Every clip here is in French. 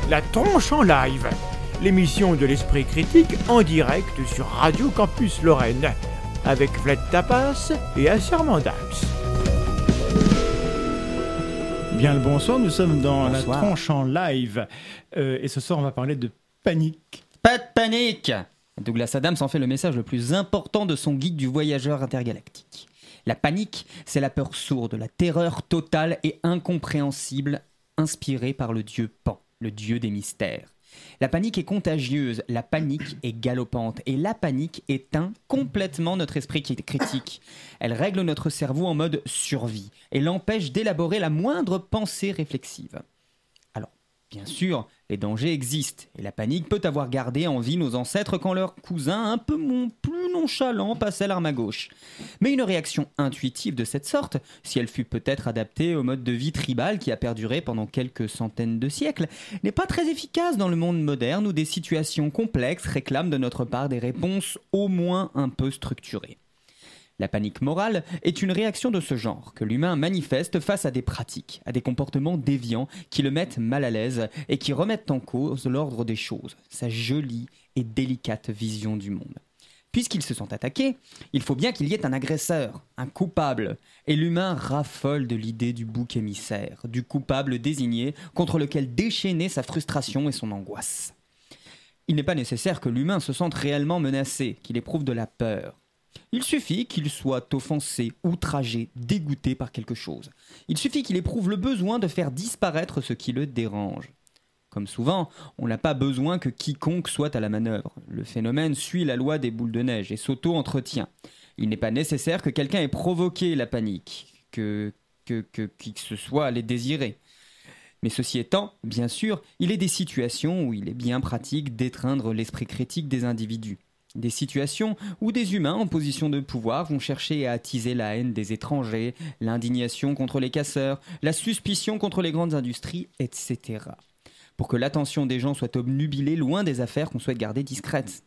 La Tronche en live, l'émission de l'esprit critique en direct sur Radio Campus Lorraine, avec Vlad Tapas et Assermandax. Bien le bonsoir, nous sommes dans Bonsoir. La Tronche en live, et ce soir on va parler de panique. Pas de panique! Douglas Adams en fait le message le plus important de son guide du voyageur intergalactique. La panique, c'est la peur sourde, la terreur totale et incompréhensible, inspirée par le dieu Pan, le dieu des mystères. La panique est contagieuse, la panique est galopante, et la panique éteint complètement notre esprit critique. Elle règle notre cerveau en mode survie, et l'empêche d'élaborer la moindre pensée réflexive. Alors, bien sûr, les dangers existent, et la panique peut avoir gardé en vie nos ancêtres quand leurs cousins un peu plus nonchalants passaient l'arme à gauche. Mais une réaction intuitive de cette sorte, si elle fut peut-être adaptée au mode de vie tribal qui a perduré pendant quelques centaines de siècles, n'est pas très efficace dans le monde moderne où des situations complexes réclament de notre part des réponses au moins un peu structurées. La panique morale est une réaction de ce genre que l'humain manifeste face à des pratiques, à des comportements déviants qui le mettent mal à l'aise et qui remettent en cause l'ordre des choses, sa jolie et délicate vision du monde. Puisqu'ils se sont attaqués, il faut bien qu'il y ait un agresseur, un coupable, et l'humain raffole de l'idée du bouc émissaire, du coupable désigné contre lequel déchaîner sa frustration et son angoisse. Il n'est pas nécessaire que l'humain se sente réellement menacé, qu'il éprouve de la peur. Il suffit qu'il soit offensé, outragé, dégoûté par quelque chose. Il suffit qu'il éprouve le besoin de faire disparaître ce qui le dérange. Comme souvent, on n'a pas besoin que quiconque soit à la manœuvre. Le phénomène suit la loi des boules de neige et s'auto-entretient. Il n'est pas nécessaire que quelqu'un ait provoqué la panique, que qui que ce soit l'ait désiré. Mais ceci étant, bien sûr, il est des situations où il est bien pratique d'étreindre l'esprit critique des individus. Des situations où des humains en position de pouvoir vont chercher à attiser la haine des étrangers, l'indignation contre les casseurs, la suspicion contre les grandes industries, etc. Pour que l'attention des gens soit obnubilée loin des affaires qu'on souhaite garder discrètes.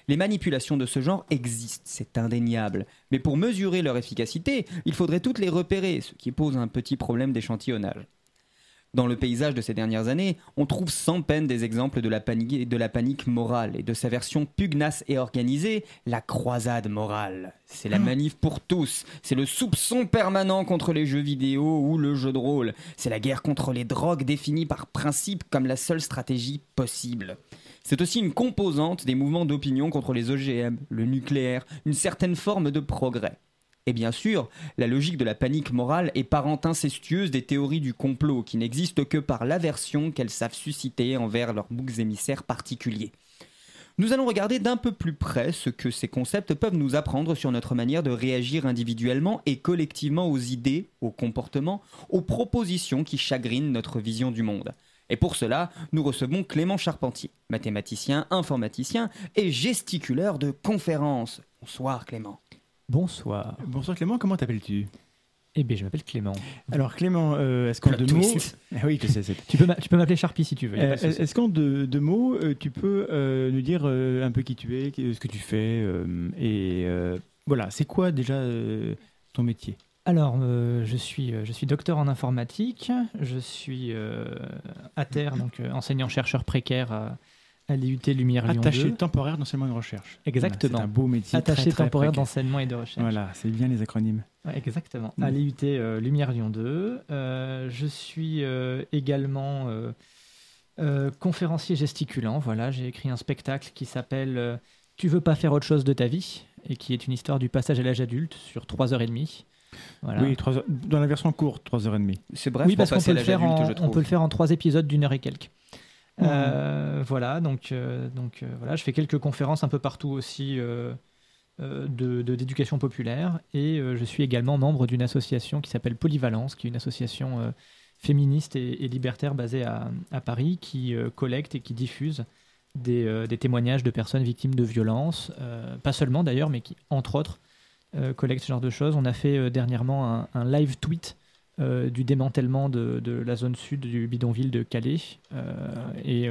Les manipulations de ce genre existent, c'est indéniable. Mais pour mesurer leur efficacité, il faudrait toutes les repérer, ce qui pose un petit problème d'échantillonnage. Dans le paysage de ces dernières années, on trouve sans peine des exemples de la panique morale et de sa version pugnace et organisée, la croisade morale. C'est la manif pour tous, c'est le soupçon permanent contre les jeux vidéo ou le jeu de rôle, c'est la guerre contre les drogues définie par principe comme la seule stratégie possible. C'est aussi une composante des mouvements d'opinion contre les OGM, le nucléaire, une certaine forme de progrès. Et bien sûr, la logique de la panique morale est parente incestueuse des théories du complot qui n'existent que par l'aversion qu'elles savent susciter envers leurs boucs émissaires particuliers. Nous allons regarder d'un peu plus près ce que ces concepts peuvent nous apprendre sur notre manière de réagir individuellement et collectivement aux idées, aux comportements, aux propositions qui chagrinent notre vision du monde. Et pour cela, nous recevons Clément Charpentier, mathématicien, informaticien et gesticuleur de conférences. Bonsoir Clément. Bonsoir. Bonsoir Clément, comment t'appelles-tu ? Eh bien, je m'appelle Clément. Alors Clément, est-ce qu'en deux mots... Ah oui, je sais, Tu peux m'appeler Sharpie si tu veux. est-ce qu'en deux mots, tu peux nous dire un peu qui tu es, ce que tu fais, et voilà, c'est quoi déjà ton métier ? Alors, je suis docteur en informatique. Je suis à terre, donc enseignant-chercheur précaire à l'IUT Lumière Lyon 2. Attaché temporaire d'enseignement et de recherche. Exactement. Voilà, c'est un beau métier. Attaché très, très temporaire précaire. d'enseignement et de recherche. Voilà, c'est bien les acronymes. Ouais, exactement. À l'IUT Lumière Lyon 2. Je suis également conférencier gesticulant. Voilà, j'ai écrit un spectacle qui s'appelle Tu veux pas faire autre chose de ta vie et qui est une histoire du passage à l'âge adulte sur 3h30. Voilà. Oui, dans la version courte, 3h30. C'est bref Oui, pour parce qu'on passer peut, à l'âge adulte, je trouve. on peut le faire en 3 épisodes d'1 heure et quelques. Voilà, donc voilà, je fais quelques conférences un peu partout aussi d'éducation populaire et je suis également membre d'une association qui s'appelle Polyvalence, qui est une association féministe et libertaire basée à Paris qui collecte et qui diffuse des témoignages de personnes victimes de violences, pas seulement d'ailleurs, mais qui, entre autres, collecte ce genre de choses. On a fait dernièrement un live tweet du démantèlement de la zone sud du bidonville de Calais. Et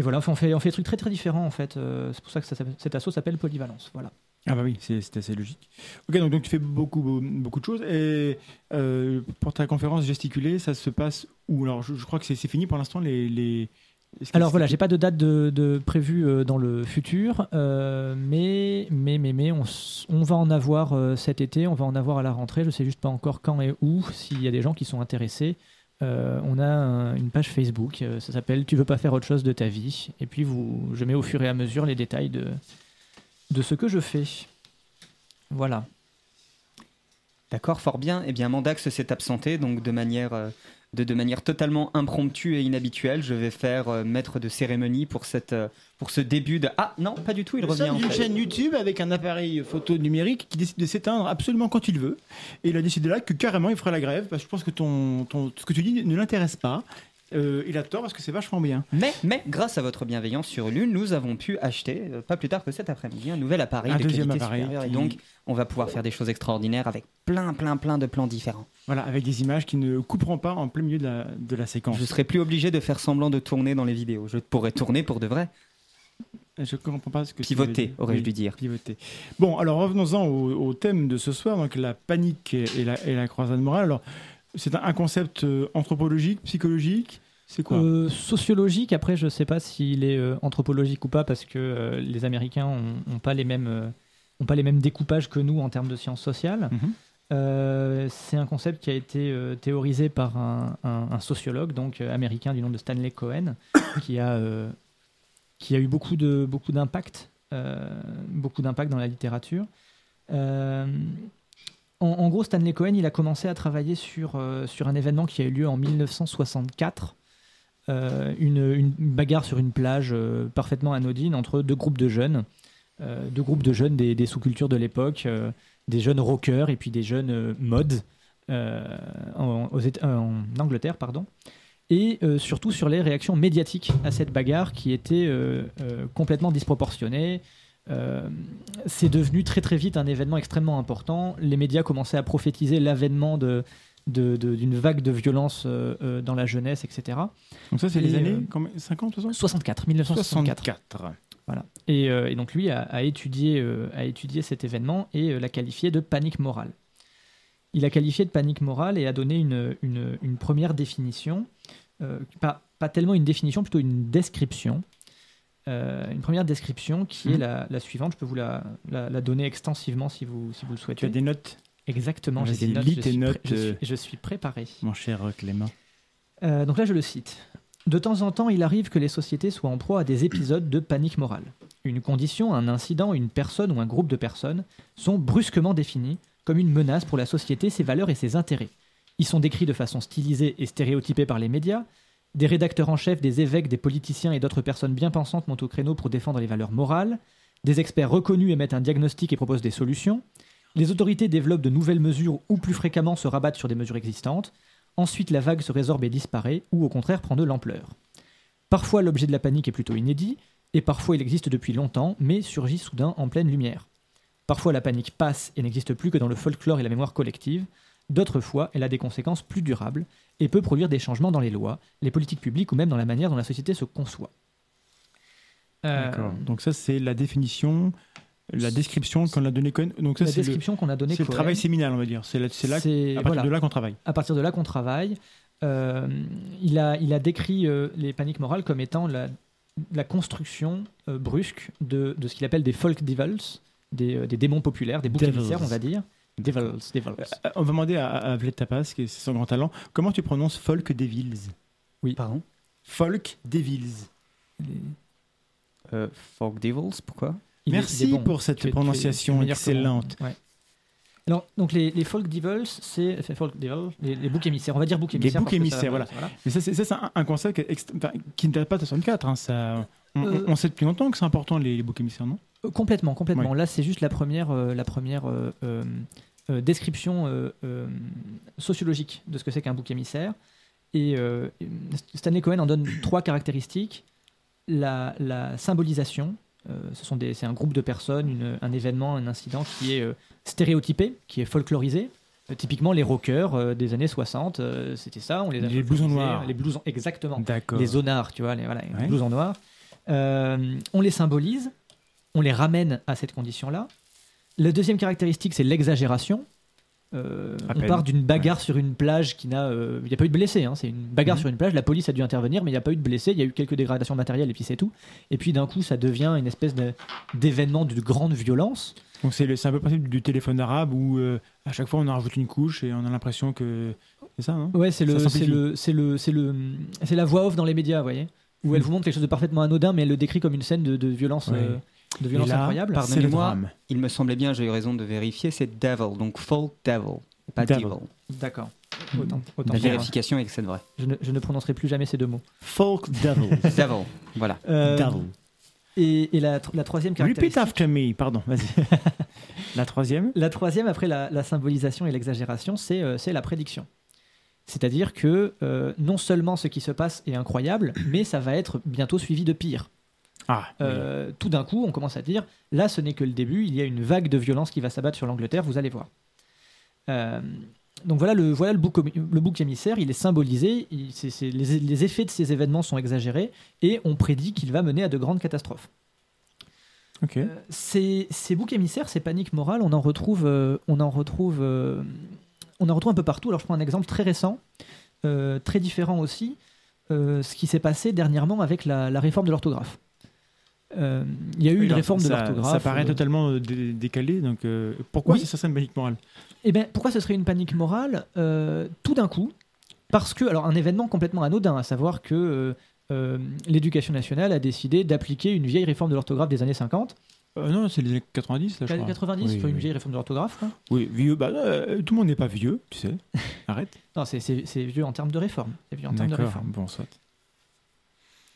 voilà, on fait des trucs très très différents en fait. C'est pour ça que cet asso s'appelle Polyvalence. Voilà. Ah bah oui, c'est assez logique. Ok, donc tu fais beaucoup de choses. Et pour ta conférence gesticulée, ça se passe où? Alors, je crois que c'est fini pour l'instant. Alors voilà, j'ai pas de date de prévue dans le futur, mais on va en avoir cet été, on va en avoir à la rentrée. Je sais juste pas encore quand et où. S'il y a des gens qui sont intéressés, on a une page Facebook. Ça s'appelle "Tu veux pas faire autre chose de ta vie", et puis je mets au fur et à mesure les détails de ce que je fais. Voilà. D'accord, fort bien. Eh bien, Mandax s'est absenté, donc de manière totalement impromptue et inhabituelle. Je vais faire maître de cérémonie pour ce début de... Ah non, pas du tout, il revient en une fait. chaîne YouTube avec un appareil photo numérique qui décide de s'éteindre absolument quand il veut. Et il a décidé là que carrément il ferait la grève, parce que je pense que ce que tu dis ne l'intéresse pas. Il a tort parce que c'est vachement bien. Mais grâce à votre bienveillance sur Ulule, nous avons pu acheter, pas plus tard que cet après-midi, un nouvel appareil de deuxième qualité appareil supérieure. Et donc, on va pouvoir faire des choses extraordinaires avec plein de plans différents. Voilà, avec des images qui ne couperont pas en plein milieu de la séquence. Je serai plus obligé de faire semblant de tourner dans les vidéos. Je pourrais tourner pour de vrai. Je ne comprends pas ce que Pivoter, aurais-je dû dire. Pivoter. Bon, alors revenons-en au thème de ce soir, donc la panique et la croisade morale. Alors, c'est un concept anthropologique, psychologique. C'est quoi? Sociologique. Après, je ne sais pas s'il est anthropologique ou pas, parce que les Américains n'ont pas les mêmes découpages que nous en termes de sciences sociales. C'est un concept qui a été théorisé par un sociologue donc américain du nom de Stanley Cohen, qui a eu beaucoup d'impact dans la littérature. En gros, Stanley Cohen, il a commencé à travailler sur un événement qui a eu lieu en 1964. Une bagarre sur une plage parfaitement anodine entre deux groupes de jeunes des sous-cultures de l'époque, des jeunes rockers et puis des jeunes mods en Angleterre, pardon. Et surtout sur les réactions médiatiques à cette bagarre qui étaient complètement disproportionnées. C'est devenu très très vite un événement extrêmement important. Les médias commençaient à prophétiser l'avènement d'une vague de violence dans la jeunesse, etc. Donc ça, c'est les années 50, 1964. Voilà. Et donc lui a étudié cet événement et l'a qualifié de panique morale. Il a qualifié de panique morale et a donné une première définition, pas tellement une définition, plutôt une description. Une première description qui est la suivante. Je peux vous la donner extensivement si vous le souhaitez. Tu as des notes? Exactement, j'ai des notes. Je suis préparé. Mon cher Clément. Donc là, je le cite. De temps en temps, il arrive que les sociétés soient en proie à des épisodes de panique morale. Une condition, un incident, une personne ou un groupe de personnes sont brusquement définis comme une menace pour la société, ses valeurs et ses intérêts. Ils sont décrits de façon stylisée et stéréotypée par les médias. Des rédacteurs en chef, des évêques, des politiciens et d'autres personnes bien pensantes montent au créneau pour défendre les valeurs morales. Des experts reconnus émettent un diagnostic et proposent des solutions. Les autorités développent de nouvelles mesures ou plus fréquemment se rabattent sur des mesures existantes. Ensuite, la vague se résorbe et disparaît, ou au contraire prend de l'ampleur. Parfois, l'objet de la panique est plutôt inédit, et parfois il existe depuis longtemps, mais surgit soudain en pleine lumière. Parfois, la panique passe et n'existe plus que dans le folklore et la mémoire collective. D'autres fois, elle a des conséquences plus durables et peut produire des changements dans les lois, les politiques publiques ou même dans la manière dont la société se conçoit. D'accord. Donc ça, c'est la définition... La description qu'on a donnée Cohen. Donc ça, c'est le travail séminal, on va dire. C'est à partir de là qu'on travaille. À partir de là qu'on travaille. Il a décrit les paniques morales comme étant la construction brusque de ce qu'il appelle des folk devils, des démons populaires, des boucs émissaires, on va dire. Devils. On va demander à Vlet Tapas, qui est son grand talent, comment tu prononces folk devils? Oui. Pardon? Folk devils. Folk devils, pourquoi? Merci pour cette prononciation excellente. Ouais. Alors, donc les folk devils, c'est les boucs émissaires. On va dire boucs émissaires. Les boucs émissaires, voilà. Mais ça, c'est un concept qui ne date pas de 64. Hein, on sait depuis longtemps que c'est important les boucs émissaires, non? Complètement. Ouais. Là, c'est juste la première description sociologique de ce que c'est qu'un bouc émissaire. Et Stanley Cohen en donne 3 caractéristiques. La symbolisation. C'est un groupe de personnes, un événement, un incident qui est stéréotypé, qui est folklorisé. Typiquement, les rockers des années 60, c'était ça. On les blousons noirs. Les blousons, exactement. D'accord. Les zonards, tu vois, les blousons noirs. On les symbolise, on les ramène à cette condition-là. La deuxième caractéristique, c'est l'exagération. On part d'une bagarre sur une plage qui n'a... Il n'y a pas eu de blessés, hein, c'est une bagarre sur une plage, la police a dû intervenir, mais il n'y a pas eu de blessés, il y a eu quelques dégradations de matériel et puis c'est tout. Et puis d'un coup, ça devient une espèce d'événement de grande violence. Donc c'est un peu le principe du téléphone arabe où à chaque fois on en rajoute une couche et on a l'impression que... C'est ça, non? Ouais, c'est Ça simplifie. la voix off dans les médias, vous voyez, où elle vous montre quelque chose de parfaitement anodin, mais elle le décrit comme une scène de violence, Ouais. de violence Et là, incroyable. c'est le Pardonnez-moi, drame. il me semblait bien, j'ai eu raison de vérifier, c'est devil, donc folk devil, pas Devil. devil. D'accord. Autant La dire. vérification est que c'est vrai. Je ne prononcerai plus jamais ces deux mots. Folk devil. Devil, voilà. Devil. Et la troisième Repeat caractéristique... after me, pardon, vas-y. La troisième? La troisième, après la symbolisation et l'exagération, c'est la prédiction. C'est-à-dire que non seulement ce qui se passe est incroyable, mais ça va être bientôt suivi de pire. Ah, oui. Tout d'un coup, on commence à dire, là ce n'est que le début, il y a une vague de violence qui va s'abattre sur l'Angleterre, vous allez voir. Donc voilà le bouc émissaire, il est symbolisé, les effets de ces événements sont exagérés, et on prédit qu'il va mener à de grandes catastrophes. Ok. Ces boucs émissaires, ces paniques morales, on en retrouve un peu partout. Alors je prends un exemple très récent, très différent aussi, ce qui s'est passé dernièrement avec la réforme de l'orthographe. Il y a eu une réforme de l'orthographe. Ça paraît totalement décalé, donc pourquoi Oui. ça serait une panique morale? Eh bien, pourquoi ce serait une panique morale? Tout d'un coup, parce que, alors un événement complètement anodin, à savoir que l'éducation nationale a décidé d'appliquer une vieille réforme de l'orthographe des années 50. Non, c'est les années 90, là, je crois. 90, Oui, il faut une oui. vieille réforme de l'orthographe, quoi. Oui, vieux, tout le monde n'est pas vieux, tu sais. Arrête. Non, c'est vieux en termes de réforme. C'est vieux en termes de D'accord, réforme. bon, soit.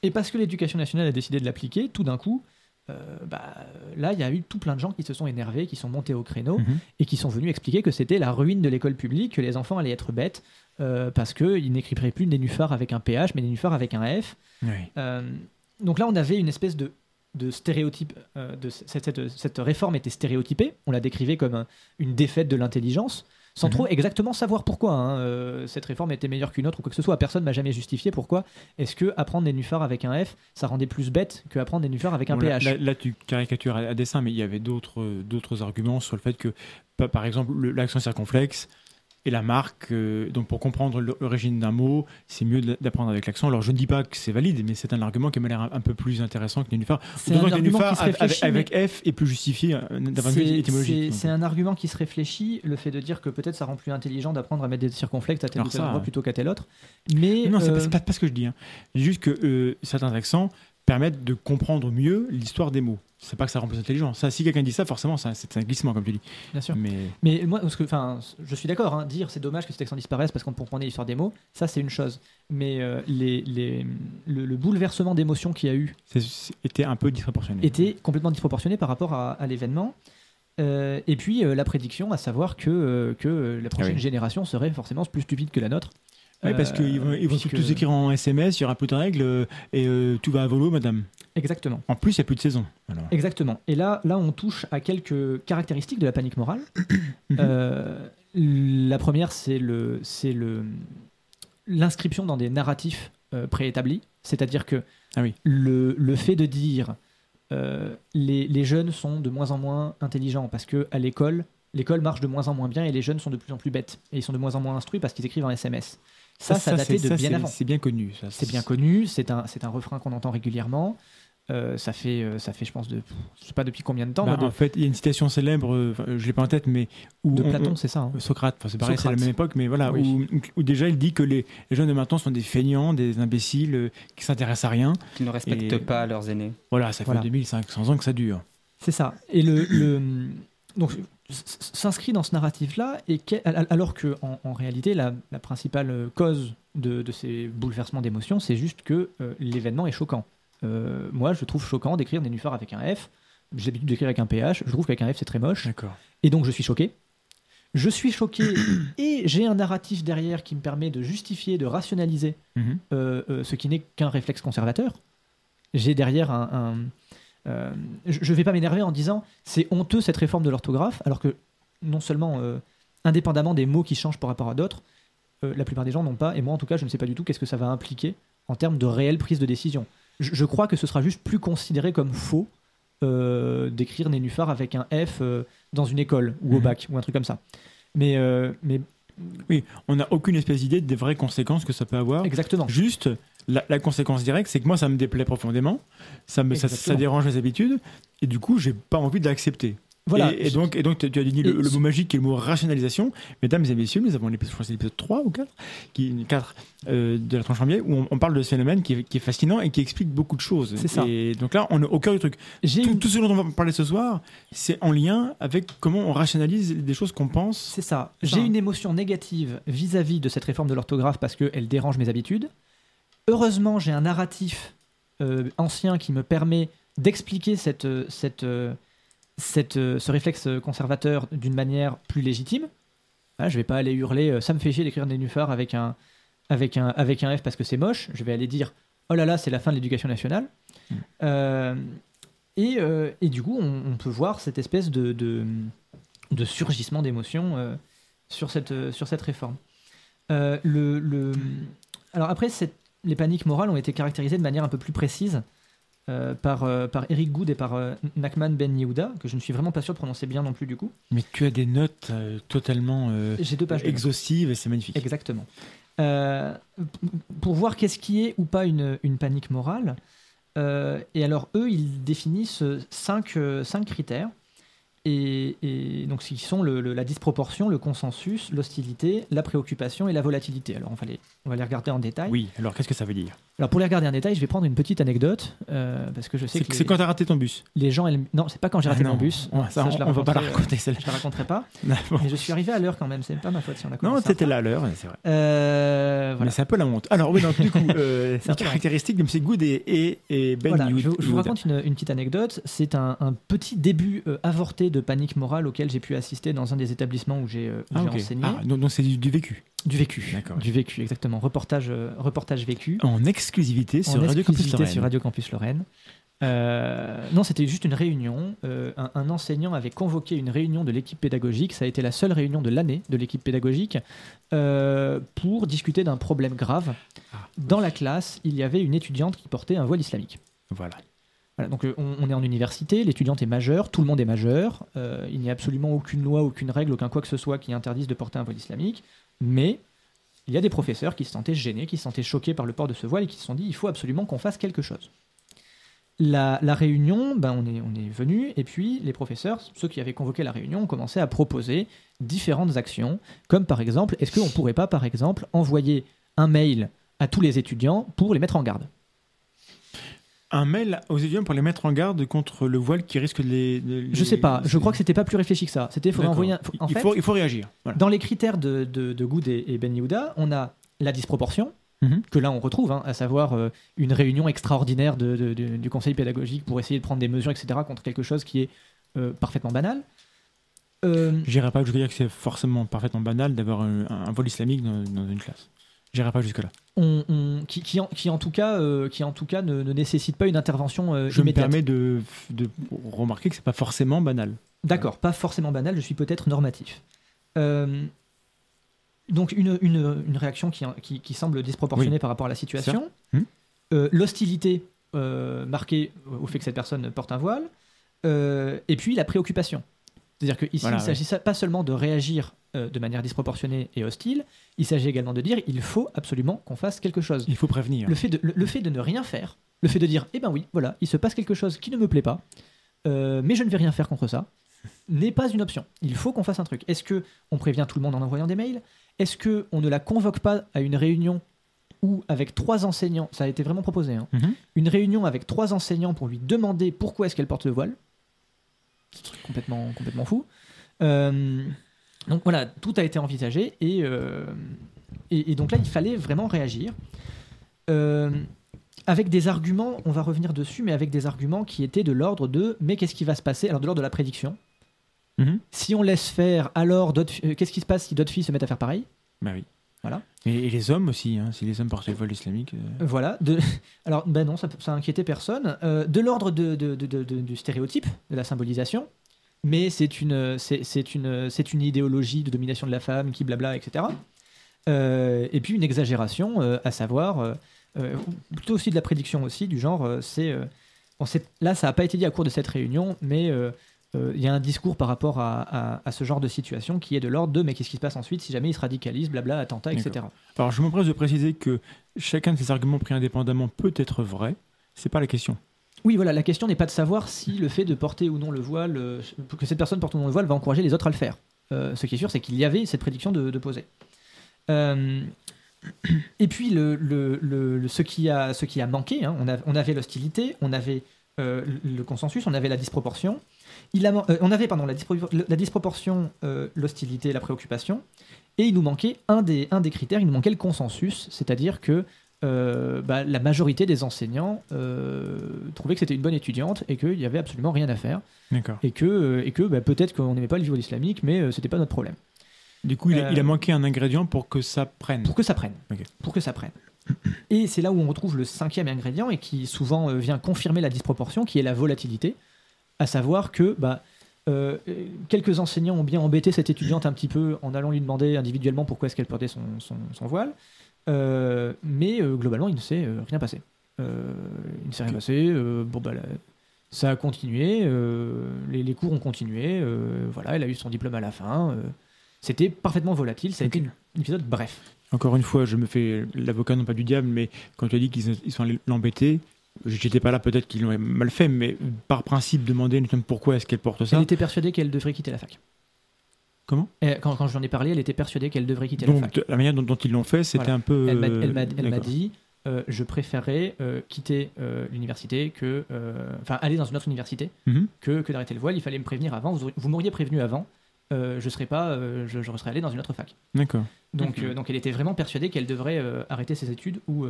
Et parce que l'éducation nationale a décidé de l'appliquer, tout d'un coup, là, il y a eu tout plein de gens qui se sont énervés, qui sont montés au créneau et qui sont venus expliquer que c'était la ruine de l'école publique, que les enfants allaient être bêtes parce qu'ils n'écriraient plus nénuphar avec un PH, mais nénuphar avec un F. Oui. Donc là, on avait une espèce de stéréotype. Cette réforme était stéréotypée. On la décrivait comme une défaite de l'intelligence, sans trop exactement savoir pourquoi. Cette réforme était meilleure qu'une autre ou quoi que ce soit. Personne m'a jamais justifié pourquoi. Est-ce que apprendre nénuphar avec un F, ça rendait plus bête que apprendre nénuphar avec un Bon, PH? là, tu caricatures à dessein, mais il y avait d'autres arguments sur le fait que, par exemple, l'accent circonflexe et la marque, donc pour comprendre l'origine d'un mot, c'est mieux d'apprendre avec l'accent. Alors je ne dis pas que c'est valide, mais c'est un argument qui m'a l'air un peu plus intéressant que nénuphar. C'est un argument qui se réfléchit, avec F est plus justifié d'un point de vue étymologique. C'est un argument qui se réfléchit, le fait de dire que peut-être ça rend plus intelligent d'apprendre à mettre des circonflexes à tel ou tel endroit plutôt qu'à tel autre. Mais non, c'est pas ce que je dis. Hein. Je dis juste que certains accents permettent de comprendre mieux l'histoire des mots. C'est pas que ça rend plus intelligent. Ça, si quelqu'un dit ça, forcément, c'est un glissement, comme tu dis. Bien sûr. Mais moi, je suis d'accord, hein, dire c'est dommage que cet accent disparaisse parce qu'on comprenait l'histoire des mots, ça c'est une chose. Mais le bouleversement d'émotions qu'il y a eu était un peu disproportionné. Était complètement disproportionné par rapport à l'événement. Et puis la prédiction, à savoir que la prochaine génération serait forcément plus stupide que la nôtre. Oui, parce qu'ils vont tous écrire en SMS, il y aura plus de règles et tout va à volo, madame. Exactement. En plus, il n'y a plus de saison. Alors. Exactement. Et là, on touche à quelques caractéristiques de la panique morale. La première, c'est l'inscription dans des narratifs préétablis. C'est-à-dire que le fait de dire les jeunes sont de moins en moins intelligents parce qu'à l'école marche de moins en moins bien et les jeunes sont de plus en plus bêtes. Et ils sont de moins en moins instruits parce qu'ils écrivent en SMS. Ça datait de bien avant. C'est bien connu. C'est bien connu, c'est un refrain qu'on entend régulièrement. Ça fait, je pense, je sais pas depuis combien de temps. En fait, il y a une citation célèbre, je l'ai pas en tête, mais de Platon, c'est ça. Hein. Socrate, c'est pareil, c'est la même époque, mais voilà, où déjà il dit que les jeunes de maintenant sont des feignants, des imbéciles qui s'intéressent à rien, qui ne respectent pas leurs aînés. Voilà, ça fait 2500 ans que ça dure. C'est ça. Et donc s'inscrit dans ce narratif-là, alors que en réalité, la principale cause de ces bouleversements d'émotions, c'est juste que l'événement est choquant. Moi, je trouve choquant d'écrire nénuphar avec un F. J'ai l'habitude d'écrire avec un PH. Je trouve qu'avec un F, c'est très moche. D'accord. Et donc, je suis choqué. Et j'ai un narratif derrière qui me permet de justifier, de rationaliser ce qui n'est qu'un réflexe conservateur. J'ai derrière je ne vais pas m'énerver en disant c'est honteux cette réforme de l'orthographe, alors que non seulement, indépendamment des mots qui changent par rapport à d'autres, la plupart des gens n'ont pas, et moi en tout cas, je ne sais pas du tout qu'est-ce que ça va impliquer en termes de réelle prise de décision. Je crois que ce sera juste plus considéré comme faux d'écrire nénuphar avec un F dans une école ou au bac ou un truc comme ça. Mais Oui, on n'a aucune espèce d'idée des vraies conséquences que ça peut avoir. exactement. Juste, la conséquence directe, c'est que moi, ça me déplaît profondément, ça Exactement. dérange mes habitudes, et du coup, j'ai pas envie de l'accepter. Voilà. Et donc, tu as dit le mot magique qui est le mot rationalisation. Mesdames et messieurs, nous avons l'épisode, je crois que c'est l'épisode 3 ou 4, 4 de la tranche en biais, où on parle de ce phénomène qui est fascinant et qui explique beaucoup de choses. C'est ça. Et donc là, on est au cœur du truc. Tout ce dont on va parler ce soir, c'est en lien avec comment on rationalise des choses qu'on pense. C'est ça. J'ai une émotion négative vis-à-vis de cette réforme de l'orthographe parce qu'elle dérange mes habitudes. Heureusement, j'ai un narratif ancien qui me permet d'expliquer ce réflexe conservateur d'une manière plus légitime. Voilà, je vais pas aller hurler ça me fait chier d'écrire des nénuphars avec un F parce que c'est moche. Je vais aller dire oh là là, c'est la fin de l'éducation nationale. Et du coup, on peut voir cette espèce de surgissement d'émotions sur cette réforme. Alors après, les paniques morales ont été caractérisées de manière un peu plus précise par Eric Good et par Nachman Ben Yehuda, que je ne suis vraiment pas sûr de prononcer bien non plus du coup. Mais tu as des notes totalement J'ai 2 pages exhaustives et c'est magnifique. Exactement. Pour voir qu'est-ce qui est ou pas une panique morale, et alors eux, ils définissent 5 critères, et donc ce qui sont la disproportion, le consensus, l'hostilité, la préoccupation et la volatilité. Alors on va les regarder en détail. Oui, alors qu'est-ce que ça veut dire? Alors pour les regarder en détail, je vais prendre une petite anecdote, parce que je sais que c'est quand t'as raté ton bus. les gens... Non, c'est pas quand j'ai raté mon bus. Ça, je on va pas la raconter, je celle-là. la raconterai pas. Non, bon. Mais je suis arrivé à l'heure quand même, c'est pas ma faute si on a Non, commencé. t'étais là à l'heure, c'est vrai. Voilà. Mais c'est un peu la honte. Alors oui, donc du coup, un les peu la caractéristiques de M. Good et Ben Voilà, Yehuda. je vous raconte une petite anecdote. C'est un petit début avorté de panique morale auquel j'ai pu assister dans un des établissements où j'ai Ok. enseigné. Donc c'est du vécu. Du vécu. D'accord. Du vécu, exactement. Reportage vécu. En exclusivité sur En Radio Campus exclusivité Lorraine. sur Radio Campus Lorraine. Non, c'était juste une réunion. Un enseignant avait convoqué une réunion de l'équipe pédagogique. Ça a été la seule réunion de l'année de l'équipe pédagogique pour discuter d'un problème grave. Dans la classe, il y avait une étudiante qui portait un voile islamique. Voilà. Voilà, donc on est en université, l'étudiante est majeure, tout le monde est majeur, il n'y a absolument aucune loi, aucune règle, aucun quoi que ce soit qui interdise de porter un voile islamique, mais il y a des professeurs qui se sentaient gênés, qui se sentaient choqués par le port de ce voile et qui se sont dit il faut absolument qu'on fasse quelque chose. La réunion, on est venu, et puis les professeurs, ceux qui avaient convoqué la réunion, ont commencé à proposer différentes actions, comme par exemple, est-ce qu'on ne pourrait pas par exemple envoyer un mail à tous les étudiants pour les mettre en garde? Un mail aux étudiants pour les mettre en garde contre le voile qui risque de les... Je sais pas, je crois que c'était pas plus réfléchi que ça. C'était faudrait envoyer il faut réagir. Voilà. Dans les critères de Good et Ben Yehuda, on a la disproportion, que là on retrouve, à savoir une réunion extraordinaire du conseil pédagogique pour essayer de prendre des mesures, etc., contre quelque chose qui est parfaitement banal. J'irai pas jusqu'à dire que c'est forcément parfaitement banal d'avoir un voile islamique dans une classe. J'irai pas jusque-là. Qui en tout cas ne nécessite pas une intervention Je me immédiate. permets de remarquer que c'est pas forcément banal. D'accord, pas forcément banal, je suis peut-être normatif. Donc une réaction qui semble disproportionnée par rapport à la situation. L'hostilité marquée au fait que cette personne porte un voile. Et puis la préoccupation. C'est-à-dire qu'ici, il ne s'agit pas seulement de réagir de manière disproportionnée et hostile, il s'agit également de dire il faut absolument qu'on fasse quelque chose. Il faut prévenir. Le fait de ne rien faire, le fait de dire eh ben oui, voilà, il se passe quelque chose qui ne me plaît pas, mais je ne vais rien faire contre ça, n'est pas une option. Il faut qu'on fasse un truc. Est-ce qu'on prévient tout le monde en envoyant des mails? Est-ce qu'on ne la convoque pas à une réunion où, avec 3 enseignants, ça a été vraiment proposé, une réunion avec 3 enseignants pour lui demander pourquoi est-ce qu'elle porte le voile? C'est complètement fou. Donc voilà, tout a été envisagé et donc là, il fallait vraiment réagir. Avec des arguments, on va revenir dessus, mais avec des arguments qui étaient de l'ordre de « mais qu'est-ce qui va se passer ?» Alors de l'ordre de la prédiction. Si on laisse faire, alors qu'est-ce qui se passe si d'autres filles se mettent à faire pareil? Bah oui. Voilà. Et les hommes aussi, si les hommes portaient le voile islamique. Voilà. Alors non, ça inquiétait personne. De l'ordre du stéréotype, de la symbolisation. Mais c'est une idéologie de domination de la femme qui blabla, etc. Et puis une exagération, à savoir, plutôt aussi de la prédiction aussi, du genre, Là, ça n'a pas été dit à cours de cette réunion, mais il y a un discours par rapport à ce genre de situation qui est de l'ordre de mais qu'est-ce qui se passe ensuite si jamais il se radicalise, blabla, attentat, etc. Alors, je m'empresse de préciser que chacun de ces arguments pris indépendamment peut être vrai. C'est pas la question. Oui, voilà, la question n'est pas de savoir si le fait de porter ou non le voile, que cette personne porte ou non le voile, va encourager les autres à le faire. Ce qui est sûr, c'est qu'il y avait cette prédiction de poser. Et puis, ce qui a manqué, hein, on avait l'hostilité, on avait le consensus, on avait la disproportion. On avait la disproportion, l'hostilité, la préoccupation, et il nous manquait un des critères, il nous manquait le consensus, c'est-à-dire que la majorité des enseignants trouvaient que c'était une bonne étudiante et qu'il n'y avait absolument rien à faire. D'accord. Et que peut-être qu'on n'aimait pas le voile islamique, mais c'était pas notre problème. Du coup, il a manqué un ingrédient pour que ça prenne. Pour que ça prenne. Okay. Pour que ça prenne. Et c'est là où on retrouve le 5e ingrédient et qui souvent vient confirmer la disproportion, qui est la volatilité, à savoir que quelques enseignants ont bien embêté cette étudiante un petit peu en allant lui demander individuellement pourquoi est-ce qu'elle portait son voile. Mais globalement, il ne s'est rien passé. Ça a continué, les cours ont continué, elle a eu son diplôme à la fin. C'était parfaitement volatile, ça a été un épisode bref. Encore une fois, je me fais l'avocat non pas du diable, mais quand tu as dit qu'ils sont allés l'embêter, j'étais pas là, peut-être qu'ils l'ont mal fait, mais par principe, demander pourquoi est-ce qu'elle porte ça. Elle était persuadée qu'elle devrait quitter la fac. Comment ? Quand j'en ai parlé, elle était persuadée qu'elle devrait quitter la fac. Donc la manière dont ils l'ont fait, c'était un peu... Elle m'a dit, je préférerais quitter l'université aller dans une autre université que d'arrêter le voile. Il fallait me prévenir avant. Vous m'auriez prévenu avant. Je serais allé dans une autre fac. D'accord. Donc elle était vraiment persuadée qu'elle devrait arrêter ses études ou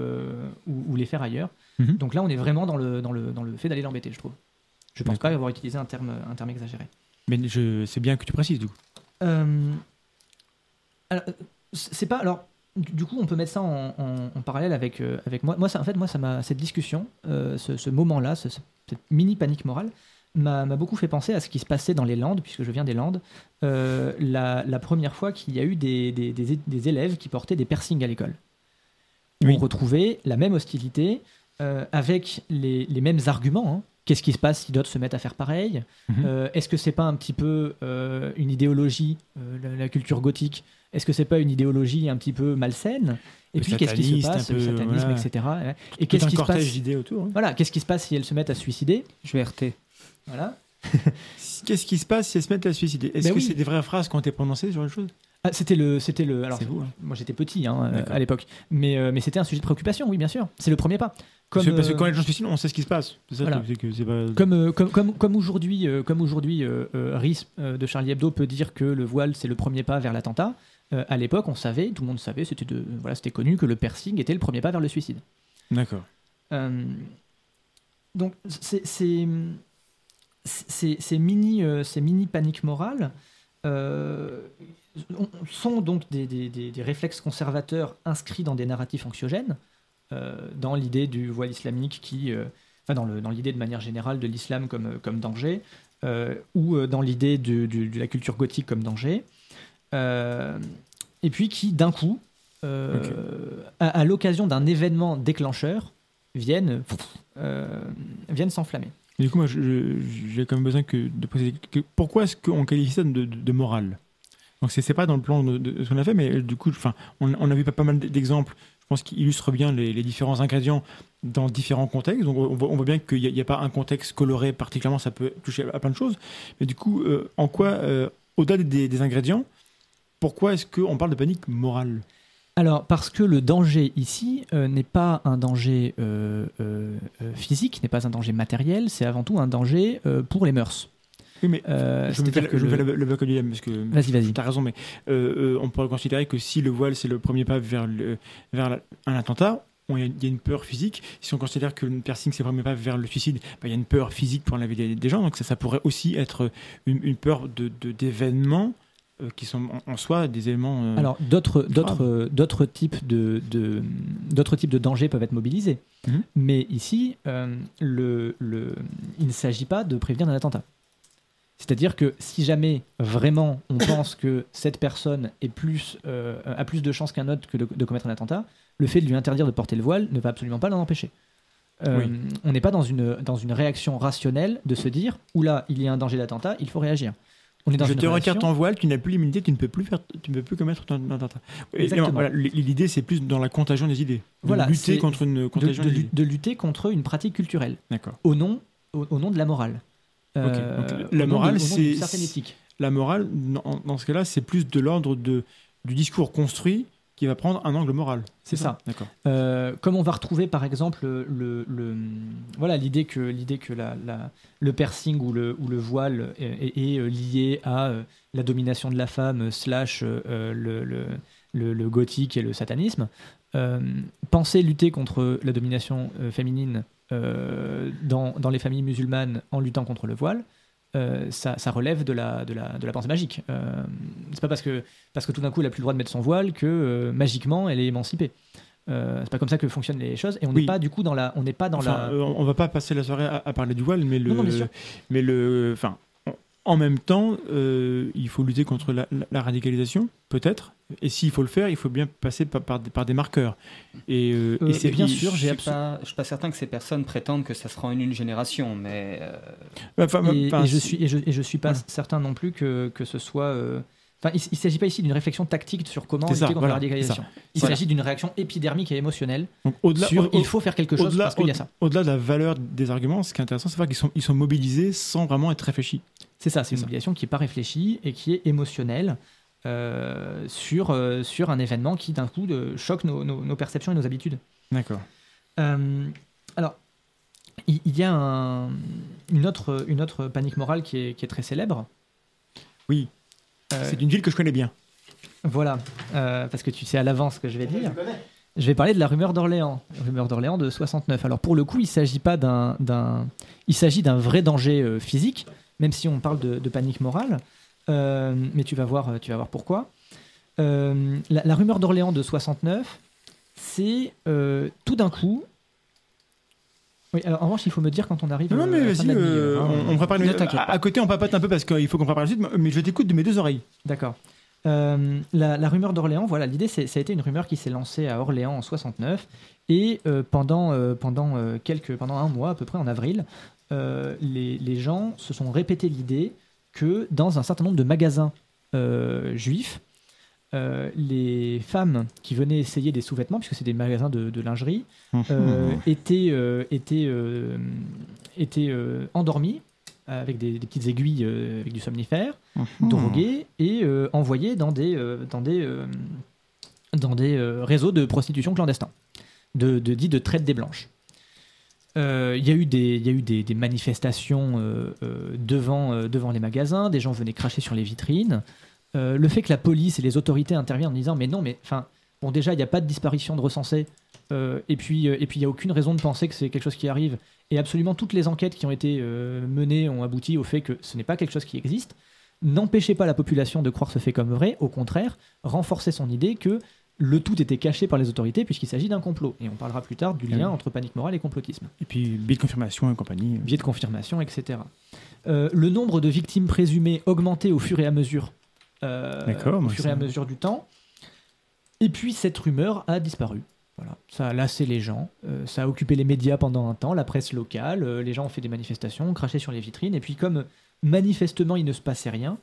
les faire ailleurs. Donc là, on est vraiment dans le fait d'aller l'embêter, je trouve. Je pense pas avoir utilisé un terme exagéré. Mais c'est bien que tu précises, du coup. Alors, c'est pas. Alors, du coup, on peut mettre ça en parallèle avec moi. Cette discussion, ce moment-là, cette mini panique morale, m'a beaucoup fait penser à ce qui se passait dans les Landes, puisque je viens des Landes, la première fois qu'il y a eu des élèves qui portaient des piercings à l'école. Oui. On retrouvait la même hostilité, avec les mêmes arguments. Hein. Qu'est-ce qui se passe si d'autres se mettent à faire pareil ? Est-ce que c'est pas un petit peu une idéologie, la culture gothique ? Est-ce que c'est pas une idéologie un petit peu malsaine ? Et puis qu'est-ce qui se passe, le satanisme, etc. Et qu'est-ce qui se passe d'idées autour. Hein. Voilà, qu'est-ce qui se passe si elles se mettent à se suicider ? Je vais RT. Voilà. Qu'est-ce qui se passe si elles se mettent à se suicider ? Est-ce que c'est des vraies phrases qui ont été prononcées sur les choses ? C'était le. Alors, vous, hein. Moi, j'étais petit à l'époque, mais c'était un sujet de préoccupation. Oui, bien sûr. C'est le premier pas. Parce que quand les gens se suicident, on sait ce qui se passe. C'est ça, voilà. c'est pas... Comme aujourd'hui, Riz de Charlie Hebdo peut dire que le voile c'est le premier pas vers l'attentat. À l'époque, on savait, tout le monde savait, c'était connu que le piercing était le premier pas vers le suicide. D'accord. Donc ces mini paniques morales sont donc des réflexes conservateurs inscrits dans des narratifs anxiogènes, dans l'idée du voile islamique dans l'idée de manière générale de l'islam comme danger, ou dans l'idée de la culture gothique comme danger, et puis qui d'un coup, à l'occasion d'un événement déclencheur, viennent s'enflammer. Et du coup, moi, j'ai quand même besoin de préciser pourquoi est-ce qu'on qualifie ça de morale ? Donc c'est pas dans le plan de ce qu'on a fait, mais du coup, on a vu pas mal d'exemples, je pense, qui illustrent bien les différents ingrédients dans différents contextes. Donc on voit bien qu'il n'y a pas un contexte coloré particulièrement, ça peut toucher à plein de choses. Mais du coup, en quoi, au-delà des ingrédients, pourquoi est-ce qu'on parle de panique morale ? Alors, parce que le danger ici n'est pas un danger physique, n'est pas un danger matériel, c'est avant tout un danger pour les mœurs. Oui, mais je me fais le vocabulaire parce que vas-y. Tu as raison, mais on pourrait considérer que si le voile c'est le premier pas vers un attentat, il y a une peur physique. Si on considère que le piercing c'est le premier pas vers le suicide, il y a une peur physique pour enlever des gens. Donc ça pourrait aussi être une peur d'événements qui sont en soi des éléments. Alors d'autres types de dangers peuvent être mobilisés, mais ici il ne s'agit pas de prévenir un attentat. C'est-à-dire que si jamais vraiment on pense que cette personne a plus de chances qu'un autre de commettre un attentat, le fait de lui interdire de porter le voile ne va absolument pas l'en empêcher. Oui. On n'est pas dans une réaction rationnelle de se dire « Oula, il y a un danger d'attentat, il faut réagir ». On est dans Je une te retire réaction- ton voile, tu n'as plus l'immunité, tu ne peux plus commettre un attentat. Exactement. Voilà, l'idée, c'est plus dans la contagion des idées. De Voilà, lutter c'est contre une contagion des idées. de lutter contre une pratique culturelle D'accord. au nom de la morale. Ok. Donc, Au la nom morale, au nom c'est- d'une certaine éthique. La morale, dans ce cas-là, c'est plus de l'ordre du discours construit qui va prendre un angle moral. C'est ça. D'accord. Comme on va retrouver par exemple voilà l'idée que le piercing ou le voile est lié à la domination de la femme slash le gothique et le satanisme. Penser lutter contre la domination féminine dans les familles musulmanes en luttant contre le voile, ça relève de la pensée magique. C'est pas parce que tout d'un coup elle n'a plus le droit de mettre son voile que magiquement elle est émancipée. C'est pas comme ça que fonctionnent les choses et on n'est Oui. pas du coup on n'est pas dans Enfin, on va pas passer la soirée à parler du voile, mais Non, bien sûr. En même temps, il faut lutter contre la radicalisation, peut-être. Et s'il faut le faire, il faut bien passer par des marqueurs. Et c'est bien sûr, Je suis pas certain que ces personnes prétendent que ça sera en une génération, mais je suis pas voilà. certain non plus que ce soit. Enfin, il ne s'agit pas ici d'une réflexion tactique sur comment C'est lutter ça, contre voilà, la radicalisation. Il Voilà. s'agit d'une réaction épidermique et émotionnelle Donc, au-delà, sur il faut faire quelque chose parce qu'il y a ça. Au-delà de la valeur des arguments, ce qui est intéressant, c'est de voir qu'ils sont mobilisés sans vraiment être réfléchis. C'est ça, c'est une ça. mobilisation qui n'est pas réfléchie et qui est émotionnelle sur un événement qui d'un coup choque nos perceptions et nos habitudes. D'accord. Alors, il y a une autre panique morale qui est très célèbre. Oui. Euh, C'est une ville que je connais bien. Voilà, parce que tu sais à l'avance ce que je vais dire. Je vais parler de la rumeur d'Orléans, rumeur d'Orléans de 69. Alors pour le coup, il s'agit d'un vrai danger physique, même si on parle de panique morale. Mais tu vas voir pourquoi. La rumeur d'Orléans de 69, c'est tout d'un coup. Oui, alors en revanche, il faut me dire quand on arrive. Non, mais à la fin vas-y, de la demi-heure, hein. on prépare Ne t'inquiète à côté, on papote un peu parce qu'il faut qu'on prépare la suite, mais je t'écoute de mes deux oreilles. D'accord. La rumeur d'Orléans, voilà, l'idée, ça a été une rumeur qui s'est lancée à Orléans en 69 et pendant un mois à peu près en avril, les gens se sont répété l'idée que dans un certain nombre de magasins juifs, les femmes qui venaient essayer des sous-vêtements, puisque c'est des magasins de lingerie, étaient endormies avec des petites aiguilles avec du somnifère, droguées et envoyées dans des réseaux de prostitution clandestins, dits de traite des blanches. Il y a eu des manifestations devant les magasins, des gens venaient cracher sur les vitrines. Le fait que la police et les autorités interviennent en disant mais non, mais enfin, bon, déjà il n'y a pas de disparition de recensés, et puis il n'y a aucune raison de penser que c'est quelque chose qui arrive, et absolument toutes les enquêtes qui ont été menées ont abouti au fait que ce n'est pas quelque chose qui existe. N'empêchez pas la population de croire ce fait comme vrai, au contraire, renforcez son idée que le tout était caché par les autorités puisqu'il s'agit d'un complot. Et on parlera plus tard du lien entre panique morale et complotisme. Et puis, biais de confirmation et compagnie. Biais de confirmation, etc. Le nombre de victimes présumées augmentait au fur et à mesure, du temps. Et puis cette rumeur a disparu. Voilà. Ça a lassé les gens, ça a occupé les médias pendant un temps, la presse locale, les gens ont fait des manifestations, craché sur les vitrines, et puis comme manifestement il ne se passait rien,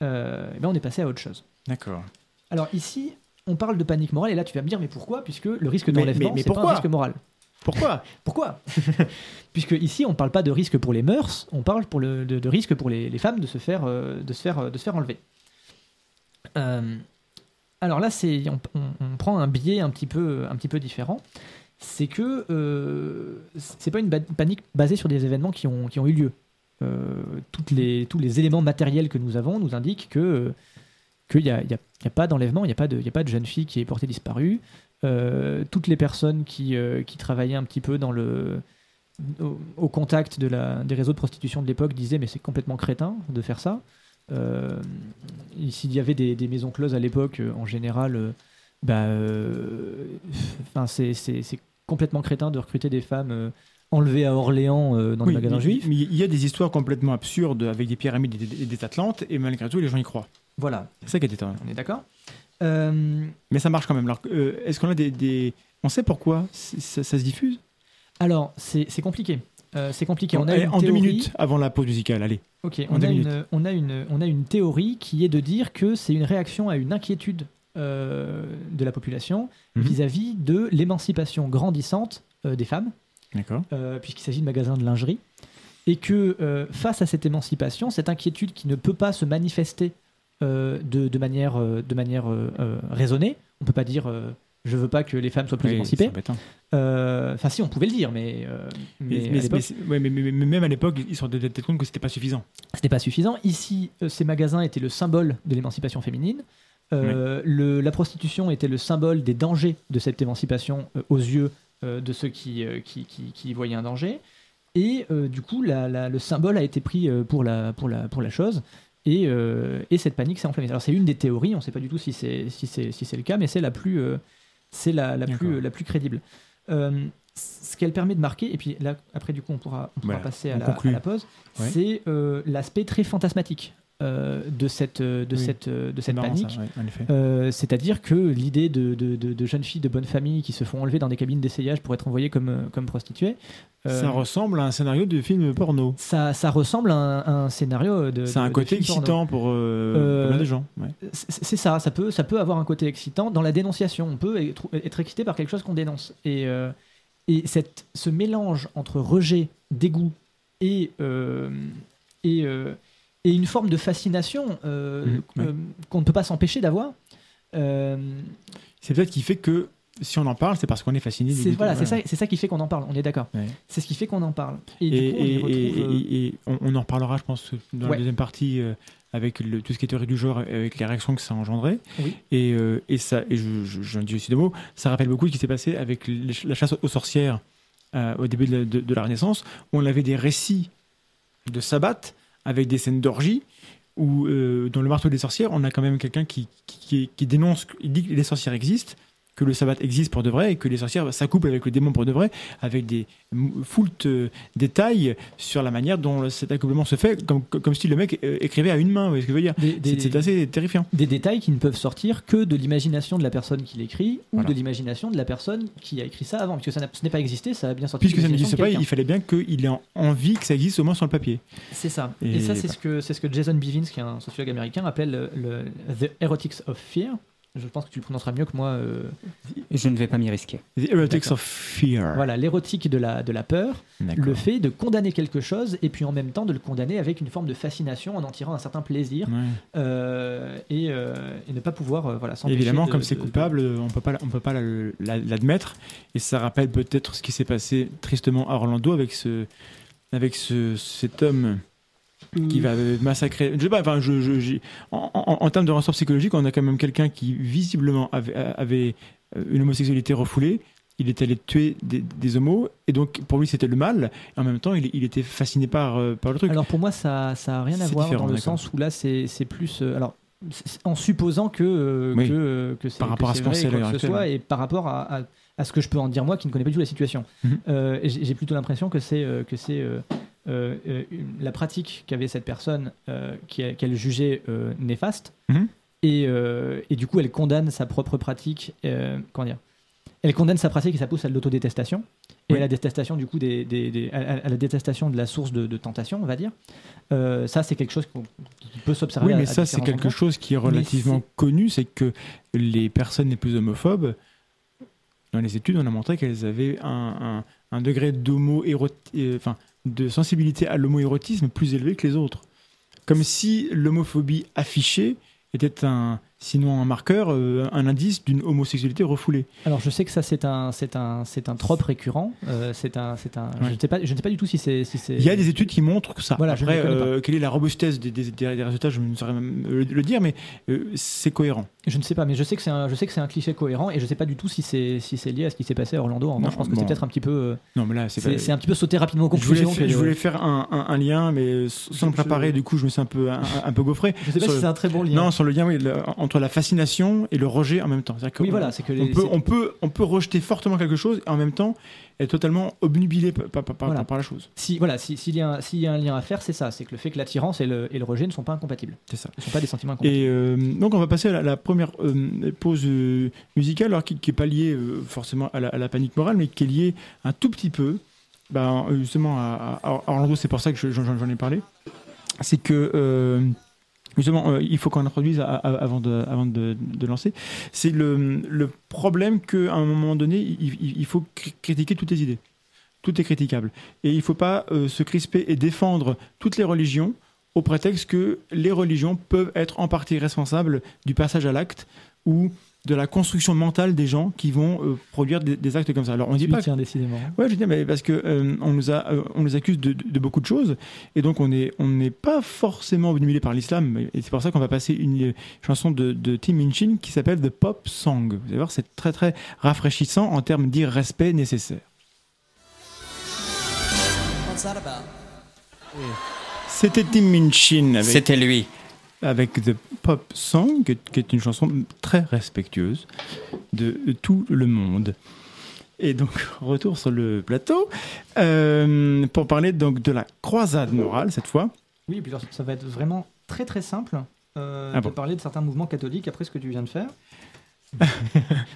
on est passé à autre chose. D'accord. Alors ici, on parle de panique morale, et là tu vas me dire, mais pourquoi? Puisque le risque d'enlèvement, mais c'est pas un risque moral. Pourquoi Puisque ici, on ne parle pas de risque pour les mœurs, on parle de risque pour les femmes de se faire enlever. Alors là, on prend un biais un petit peu différent. C'est que c'est pas une panique basée sur des événements qui ont eu lieu. Tous les éléments matériels que nous avons nous indiquent qu'il n'y a pas d'enlèvement, il n'y a pas de jeune fille qui est portée disparue. Toutes les personnes qui travaillaient un petit peu au contact des réseaux de prostitution de l'époque disaient mais c'est complètement crétin de faire ça. S'il y avait des maisons closes à l'époque, en général, c'est complètement crétin de recruter des femmes enlevées à Orléans dans des magasins juifs. Mais il y a des histoires complètement absurdes avec des pyramides et des Atlantes, et malgré tout, les gens y croient. Voilà. C'est ça qui est étonnant. On est d'accord. Mais ça marche quand même. Alors, est-ce qu'on a on sait pourquoi ça se diffuse? Alors, c'est compliqué. C'est compliqué. Bon, On a allez, une en 2 théorie- minutes avant la pause musicale, allez. Ok, En on 2 a, minutes. on a une théorie qui est de dire que c'est une réaction à une inquiétude de la population Mhm. vis-à-vis de l'émancipation grandissante des femmes, D'accord. puisqu'il s'agit de magasins de lingerie, et que face à cette émancipation, cette inquiétude qui ne peut pas se manifester de manière raisonnée, on ne peut pas dire je veux pas que les femmes soient plus Oui, émancipées. c'est embêtant. Enfin, si, on pouvait le dire, mais à l'époque, mais même à l'époque, ils se rendaient peut-être compte que c'était pas suffisant. c'était pas suffisant. Ici, ces magasins étaient le symbole de l'émancipation féminine. La prostitution était le symbole des dangers de cette émancipation aux yeux de ceux qui y voyaient un danger. Et du coup, le symbole a été pris pour la chose. Et cette panique s'est enflammée. Alors, c'est une des théories. On ne sait pas du tout si c'est le cas, mais c'est la plus crédible. Ce qu'elle permet de marquer, et puis là, après, du coup, on pourra Voilà, passer on à conclut. la pause, Ouais. c'est l'aspect très fantasmatique de cette C'est marrant, panique. ça, ouais, en effet. C'est-à-dire que l'idée de jeunes filles de bonne famille qui se font enlever dans des cabines d'essayage pour être envoyées comme prostituées, Ça ressemble à un scénario de film porno. ça ressemble à un scénario de. C'est un de côté film porno. excitant pour plein de gens. Ouais. C'est ça peut avoir un côté excitant dans la dénonciation. On peut être excité par quelque chose qu'on dénonce. Et ce mélange entre rejet, dégoût et une forme de fascination qu'on ne peut pas s'empêcher d'avoir. C'est peut-être qui fait que si on en parle, c'est parce qu'on est fasciné. C'est ça qui fait qu'on en parle, on est d'accord. Ouais. C'est ce qui fait qu'on en parle. Et du coup, on y retrouve, et on en reparlera, je pense, dans la deuxième partie, avec tout ce qui est théorie du genre, avec les réactions que ça a engendré. Oui. Et j'en dis aussi deux mots, ça rappelle beaucoup ce qui s'est passé avec la chasse aux sorcières au début de la Renaissance, où on avait des récits de sabbat avec des scènes d'orgie, où dans le marteau des sorcières, on a quand même quelqu'un qui dénonce, il dit que les sorcières existent, que le sabbat existe pour de vrai et que les sorcières s'accouplent avec le démon pour de vrai, avec des foult détails sur la manière dont cet accouplement se fait, comme si le mec écrivait à une main, vous voyez ce que je veux dire. C'est assez terrifiant. Des détails qui ne peuvent sortir que de l'imagination de la personne qui l'écrit ou Voilà. de l'imagination de la personne qui a écrit ça avant, puisque ce n'est pas existé, ça a bien sorti. Puisque ça n'existe pas, il fallait bien qu'il ait envie que ça existe au moins sur le papier. C'est ça. Et Et ça, c'est ce que Jason Bivins, qui est un sociologue américain, appelle The Erotics of Fear. Je pense que tu le prononceras mieux que moi. Je ne vais pas m'y risquer. The Erotics D'accord. of Fear. Voilà, l'érotique de la peur, D'accord. le fait de condamner quelque chose et puis en même temps de le condamner avec une forme de fascination en tirant un certain plaisir Ouais. et ne pas pouvoir s'empêcher. Évidemment, de- comme c'est de- coupable, on peut pas l'admettre. Et ça rappelle peut-être ce qui s'est passé tristement à Orlando avec cet homme qui va massacrer. Je sais pas. Enfin, en termes de ressort psychologique, on a quand même quelqu'un qui visiblement avait une homosexualité refoulée. Il est allé tuer des homos, et donc pour lui c'était le mal. Et en même temps, il était fasciné par le truc. Alors pour moi, ça a rien à C'est voir différent, dans le d'accord. sens où là, c'est plus. En supposant que Oui. que c'est Par rapport que à c'est ce qu'on vrai, sait à quoi l'heure que ce actuelle. soit, et par rapport à ce que je peux en dire moi, qui ne connais pas du tout la situation. Mhm. J'ai plutôt l'impression que c'est la pratique qu'avait cette personne qu'elle jugeait néfaste, Mhm. et du coup elle condamne sa propre pratique. Comment dire ? Elle condamne sa pratique et ça pousse à l'autodétestation et Oui. à la détestation du coup à la détestation de la source de tentation, on va dire. Ça c'est quelque chose qui peut s'observer. Oui, mais à ça, c'est différents quelque endroits. chose qui est relativement connu, c'est que les personnes les plus homophobes, dans les études, on a montré qu'elles avaient un degré de sensibilité à l'homoérotisme plus élevé que les autres. Comme si l'homophobie affichée était sinon un marqueur, un indice d'une homosexualité refoulée. Alors je sais que ça c'est un trope récurrent. Ouais. Je ne sais pas du tout si c'est. Il y a des études qui montrent que ça. Voilà, je Après, ne connais pas. quelle est la robustesse des résultats, je ne saurais même le dire, mais c'est cohérent. Je ne sais pas, mais je sais que c'est un cliché cohérent et je ne sais pas du tout si c'est lié à ce qui s'est passé à Orlando. En Non, revanche, je pense que bon. c'est peut-être un petit peu. Non, mais là, C'est un petit peu sauter rapidement aux Je conclusions. voulais faire un lien, mais sans le préparer, du coup, je me suis un peu gaufré. Je sais pas Sur si le- c'est un très bon lien. Non, sur le lien, oui, entre la fascination et le rejet en même temps. C'est-à-dire Oui, qu'on- voilà, c'est que on peut rejeter fortement quelque chose et en même temps être totalement obnubilé Voilà. par la chose. s'il y a un lien à faire, c'est ça, c'est que le fait que l'attirance et le rejet ne sont pas incompatibles. C'est ça. Ne sont pas des sentiments incompatibles. Et donc, on va passer à la première pause musicale, alors qui n'est pas liée forcément à la panique morale, mais qui est liée un tout petit peu Justement, à Orlando, c'est pour ça que j'en ai parlé. C'est que, justement, il faut qu'on introduise avant de lancer. C'est le problème qu'à un moment donné, il faut critiquer toutes les idées. Tout est critiquable. Et il ne faut pas se crisper et défendre toutes les religions au prétexte que les religions peuvent être en partie responsables du passage à l'acte ou de la construction mentale des gens qui vont produire des actes comme ça. Alors on dit pas. Tiens, décidément. Ouais, je dis mais parce que on nous accuse de beaucoup de choses et donc on n'est pas forcément obnubilé par l'islam et c'est pour ça qu'on va passer une chanson de Tim Minchin qui s'appelle The Pop Song. Vous allez voir, c'est très très rafraîchissant en termes d'irrespect nécessaire. What's that about? C'était Tim Minchin C'était lui. avec The Pop Song, qui est une chanson très respectueuse de tout le monde. Et donc, retour sur le plateau, pour parler donc de la croisade morale, cette fois. Oui, et puis alors, ça va être vraiment très très simple de parler de certains mouvements catholiques après ce que tu viens de faire.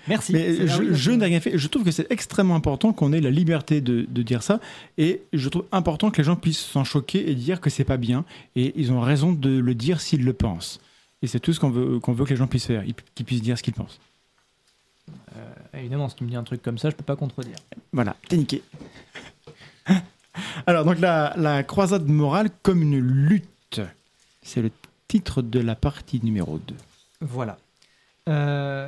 Merci. Mais je n'ai rien fait. Je trouve que c'est extrêmement important qu'on ait la liberté de dire ça. Et je trouve important que les gens puissent s'en choquer et dire que c'est pas bien. Et ils ont raison de le dire s'ils le pensent. Et c'est tout ce qu'on veut que les gens puissent faire, qu'ils puissent dire ce qu'ils pensent. Évidemment, si tu me dis un truc comme ça, je peux pas contredire. Voilà, t'es niqué. Alors, donc la croisade morale comme une lutte. C'est le titre de la partie numéro 2. Voilà.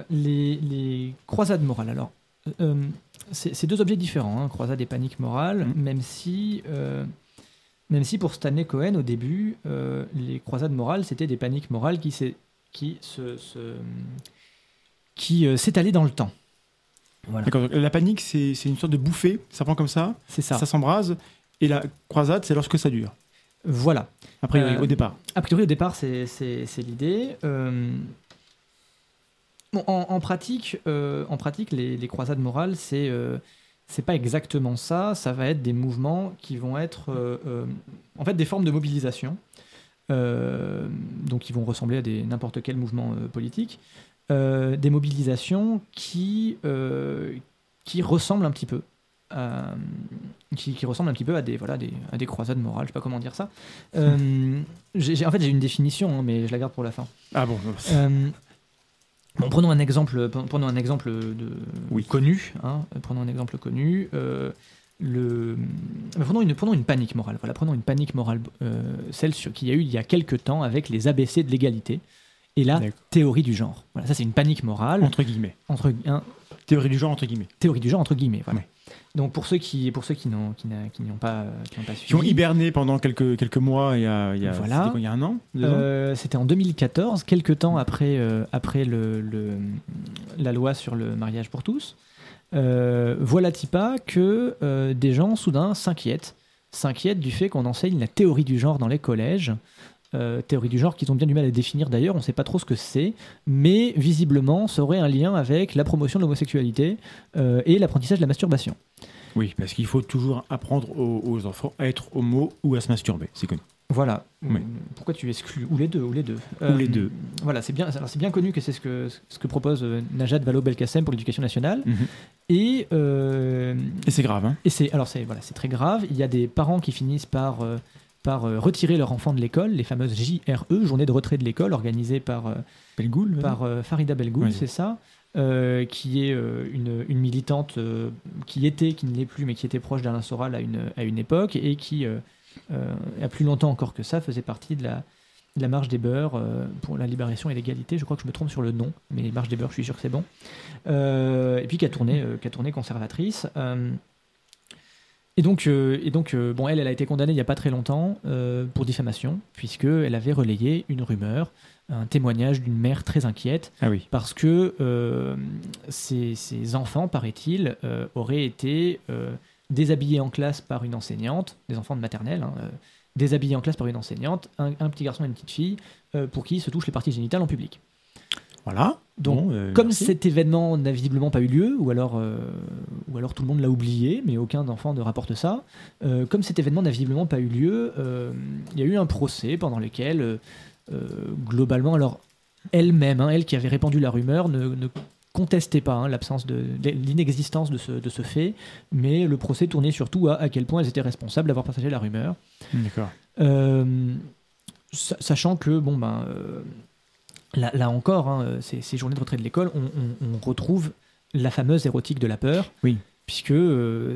Les croisades morales. Alors, c'est deux objets différents, hein, croisade et panique morale, même si pour Stanley Cohen, au début, les croisades morales, c'était des paniques morales qui s'étalaient dans le temps. Voilà. D'accord. La panique, c'est une sorte de bouffée, ça prend comme ça, C'est ça. ça s'embrase, et la croisade, c'est lorsque ça dure. Voilà. A priori, au départ. A priori, au départ, c'est l'idée. Bon, en pratique, les croisades morales, c'est pas exactement ça. Ça va être des mouvements qui vont être en fait des formes de mobilisation, donc qui vont ressembler à n'importe quel mouvement politique, des mobilisations qui ressemblent un petit peu. Qui ressemblent un petit peu à des croisades morales, je sais pas comment dire ça. J'ai une définition, hein, mais je la garde pour la fin. Ah bon. Bon, prenons un exemple connu. Hein, prenons un exemple connu. Prenons une panique morale. Voilà, prenons une panique morale, celle qu'il y a eu il y a quelques temps avec les ABC de l'égalité et la théorie du genre. Voilà, ça c'est une panique morale Entre guillemets. Théorie du genre entre guillemets. Théorie du genre entre guillemets. Voilà. Ouais. Donc pour ceux qui n'ont pas suivi, Qui ont hiberné pendant quelques mois, il y a un an, 2 ans. C'était en 2014, quelques temps après la loi sur le mariage pour tous. Voilà-t-il pas que des gens soudain s'inquiètent du fait qu'on enseigne la théorie du genre dans les collèges. Théorie du genre qu'ils ont bien du mal à définir d'ailleurs, on ne sait pas trop ce que c'est, mais visiblement ça aurait un lien avec la promotion de l'homosexualité et l'apprentissage de la masturbation. Oui, parce qu'il faut toujours apprendre aux enfants à être homo ou à se masturber, c'est connu. Voilà. Oui. Pourquoi tu exclus ou les deux Ou les deux. Voilà, c'est bien connu que c'est ce que propose Najat Vallaud-Belkacem pour l'éducation nationale. Et c'est grave. Hein. C'est très grave. Il y a des parents qui finissent par retirer leur enfant de l'école, les fameuses JRE, journées de retrait de l'école, organisées par Farida Belgoul, oui. C'est ça, qui est une militante qui ne l'est plus, mais qui était proche d'Alain Soral à une époque, et qui, a plus longtemps encore que ça, faisait partie de la Marche des Beurs pour la libération et l'égalité. Je crois que je me trompe sur le nom, mais Marche des Beurs, je suis sûr que c'est bon. Et puis qui a tourné conservatrice. Et donc, elle a été condamnée il n'y a pas très longtemps pour diffamation, puisqu'elle avait relayé une rumeur, un témoignage d'une mère très inquiète, parce que ses enfants, paraît-il, auraient été déshabillés en classe par une enseignante, des enfants de maternelle, déshabillés en classe par une enseignante, un petit garçon et une petite fille, pour qui se touchent les parties génitales en public. Voilà. Donc, comme cet événement n'a visiblement pas eu lieu, ou alors tout le monde l'a oublié, mais aucun enfant ne rapporte ça, comme cet événement n'a visiblement pas eu lieu, il y a eu un procès pendant lequel, globalement, alors elle-même, elle qui avait répandu la rumeur, ne contestait pas l'inexistence de ce fait, mais le procès tournait surtout à quel point elles étaient responsables d'avoir partagé la rumeur. D'accord. Sachant que, là encore, ces journées de retrait de l'école, on retrouve la fameuse érotique de la peur. Oui. Puisque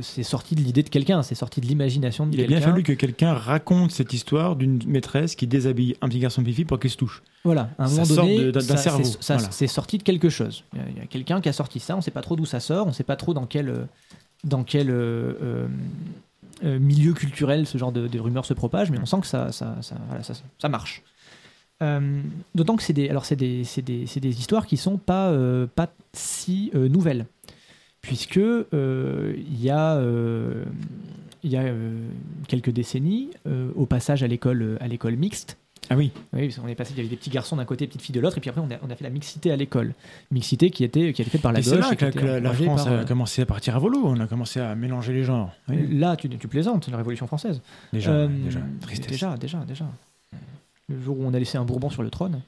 c'est sorti de l'idée de quelqu'un, c'est sorti de l'imagination de quelqu'un. Il a bien fallu que quelqu'un raconte cette histoire d'une maîtresse qui déshabille un petit garçon de fille pour qu'il se touche. Voilà, à un moment sort donné, d'un cerveau. C'est sorti de quelque chose. Il y a quelqu'un qui a sorti ça, on ne sait pas trop d'où ça sort, on ne sait pas trop dans quel milieu culturel ce genre de rumeurs se propage, mais on sent que ça marche. D'autant que c'est des histoires qui ne sont pas si nouvelles. Puisque il y a quelques décennies, au passage à l'école mixte. Ah oui. Oui, parce qu'on est passé, il y avait des petits garçons d'un côté, des petites filles de l'autre, et puis après on a fait la mixité à l'école. Mixité qui a été faite par la gauche. C'est là que la France a commencé à partir à volo, on a commencé à mélanger les genres. Oui. Là, tu plaisantes, c'est la Révolution française. Déjà, tristesse. Déjà. Le jour où on a laissé un Bourbon sur le trône.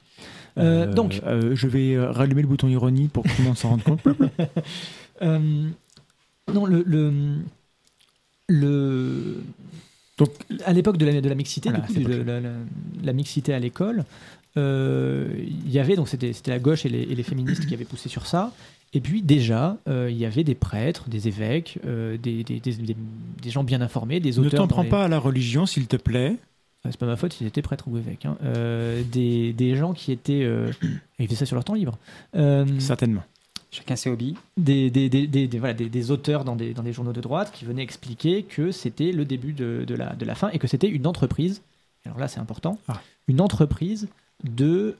Donc, je vais rallumer le bouton ironie pour que tout le monde s'en rende compte. Non, donc, à l'époque de la mixité, voilà, la mixité à l'école, il y avait, donc c'était la gauche et les féministes qui avaient poussé sur ça. Et puis déjà, il y avait des prêtres, des évêques, des gens bien informés, des auteurs. Ne t'en prends pas à la religion, s'il te plaît. C'est pas ma faute s'ils étaient prêtres ou évêques. Des gens qui étaient... ils faisaient ça sur leur temps libre. Certainement. Chacun ses hobbies. Des auteurs dans des journaux de droite qui venaient expliquer que c'était le début de la fin et que c'était une entreprise, alors là c'est important, une entreprise de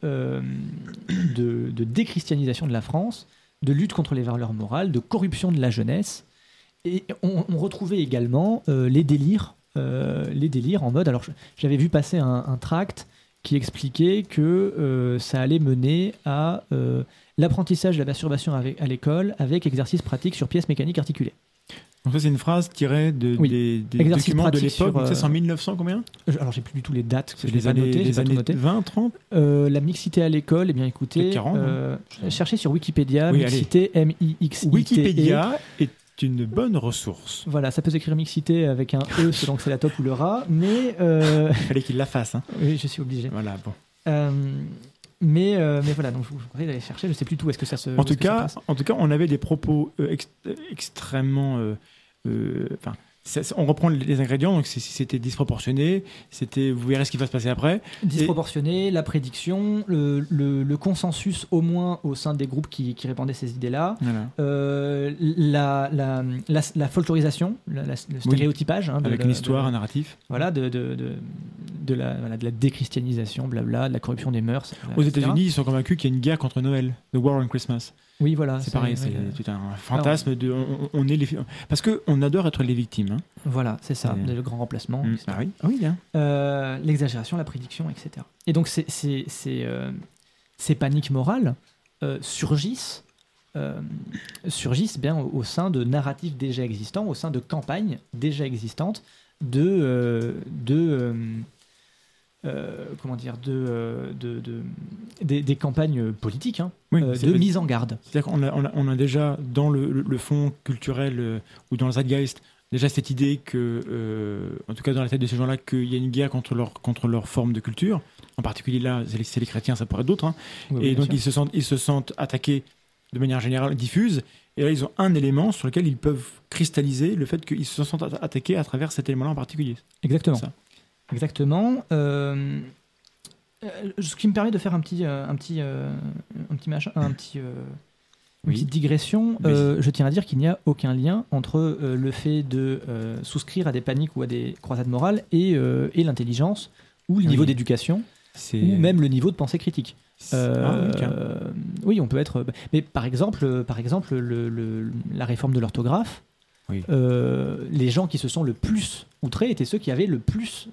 déchristianisation de la France, de lutte contre les valeurs morales, de corruption de la jeunesse. Et on retrouvait également les délires en mode... Alors j'avais vu passer un tract qui expliquait que ça allait mener à l'apprentissage de la masturbation à l'école avec exercice pratique sur pièces mécaniques articulées. Donc ça c'est une phrase tirée des documents de l'époque, c'est en 1900 combien ? Alors j'ai plus du tout les dates, c'est les années 20, 30 la mixité à l'école, eh bien écoutez, 40, cherchez sur Wikipédia, mixité, M-I-X-I-T-E. Wikipédia est une bonne ressource. Voilà, ça peut s'écrire mixité avec un E selon que c'est la top ou le rat, mais... Il fallait qu'il la fasse. Hein. Oui, je suis obligé. Voilà, bon. Mais voilà, donc je vous conseille d'aller chercher, je ne sais plus tout, est-ce que ça se... En tout cas, on avait des propos extrêmement... on reprend les ingrédients, donc c'était disproportionné, vous verrez ce qui va se passer après. Disproportionné, la prédiction, le consensus au moins au sein des groupes qui répandaient ces idées-là, voilà. La folklorisation, le stéréotypage. Oui, avec une histoire, un narratif. Voilà, de la déchristianisation, blabla, de la corruption des mœurs. Aux États-Unis, ils sont convaincus qu'il y a une guerre contre Noël, The War on Christmas. Oui, voilà. C'est pareil, c'est tout un fantasme on est parce qu'on adore être les victimes. Hein. Voilà, c'est ça, le grand remplacement. Ah oui, bien. L'exagération, la prédiction, etc. Et donc, ces paniques morales surgissent bien au sein de narratifs déjà existants, au sein de campagnes déjà existantes des campagnes politiques, de mise en garde. C'est-à-dire qu'on a déjà dans le fond culturel ou dans le zeitgeist déjà cette idée que, en tout cas dans la tête de ces gens-là, qu'il y a une guerre contre leur forme de culture. En particulier là, c'est les chrétiens, ça pourrait être d'autres. Hein. Oui, et donc ils se sentent attaqués de manière générale, diffuse. Et là, ils ont un élément sur lequel ils peuvent cristalliser le fait qu'ils se sentent attaqués à travers cet élément-là en particulier. Exactement. Ça. Exactement. Ce qui me permet de faire une petite digression. Je tiens à dire qu'il n'y a aucun lien entre le fait de souscrire à des paniques ou à des croisades morales et l'intelligence ou le niveau d'éducation ou même le niveau de pensée critique. Oui, on peut être. Mais par exemple, la réforme de l'orthographe. Oui. Les gens qui se sont le plus outrés étaient ceux qui avaient le plus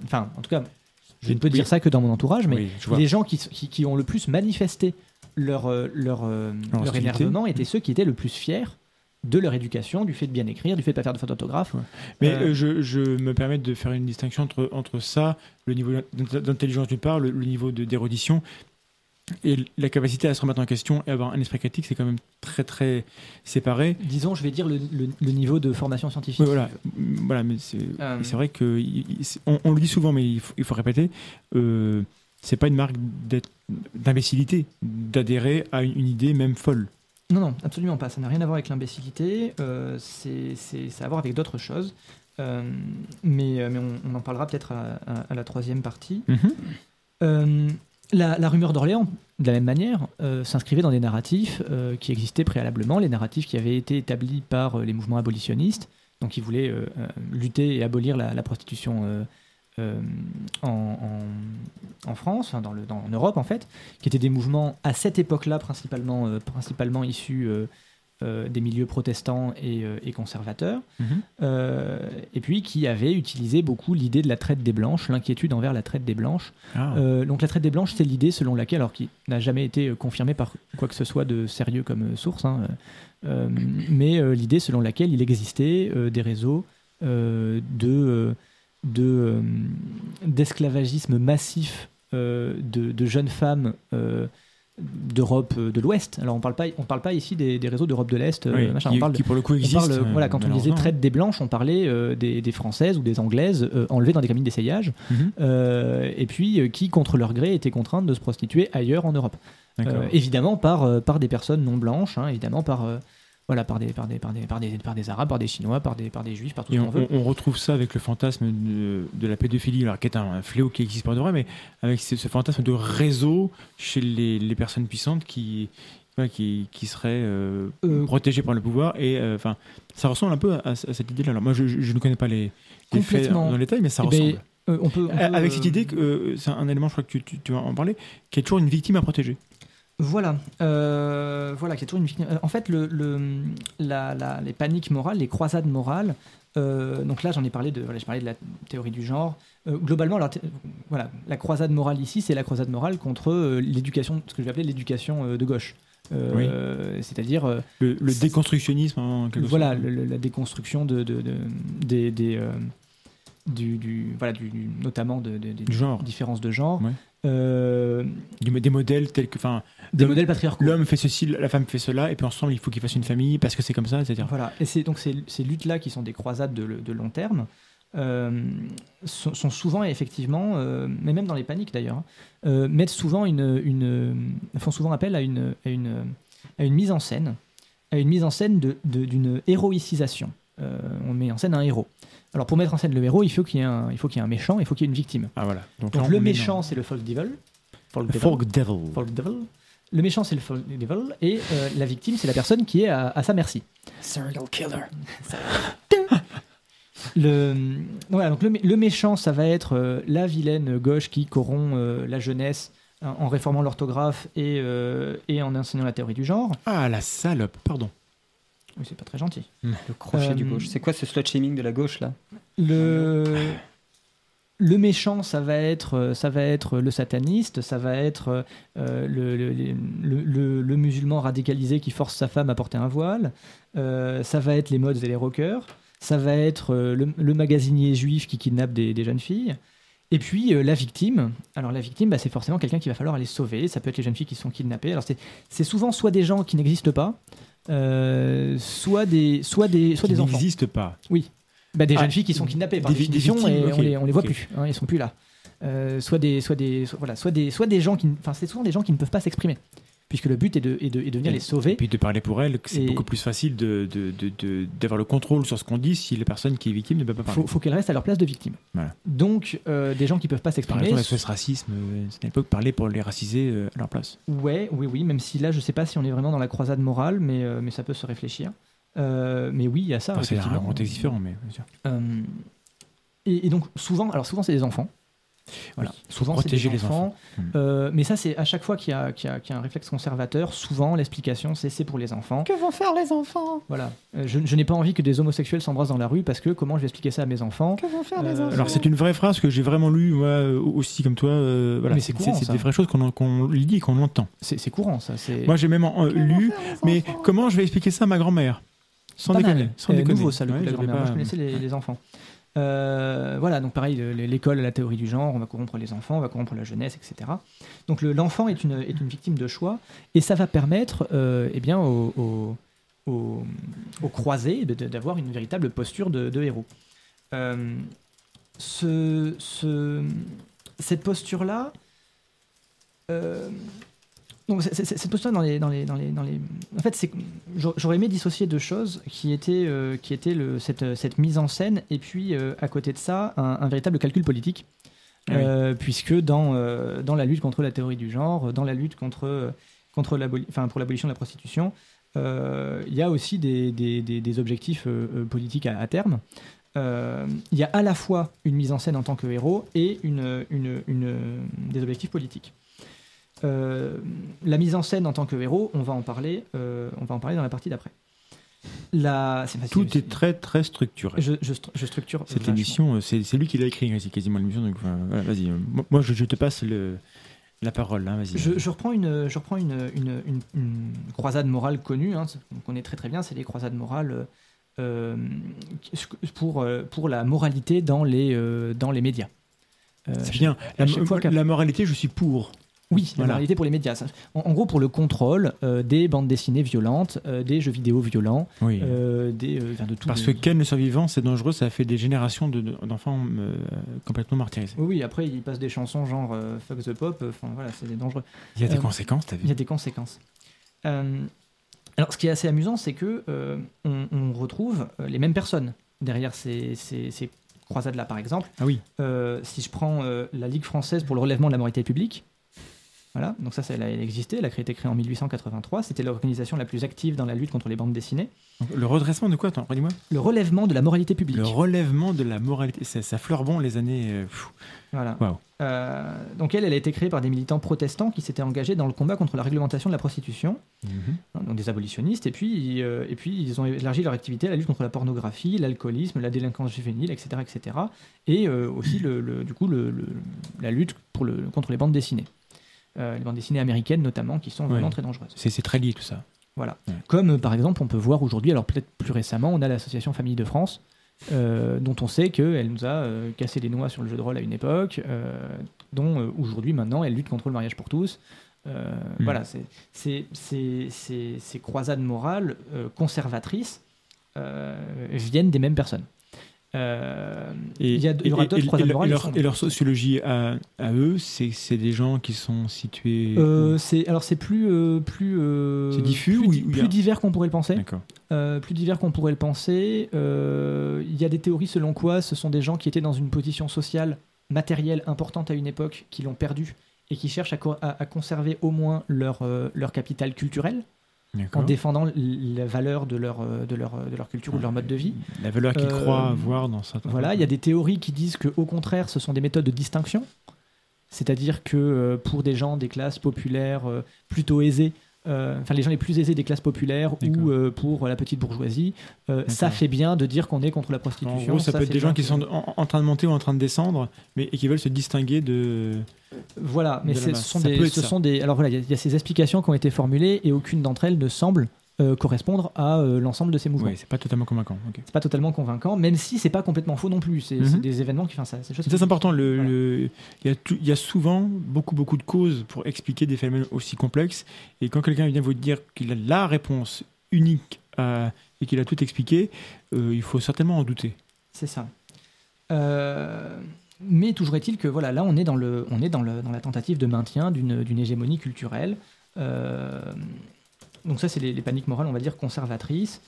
enfin, en tout cas, je ne peux dire ça que dans mon entourage, mais les gens qui ont le plus manifesté leur énervement étaient ceux qui étaient le plus fiers de leur éducation, du fait de bien écrire, du fait de ne pas faire de faute d'orthographe. Ouais. Mais je me permets de faire une distinction entre ça, le niveau d'intelligence d'une part, le niveau d'érudition. Et la capacité à se remettre en question et avoir un esprit critique, c'est quand même très très séparé. Disons, je vais dire le niveau de formation scientifique. Oui, voilà, mais c'est vrai que on le dit souvent, mais il faut répéter. C'est pas une marque d'imbécilité d'adhérer à une idée même folle. Non, absolument pas. Ça n'a rien à voir avec l'imbécilité. Ça a à voir avec d'autres choses. Mais on en parlera peut-être à la troisième partie. La rumeur d'Orléans, de la même manière, s'inscrivait dans des narratifs qui existaient préalablement, les narratifs qui avaient été établis par les mouvements abolitionnistes, donc qui voulaient lutter et abolir la prostitution en France, en Europe en fait, qui étaient des mouvements à cette époque-là principalement issus des milieux protestants et conservateurs, et puis qui avaient utilisé beaucoup l'idée de la traite des Blanches, l'inquiétude envers la traite des Blanches. Donc la traite des Blanches, c'est l'idée selon laquelle, alors qui n'a jamais été confirmée par quoi que ce soit de sérieux comme source, mais l'idée selon laquelle il existait des réseaux d'esclavagisme massif de jeunes femmes d'Europe de l'Ouest. Alors on parle pas ici des réseaux d'Europe de l'Est, qui pour le coup existent. Quand on disait traite des Blanches, on parlait des Françaises ou des Anglaises enlevées dans des cabines d'essayage, et puis qui contre leur gré étaient contraintes de se prostituer ailleurs en Europe. Évidemment par des personnes non blanches, évidemment par des Arabes, par des Chinois, par des Juifs, par tout ce qu'on veut. On retrouve ça avec le fantasme de la pédophilie, alors, qui est un fléau qui existe pas de vrai, mais avec ce fantasme de réseau chez les personnes puissantes qui seraient protégées par le pouvoir. Et ça ressemble un peu à cette idée-là. Alors moi, je ne connais pas les faits dans le détail, mais ça ressemble. Avec cette idée que c'est un élément, je crois que tu vas en parler, qui est toujours une victime à protéger. Voilà, qui est toujours une victime. En fait, les paniques morales, les croisades morales, donc là j'ai parlé de la théorie du genre. Globalement, la croisade morale ici, c'est la croisade morale contre l'éducation, ce que je vais appeler l'éducation de gauche. C'est-à-dire le déconstructionnisme en quelque sorte. La déconstruction notamment des genre. Différences de genre. Des modèles tels que des modèles patriarcaux. L'homme fait ceci, la femme fait cela, et puis ensemble il faut qu'ils fassent une famille parce que c'est comme ça, etc. Voilà. Et ces luttes-là qui sont des croisades de long terme sont souvent effectivement, mais même dans les paniques d'ailleurs, mettent souvent font souvent appel à une mise en scène, d'une héroïcisation. On met en scène un héros. Alors pour mettre en scène le héros, il faut qu'il y ait un méchant, il faut qu'il y ait une victime. Ah voilà. Donc le méchant, c'est le folk devil. Le méchant, c'est le folk devil, et la victime, c'est la personne qui est à sa merci. Serial killer. Donc le méchant, ça va être la vilaine gauche qui corrompt la jeunesse en réformant l'orthographe et en enseignant la théorie du genre. Ah, la salope, pardon. Oui, c'est pas très gentil. Le crochet du gauche. C'est quoi ce slut-shaming de la gauche, là ? Le méchant, ça va être le sataniste, ça va être le musulman radicalisé qui force sa femme à porter un voile, ça va être les mods et les rockers, ça va être le magasinier juif qui kidnappe des jeunes filles. Et puis la victime, alors la victime, c'est forcément quelqu'un qu'il va falloir aller sauver. Ça peut être les jeunes filles qui sont kidnappées. Alors c'est souvent soit des gens qui n'existent pas, soit des enfants. Qui n'existent pas. Oui. Des jeunes filles qui sont kidnappées par définition et on les voit plus. Ils sont plus là. Soit des gens qui, c'est souvent des gens qui ne peuvent pas s'exprimer, puisque le but est de venir les sauver. Et puis de parler pour elles, c'est beaucoup plus facile d'avoir le contrôle sur ce qu'on dit si la personne qui est victime ne peut pas parler. Faut qu'elle reste à leur place de victime. Voilà. Donc des gens qui peuvent pas s'exprimer. Par exemple, ce racisme, c'est à l'époque parler pour les raciser à leur place. Oui, même si là je sais pas si on est vraiment dans la croisade morale, mais ça peut se réfléchir. Mais oui, il y a ça. C'est un contexte différent, mais bien sûr. Et donc souvent c'est des enfants. Voilà. Oui, souvent protéger c'est des enfants. Mais ça, c'est à chaque fois qu'il y a un réflexe conservateur, souvent l'explication c'est pour les enfants. Que vont faire les enfants ? Voilà. Je n'ai pas envie que des homosexuels s'embrassent dans la rue parce que comment je vais expliquer ça à mes enfants ? Que vont faire les enfants ? Alors c'est une vraie phrase que j'ai vraiment lue moi aussi comme toi. Voilà. Mais c'est courant, c'est des vraies choses qu'on lit et qu'on entend. C'est courant ça. Moi j'ai même lu, mais comment je vais expliquer ça à ma grand-mère ? Sans déconner. Nouveau ça, le coup de la grand-mère. Moi je connaissais les enfants. Voilà, donc pareil, l'école, la théorie du genre, on va corrompre les enfants, on va corrompre la jeunesse, etc. Donc l'enfant est une victime de choix, et ça va permettre eh bien, aux croisés d'avoir une véritable posture de héros. Cette posture-là, donc cette posture dans les en fait, j'aurais aimé dissocier deux choses qui étaient cette mise en scène, et puis à côté de ça un véritable calcul politique, puisque dans la lutte contre la théorie du genre, dans la lutte pour l'abolition de la prostitution, il y a aussi des objectifs politiques à terme. Il y a à la fois une mise en scène en tant que héros et des objectifs politiques. La mise en scène en tant que héros, on va en parler dans la partie d'après. Tout est très très structuré. Je structure cette vachement. émission, c'est lui qui l'a écrit, c'est quasiment l'émission. Donc voilà, vas-y. Moi, je te passe la parole. Hein, vas-y. Je reprends une croisade morale connue, hein, qu'on connaît très très bien, c'est les croisades morales pour la moralité dans les médias. C'est bien. La moralité, je suis pour. Oui, la moralité pour les médias. En gros, pour le contrôle des bandes dessinées violentes, des jeux vidéo violents, oui. De tout. Parce que Ken le survivant, c'est dangereux, ça a fait des générations d'enfants complètement martyrisés. Oui, après, il passe des chansons genre Fuck the Pop, voilà, c'est dangereux. Il y a des conséquences, t'as vu ? Il y a des conséquences. Alors, ce qui est assez amusant, c'est que on retrouve les mêmes personnes derrière ces croisades-là, par exemple. Ah oui. Si je prends la Ligue française pour le relèvement de la moralité publique, voilà, donc ça, elle a existé, elle a été créée en 1883, c'était l'organisation la plus active dans la lutte contre les bandes dessinées. Donc, le redressement de quoi, attends, redis-moi ? Le relèvement de la moralité publique. Le relèvement de la moralité, ça fleure bon les années... Voilà. Wow. Donc elle a été créée par des militants protestants qui s'étaient engagés dans le combat contre la réglementation de la prostitution, donc des abolitionnistes, et puis ils ont élargi leur activité à la lutte contre la pornographie, l'alcoolisme, la délinquance juvénile, etc. etc. et aussi la lutte contre les bandes dessinées. Les bandes dessinées américaines notamment, qui sont vraiment très dangereuses. C'est très lié tout ça. Voilà. Ouais. Comme par exemple on peut voir aujourd'hui, alors peut-être plus récemment, on a l'association Famille de France, dont on sait qu'elle nous a cassé les noix sur le jeu de rôle à une époque, dont aujourd'hui maintenant elle lutte contre le mariage pour tous. Voilà, ces croisades morales conservatrices viennent des mêmes personnes. Il y aura d'autres croisades morales. Et leur sociologie à eux, c'est des gens qui sont situés. C'est plus c'est diffus plus divers qu'on pourrait le penser. D'accord. Plus divers qu'on pourrait le penser. Il y a des théories selon quoi ce sont des gens qui étaient dans une position sociale, matérielle importante à une époque, qui l'ont perdue et qui cherchent à conserver au moins leur capital culturel. D'accord. En défendant la valeur de leur culture ou de leur mode de vie. La valeur qu'ils croient avoir dans ça. Voilà, il y a des théories qui disent qu'au contraire, ce sont des méthodes de distinction. C'est-à-dire que pour des gens des classes populaires plutôt aisées, les gens les plus aisés des classes populaires ou pour la petite bourgeoisie, ça fait bien de dire qu'on est contre la prostitution. En gros, ça peut être des gens qui sont en train de monter ou en train de descendre, et qui veulent se distinguer de... Voilà, mais ce sont des... Alors voilà, il y a ces explications qui ont été formulées et aucune d'entre elles ne semble correspondre à l'ensemble de ces mouvements. Oui, c'est pas totalement convaincant. Okay. C'est pas totalement convaincant, même si c'est pas complètement faux non plus. C'est des événements qui... C'est important. Il y a souvent beaucoup de causes pour expliquer des phénomènes aussi complexes, et quand quelqu'un vient vous dire qu'il a la réponse unique et qu'il a tout expliqué, il faut certainement en douter. C'est ça. Mais toujours est-il que voilà, là on est dans la tentative de maintien d'une hégémonie culturelle. Donc ça, c'est les paniques morales, on va dire, conservatrices.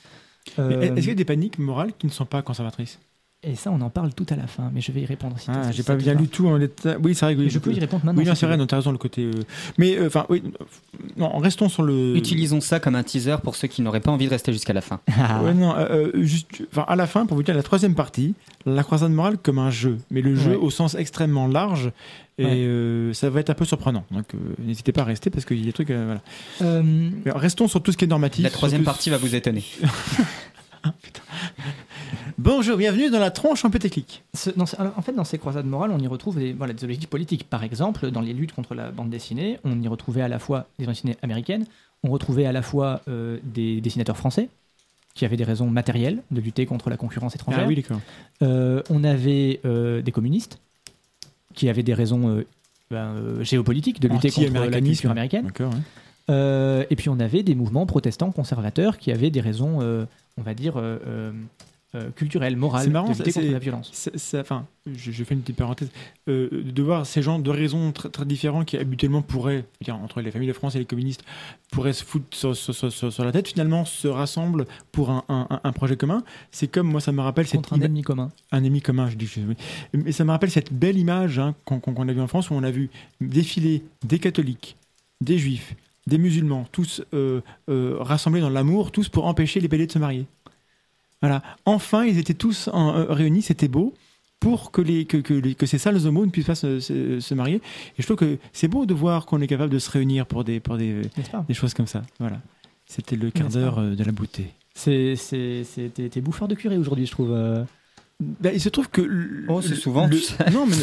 Est-ce qu'il y a des paniques morales qui ne sont pas conservatrices ? Et ça, on en parle tout à la fin, mais je vais y répondre. J'ai pas bien lu tout en détail. Oui, c'est vrai. Oui, je peux y répondre maintenant. Oui, c'est vrai, t'as raison, le côté... Mais, oui, non, restons sur le... Utilisons ça comme un teaser pour ceux qui n'auraient pas envie de rester jusqu'à la fin. À la fin, pour vous dire, la troisième partie, la croisade morale comme un jeu, mais le jeu au sens extrêmement large, et ça va être un peu surprenant. Donc, n'hésitez pas à rester, parce qu'il y a des trucs... voilà. Restons sur tout ce qui est normatif. La troisième partie va vous étonner. Putain. Bonjour, bienvenue dans la tronche un peu technique. En fait, dans ces croisades morales, on y retrouve des objectifs politiques. Par exemple, dans les luttes contre la bande dessinée, on y retrouvait à la fois des bandes dessinées américaines, on retrouvait à la fois des dessinateurs français, qui avaient des raisons matérielles de lutter contre la concurrence étrangère. Ah oui, d'accord. On avait des communistes qui avaient des raisons géopolitiques de lutter contre la culture américaine. D'accord, ouais. Et puis on avait des mouvements protestants conservateurs qui avaient des raisons, on va dire, culturelles, morales, C'est marrant, de lutter contre la violence. Enfin, je fais une petite parenthèse. De voir ces gens de raisons très, très différents qui habituellement pourraient, entre les familles de France et les communistes, pourraient se foutre sur la tête, finalement se rassemblent pour un projet commun. C'est comme, moi, ça me rappelle... Contre un ennemi commun. Un ennemi commun, je dis. Mais ça me rappelle cette belle image qu'on a vue en France, où on a vu défiler des catholiques, des juifs, des musulmans, tous rassemblés dans l'amour, tous pour empêcher les pédés de se marier. Voilà. Enfin, ils étaient tous réunis, c'était beau, pour que ces sales homos ne puissent pas se marier. Et je trouve que c'est beau de voir qu'on est capable de se réunir pour des choses comme ça. Voilà. C'était le quart d'heure de la beauté. T'es bouffeur de curé aujourd'hui, je trouve. Il se trouve que... c'est souvent... Non, mais...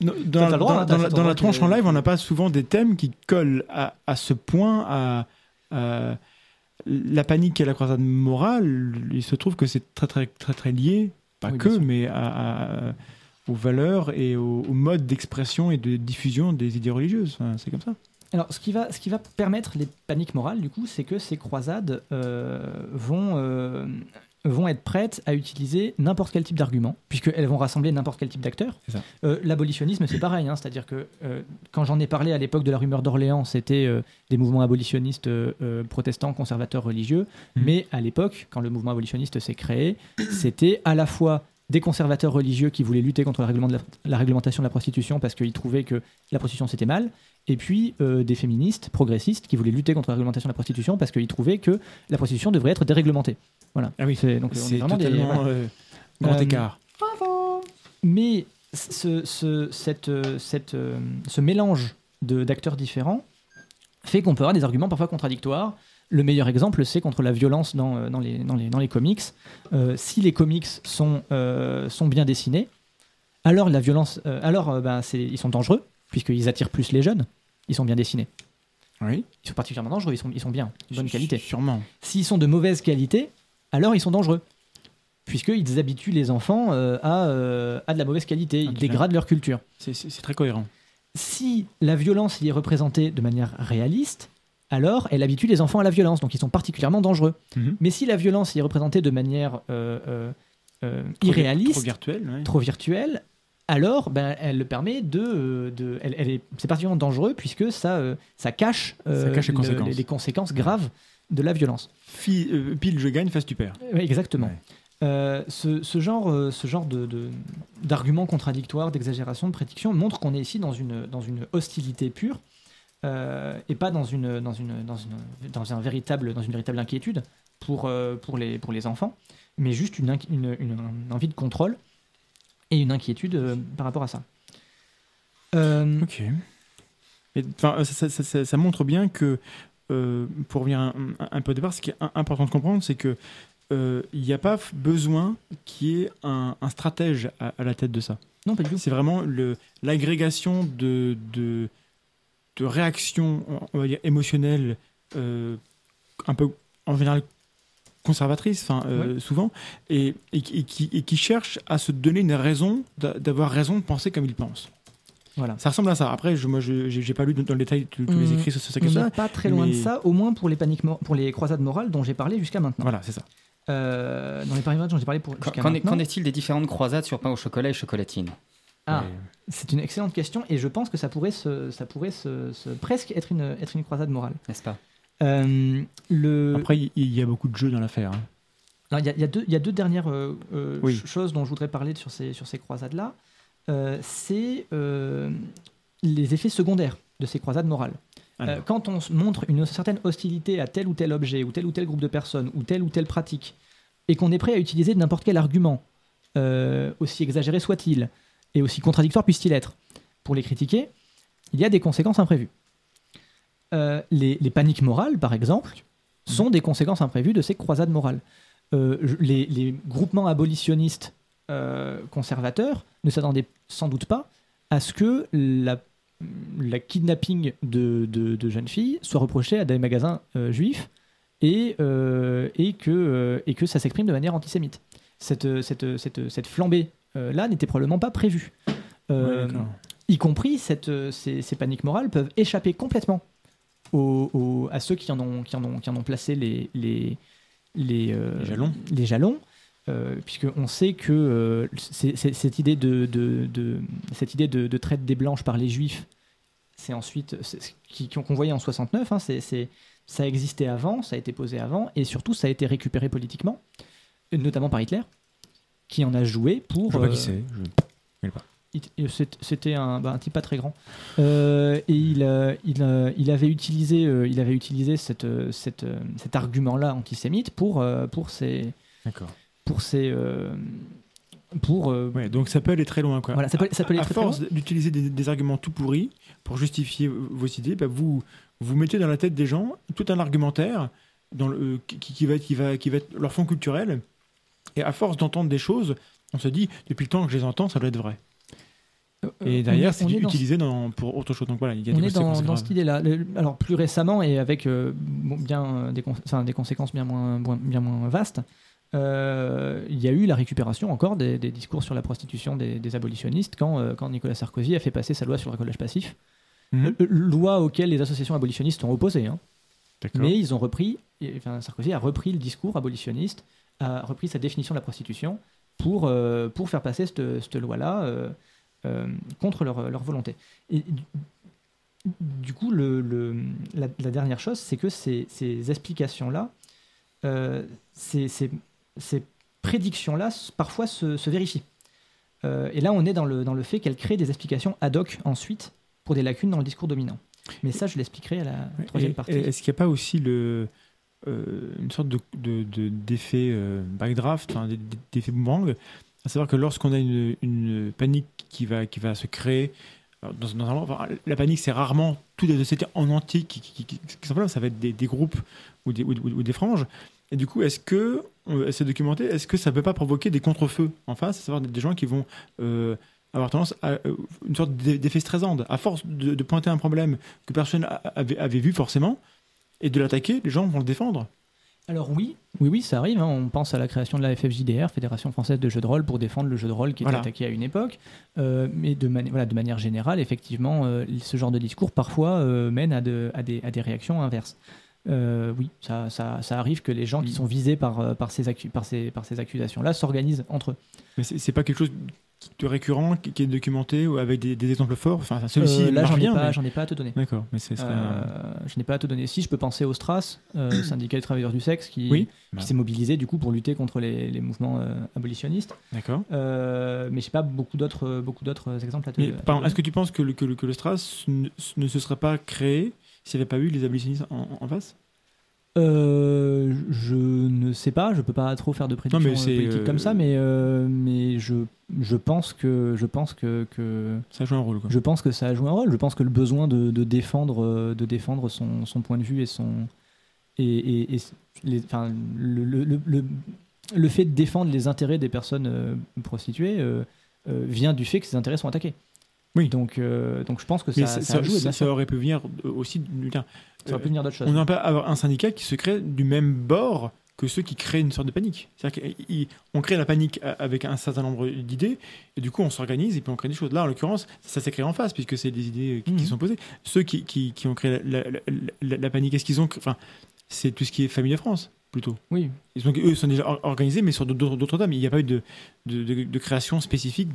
Dans la tronche en live, on n'a pas souvent des thèmes qui collent à ce point à la panique et la croisade morale. Il se trouve que c'est très très très très lié, pas que, mais aux valeurs et au mode d'expression et de diffusion des idées religieuses. Enfin, c'est comme ça. Alors, ce qui va permettre les paniques morales, du coup, c'est que ces croisades vont être prêtes à utiliser n'importe quel type d'argument, puisqu'elles vont rassembler n'importe quel type d'acteurs. L'abolitionnisme, c'est pareil, c'est-à-dire que quand j'en ai parlé à l'époque de la rumeur d'Orléans, c'était des mouvements abolitionnistes protestants, conservateurs, religieux, mais à l'époque, quand le mouvement abolitionniste s'est créé, c'était à la fois des conservateurs religieux qui voulaient lutter contre la réglementation de la prostitution parce qu'ils trouvaient que la prostitution c'était mal, et puis des féministes progressistes qui voulaient lutter contre la réglementation de la prostitution parce qu'ils trouvaient que la prostitution devrait être déréglementée. Voilà. Ah oui, c'est vraiment totalement grand écart. Mais ce mélange d'acteurs différents fait qu'on peut avoir des arguments parfois contradictoires. Le meilleur exemple, c'est contre la violence dans les comics. Si les comics sont bien dessinés, alors la violence, ils sont dangereux puisqu'ils attirent plus les jeunes. Ils sont bien dessinés. Oui. Ils sont particulièrement dangereux. Ils sont bien, de bonne qualité. Sûrement. S'ils sont de mauvaise qualité, alors ils sont dangereux puisqu'ils habituent les enfants à de la mauvaise qualité. Ils dégradent leur culture. C'est très cohérent. Si la violence y est représentée de manière réaliste, alors elle habitue les enfants à la violence, donc ils sont particulièrement dangereux. Mais si la violence y est représentée de manière irréaliste, trop virtuelle, alors elle le permet c'est particulièrement dangereux puisque ça cache, les conséquences graves de la violence. Pile je gagne, face tu perds. Oui, exactement. Ouais. Ce genre d'arguments contradictoires, d'exagération, de prédiction montre qu'on est ici dans une hostilité pure. Et pas dans une véritable inquiétude pour les enfants, mais juste une envie de contrôle et une inquiétude par rapport à ça. Ok. Ça montre bien que, pour revenir un peu au départ, ce qui est important de comprendre, c'est que il n'y a pas besoin qu'il y ait un stratège à la tête de ça. Non, pas du tout. C'est vraiment l'agrégation de réactions, on va dire, émotionnelles, un peu, en général, conservatrices, souvent, et qui cherchent à se donner une raison, d'avoir raison de penser comme ils pensent. Voilà. Ça ressemble à ça. Après, moi, j'ai pas lu dans le détail tous les écrits sur cette question-là. On n'est pas très loin de ça, au moins pour les croisades morales dont j'ai parlé jusqu'à maintenant. Voilà, c'est ça. Dans les croisades dont j'ai parlé jusqu'à maintenant. Qu'en est-il des différentes croisades sur pain au chocolat et chocolatine ? C'est une excellente question et je pense que ça pourrait presque être une croisade morale. N'est-ce pas ? Après, il y a beaucoup de jeux dans l'affaire. Il y a deux dernières choses dont je voudrais parler sur ces croisades-là. C'est les effets secondaires de ces croisades morales. Quand on montre une certaine hostilité à tel ou tel objet ou tel groupe de personnes ou telle pratique et qu'on est prêt à utiliser n'importe quel argument, aussi exagéré soit-il, et aussi contradictoire puisse-t-il être, pour les critiquer, il y a des conséquences imprévues. Les paniques morales, par exemple, sont des conséquences imprévues de ces croisades morales. Les groupements abolitionnistes conservateurs ne s'attendaient sans doute pas à ce que la kidnapping de jeunes filles soit reprochée à des magasins juifs et que ça s'exprime de manière antisémite. Cette flambée là n'était probablement pas prévue. Y compris ces paniques morales peuvent échapper complètement à ceux qui en ont placé les jalons. Puisqu'on sait que cette idée de traite des blanches par les juifs, c'est ensuite qu'on voyait en 69, hein, ça existait avant, ça a été posé avant, et surtout ça a été récupéré politiquement, notamment par Hitler, qui en a joué pour... Je sais pas qui c'est, je connais pas. C'était un type pas très grand, et il avait utilisé cet argument-là antisémite pour ses... D'accord. Ouais, donc ça peut aller très loin, quoi. Voilà, ça peut aller à très force loin. d'utiliser des arguments tout pourris pour justifier vos idées, bah vous mettez dans la tête des gens tout un argumentaire qui va être leur fond culturel. Et à force d'entendre des choses, on se dit, depuis le temps que je les entends, ça doit être vrai. Et derrière, c'est utilisé pour autre chose. Donc voilà, il y a des conséquences dans cette idée-là. Alors plus récemment et avec des conséquences bien moins vastes, il y a eu la récupération encore des discours sur la prostitution des abolitionnistes quand Nicolas Sarkozy a fait passer sa loi sur le racolage passif, loi auquel les associations abolitionnistes sont opposées. Hein. Mais ils ont Sarkozy a repris le discours abolitionniste, a repris sa définition de la prostitution pour faire passer cette loi-là contre leur volonté. Et du coup, la dernière chose, c'est que ces explications-là, ces prédictions-là, parfois se vérifient. Et là, on est dans le fait qu'elles créent des explications ad hoc ensuite pour des lacunes dans le discours dominant. Mais ça, je l'expliquerai à la troisième partie. Est-ce qu'il n'y a pas aussi une sorte d'effet backdraft, d'effet boomerang, à savoir que lorsqu'on a une panique qui va se créer, la panique, c'est rarement toutes les sociétés en entier qui sont là, ça va être des groupes ou des franges. Et du coup, est-ce que c'est documenté, est-ce que ça ne peut pas provoquer des contre-feux en face, à savoir des gens qui vont avoir tendance à une sorte d'effet Streisand, à force de pointer un problème que personne avait vu forcément, et de l'attaquer, les gens vont le défendre. Alors oui, ça arrive. Hein. On pense à la création de la FFJDR, Fédération Française de Jeux de Rôle, pour défendre le jeu de rôle qui était attaqué à une époque. Mais de manière générale, effectivement, ce genre de discours parfois mène à des réactions inverses. Oui, ça arrive que les gens qui sont visés par ces accusations-là s'organisent entre eux. Mais c'est pas quelque chose de récurrent qui est documenté ou avec des exemples forts. Enfin, celui-ci là, marche j'en ai pas à te donner. D'accord, mais je n'ai pas à te donner. Si, je peux penser au STRAS, syndicat des travailleurs du sexe, qui s'est mobilisé du coup pour lutter contre les mouvements abolitionnistes. D'accord. Mais j'ai pas beaucoup d'autres exemples à te donner. Est-ce que tu penses que le STRAS ne se serait pas créé s'il n'y avait pas eu les abolitionnistes en face? Je ne sais pas, je peux pas trop faire de prédictions politiques comme ça, mais je pense que ça joue un rôle. Quoi. Je pense que ça a joué un rôle. Je pense que le besoin de défendre son point de vue le fait de défendre les intérêts des personnes prostituées vient du fait que ces intérêts sont attaqués. Oui. Donc je pense que ça joue. Ça aurait pu venir aussi. Ça aurait pu venir d'autres choses. On n'a pas avoir un syndicat qui se crée du même bord que ceux qui créent une sorte de panique. C'est-à-dire qu'on crée la panique avec un certain nombre d'idées, et du coup on s'organise et puis on crée des choses. Là, en l'occurrence, ça s'est créé en face, puisque c'est des idées qui sont posées. Ceux qui ont créé la panique, est-ce qu'ils ont... Enfin, c'est tout ce qui est Famille de France, plutôt. Oui. Eux sont déjà organisés, mais sur d'autres dames. Il n'y a pas eu de création spécifique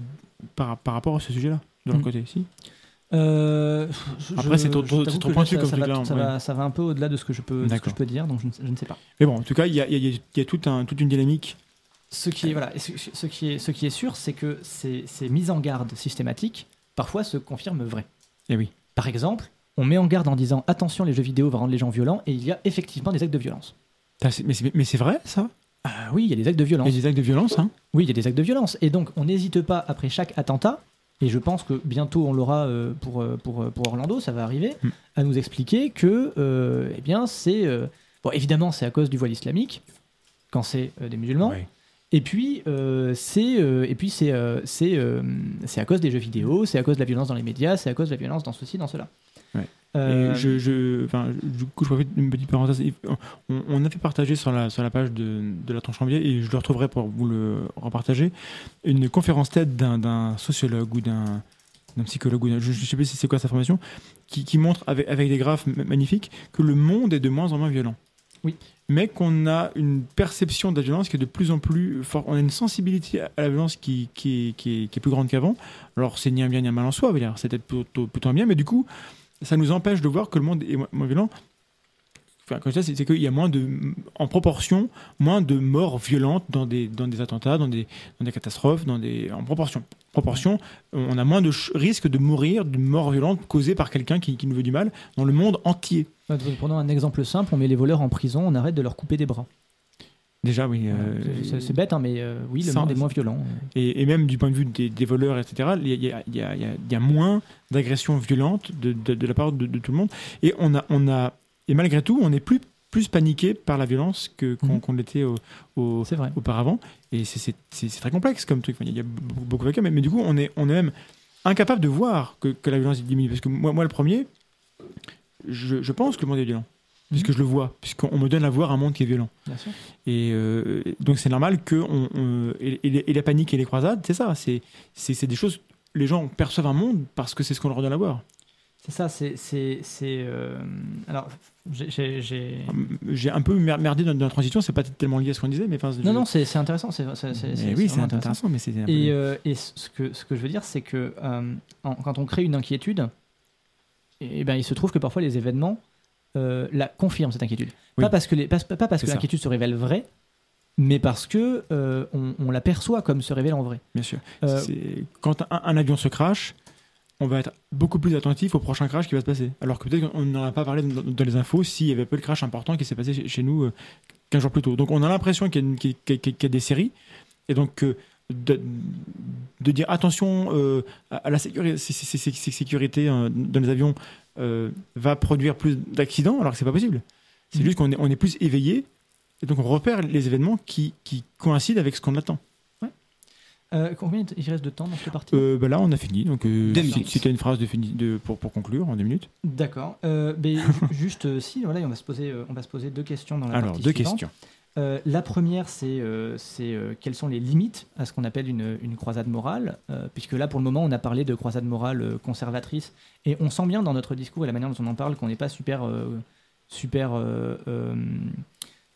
par rapport à ce sujet-là, de leur côté, si. Après, c'est trop pointu comme truc-là. Ça va un peu au-delà de ce que je peux dire, donc je ne sais pas. Mais bon, en tout cas, il y a toute une dynamique. Ce qui est sûr, c'est que ces mises en garde systématiques, parfois, se confirment vraies. Et oui. Par exemple, on met en garde en disant « Attention, les jeux vidéo vont rendre les gens violents », et il y a effectivement des actes de violence. Mais c'est vrai, ça ? Oui, il y a des actes de violence. Il y a des actes de violence, hein ? Oui, il y a des actes de violence. Et donc, on n'hésite pas, après chaque attentat, et je pense que bientôt on l'aura pour Orlando, ça va arriver, à nous expliquer que c'est... bon, évidemment, c'est à cause du voile islamique, quand c'est des musulmans. Ouais. Et puis, c'est à cause des jeux vidéo, c'est à cause de la violence dans les médias, c'est à cause de la violence dans ceci, dans cela. Ouais. Euh, Du coup, je profite d'une petite parenthèse. On a fait partager sur la page de la Tronchambier, et je le retrouverai pour vous le repartager, une conférence TED d'un sociologue ou d'un psychologue, je ne sais plus si c'est quoi sa formation, qui montre avec des graphes magnifiques que le monde est de moins en moins violent. Oui. Mais qu'on a une perception de la violence qui est de plus en plus forte. On a une sensibilité à la violence qui est plus grande qu'avant. Alors, c'est ni un bien ni un mal en soi, c'est peut-être plutôt un bien, mais du coup, ça nous empêche de voir que le monde est moins violent. Enfin, quand je dis ça, c'est qu'il y a en proportion, moins de morts violentes dans des attentats, dans des catastrophes, en proportion, on a moins de risque de mourir d'une mort violente causée par quelqu'un qui nous veut du mal dans le monde entier. Prenons un exemple simple, on met les voleurs en prison, on arrête de leur couper des bras. Déjà, oui. C'est bête, hein, mais oui, le monde est moins violent. Et même du point de vue des voleurs, etc., il y a moins d'agressions violentes de la part de tout le monde. Et et malgré tout, on est plus paniqué par la violence qu'on l'était auparavant. Et c'est très complexe comme truc. Il y a beaucoup de cas, mais du coup, on est même incapable de voir que la violence diminue. Parce que moi le premier, je pense que le monde est violent. Puisque je le vois, puisqu'on me donne à voir un monde qui est violent. Bien sûr. Et donc c'est normal que et la panique et les croisades, c'est ça. C'est des choses. Les gens perçoivent un monde parce que c'est ce qu'on leur donne à voir. C'est ça, alors, j'ai un peu merdé dans la transition, c'est pas tellement lié à ce qu'on disait, mais non, c'est intéressant. Oui, c'est intéressant, mais c'est. Et ce que je veux dire, c'est que quand on crée une inquiétude, il se trouve que parfois les événements la confirment cette inquiétude. Oui. Pas parce que l'inquiétude se révèle vraie, mais parce que on la perçoit comme se révèle en vrai. Bien sûr. Quand un avion se crache, on va être beaucoup plus attentif au prochain crash qui va se passer. Alors que peut-être qu'on n'en a pas parlé dans les infos s'il y avait pas le crash important qui s'est passé chez nous 15 jours plus tôt. Donc on a l'impression qu'il y a des séries. Et donc de dire attention à la sécurité dans les avions va produire plus d'accidents, alors que c'est pas possible. C'est juste qu'on est plus éveillé. Et donc on repère les événements qui coïncident avec ce qu'on attend. Combien il reste de temps dans cette partie Là, on a fini. Donc, 2 minutes. Si tu as une phrase pour conclure en 2 minutes. D'accord. Juste, voilà, on va se poser 2 questions dans la partie suivante. 2 suivante. questions. La première, c'est quelles sont les limites à ce qu'on appelle une croisade morale, puisque là, pour le moment, on a parlé de croisade morale conservatrice, et on sent bien dans notre discours et la manière dont on en parle qu'on n'est pas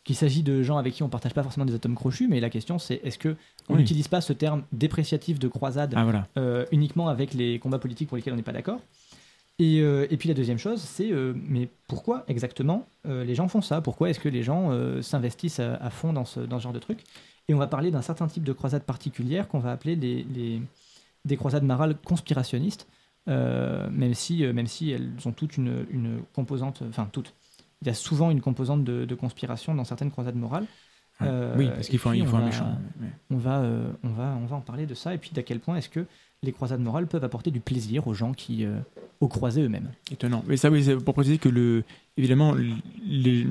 qu'il s'agit de gens avec qui on ne partage pas forcément des atomes crochus, mais la question c'est est-ce qu'on n'utilise pas ce terme dépréciatif de croisade uniquement avec les combats politiques pour lesquels on n'est pas d'accord. Et puis la deuxième chose, c'est mais pourquoi exactement les gens font ça? Pourquoi est-ce que les gens s'investissent à fond dans ce genre de truc? Et on va parler d'un certain type de croisade particulière qu'on va appeler des croisades morales conspirationnistes, même si elles ont toutes une composante, enfin toutes. Il y a souvent une composante de conspiration dans certaines croisades morales. Oui, parce qu'il faut un méchant. On va en parler de ça, et puis d'à quel point est-ce que les croisades morales peuvent apporter du plaisir aux gens qui aux croisés eux-mêmes. Étonnant. Mais ça, oui, c'est pour préciser que évidemment, les